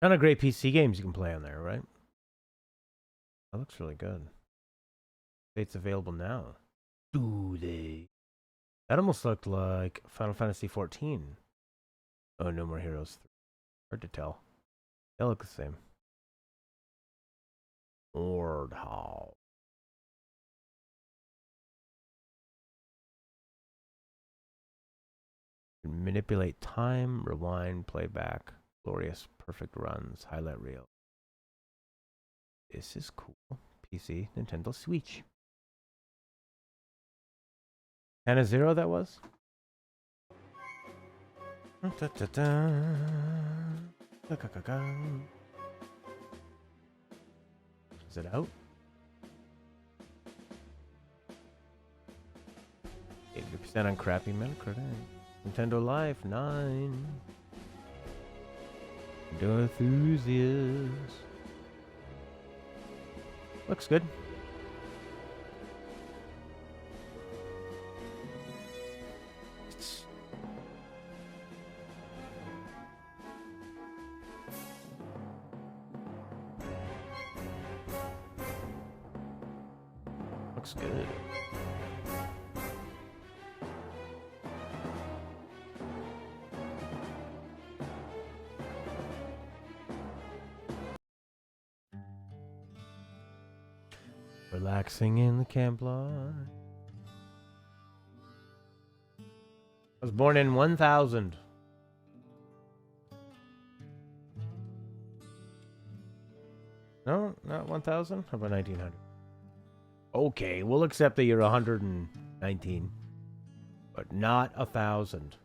great PC games you can play on there, right? That looks really good. It's available now. Do they? That almost looked like Final Fantasy 14. Oh, No More Heroes 3. Hard to tell. They look the same. Mordhau. Manipulate time, rewind, playback, glorious, perfect runs, highlight reel. This is cool. PC, Nintendo Switch. 10-0 that was? Is it out? 80% on crappy Metacritic. Nintendo Life 9. Nintendo Enthusiast. Looks good. Looks good. Relaxing in the camp lodge. I was born in 1000. No, not 1000. How about 1900? Okay, we'll accept that you're 119, but not 1000.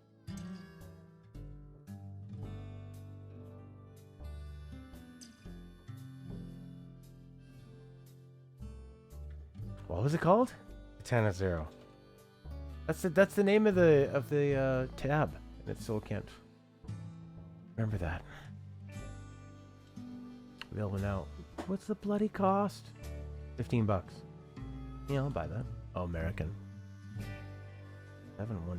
What was it called? 10-0. That's the name of the tab, and it still can't remember that. Available now. What's the bloody cost? $15. Yeah, I'll buy that. Oh, American. 7-1.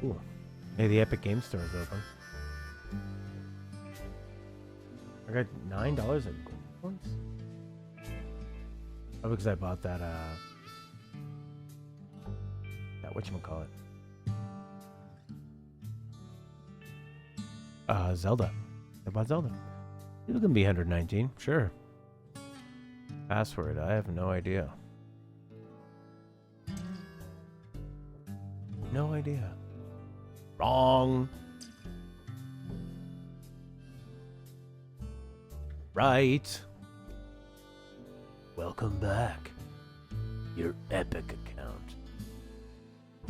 Ooh. Hey, the Epic Game Store is open. I got $9 at gold points. Oh, because I bought that whatchamacallit? Zelda. I bought Zelda. It's gonna be 119, sure. Password, I have no idea. No idea. Wrong. Right. Welcome back. Your Epic account.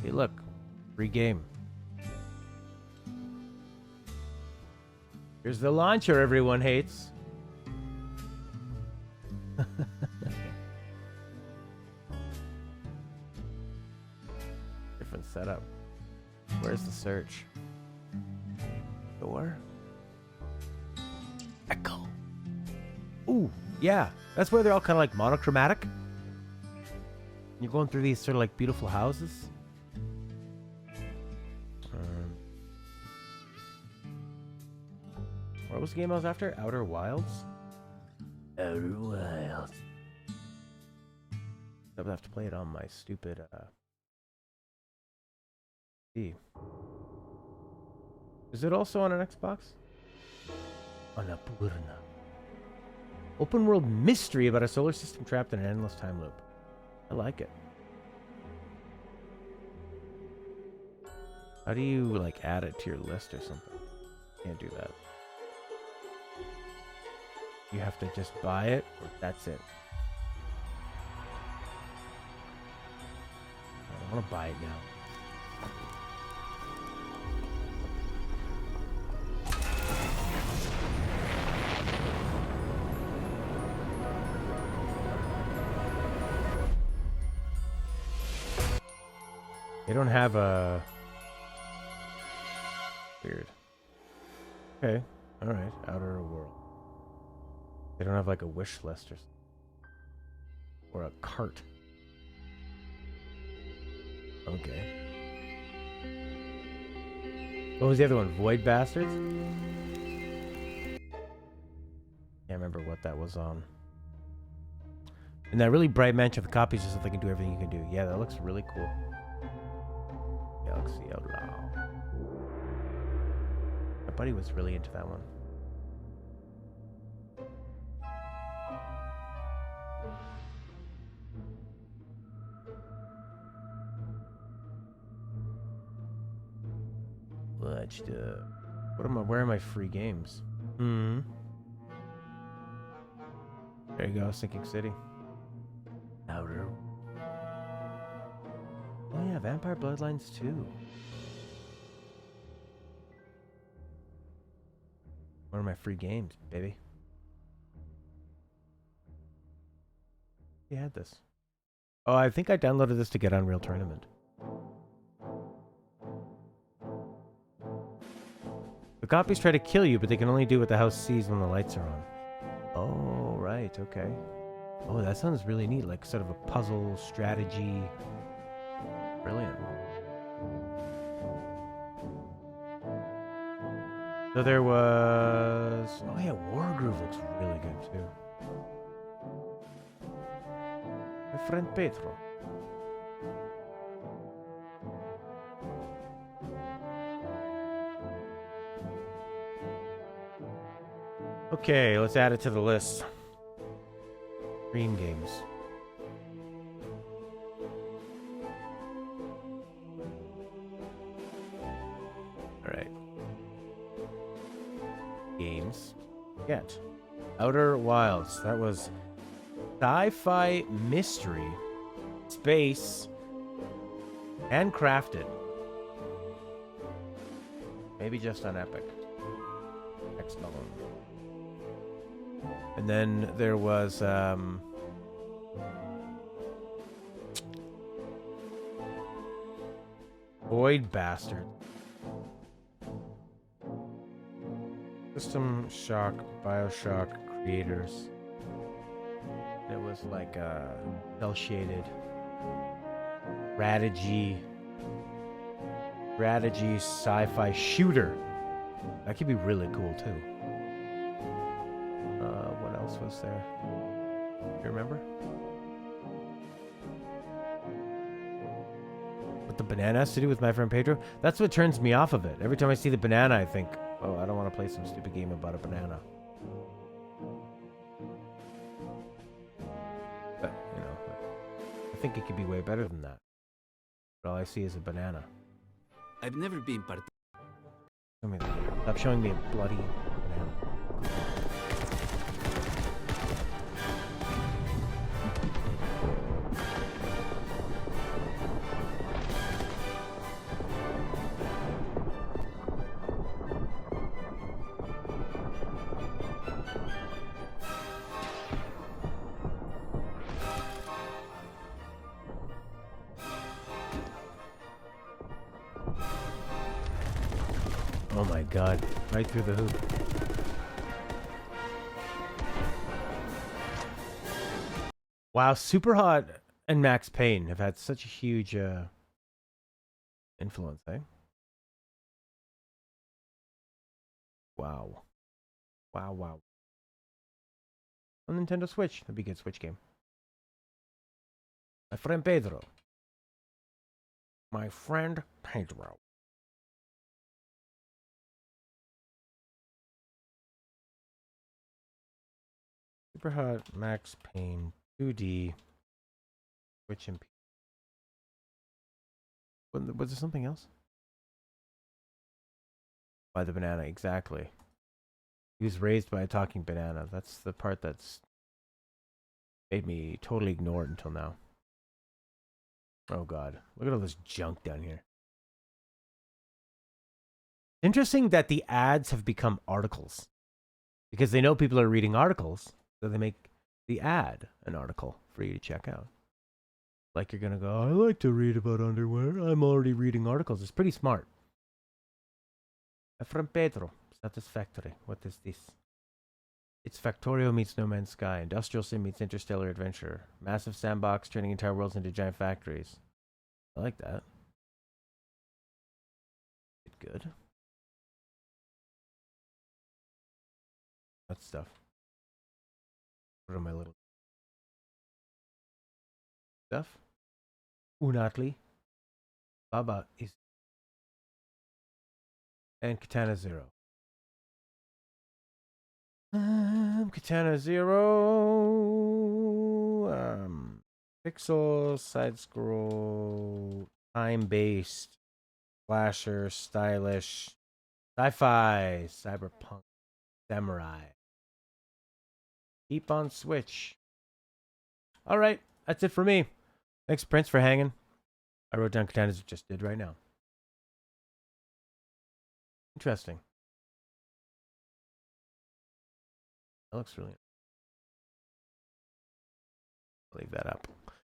Hey, look. Free game. Here's the launcher everyone hates. Different setup. Where's the search? Door? Echo. Ooh, yeah. That's where they're all kind of like monochromatic. You're going through these sort of like beautiful houses. What was the game I was after? Outer Wilds? Outer Wilds. I would have to play it on my stupid PC. Is it also on an Xbox? Annapurna. Open world mystery about a solar system trapped in an endless time loop. I like it. How do you like add it to your list or something? Can't do that. You have to just buy it, or that's it. I want to buy it now. They don't have a... Weird. Okay. Alright. Outer World. They don't have like a wish list or a cart. Okay. What was the other one? Void Bastards? Can't remember what that was on. And that really bright mansion of the copies just so they can do everything you can do. Yeah, that looks really cool. Galaxy Outlaw. My buddy was really into that one. Where are my free games? There you go, Sinking City. Outer. Oh yeah, Vampire Bloodlines 2. One of my free games, baby. You had this. Oh, I think I downloaded this to get Unreal Tournament. The copies try to kill you, but they can only do what the house sees when the lights are on. Oh, right, okay. Oh, that sounds really neat, like sort of a puzzle strategy. Brilliant. So there was... Oh yeah, Wargroove looks really good too. My friend Pedro. Okay, let's add it to the list. Dream games. Alright. Games. Get. Outer Wilds. That was sci-fi mystery. Space. Handcrafted. Maybe just on Epic. Excellent. And then there was Void Bastard. System Shock, BioShock creators. It was like a cel-shaded strategy sci-fi shooter. That could be really cool too. What else was there? You remember? What the banana has to do with my friend Pedro? That's what turns me off of it. Every time I see the banana, I think, oh, I don't want to play some stupid game about a banana. But, you know, I think it could be way better than that. But all I see is a banana. I've never been part. Show me the game. Stop showing me a bloody banana. Oh my god, right through the hoop. Wow, Superhot and Max Payne have had such a huge influence, eh? Wow. Wow, wow. On Nintendo Switch, that'd be a good Switch game. My friend Pedro. My friend Pedro. Superhot, Max Payne, 2D, Switch and was there something else? By the banana, exactly. He was raised by a talking banana. That's the part that's made me totally ignore it until now. Oh god, look at all this junk down here. Interesting that the ads have become articles. Because they know people are reading articles. So they make the ad an article for you to check out. Like you're gonna go, I like to read about underwear. I'm already reading articles. It's pretty smart. From Pedro. Satisfactory. What is this? It's Factorio meets No Man's Sky. Industrial Sim meets Interstellar Adventure. Massive sandbox turning entire worlds into giant factories. I like that. Good. That stuff. What are my little stuff? Unatli. Baba is. And Katana Zero. Katana Zero. Pixel, side scroll, time based, slasher, stylish, sci-fi, cyberpunk, samurai. Keep on Switch. All right, that's it for me. Thanks, Prince, for hanging. I wrote down Katana's just did right now. Interesting. That looks really. I'll leave that up.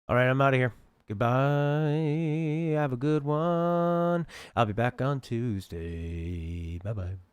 All right, I'm out of here. Goodbye. Have a good one. I'll be back on Tuesday. Bye-bye.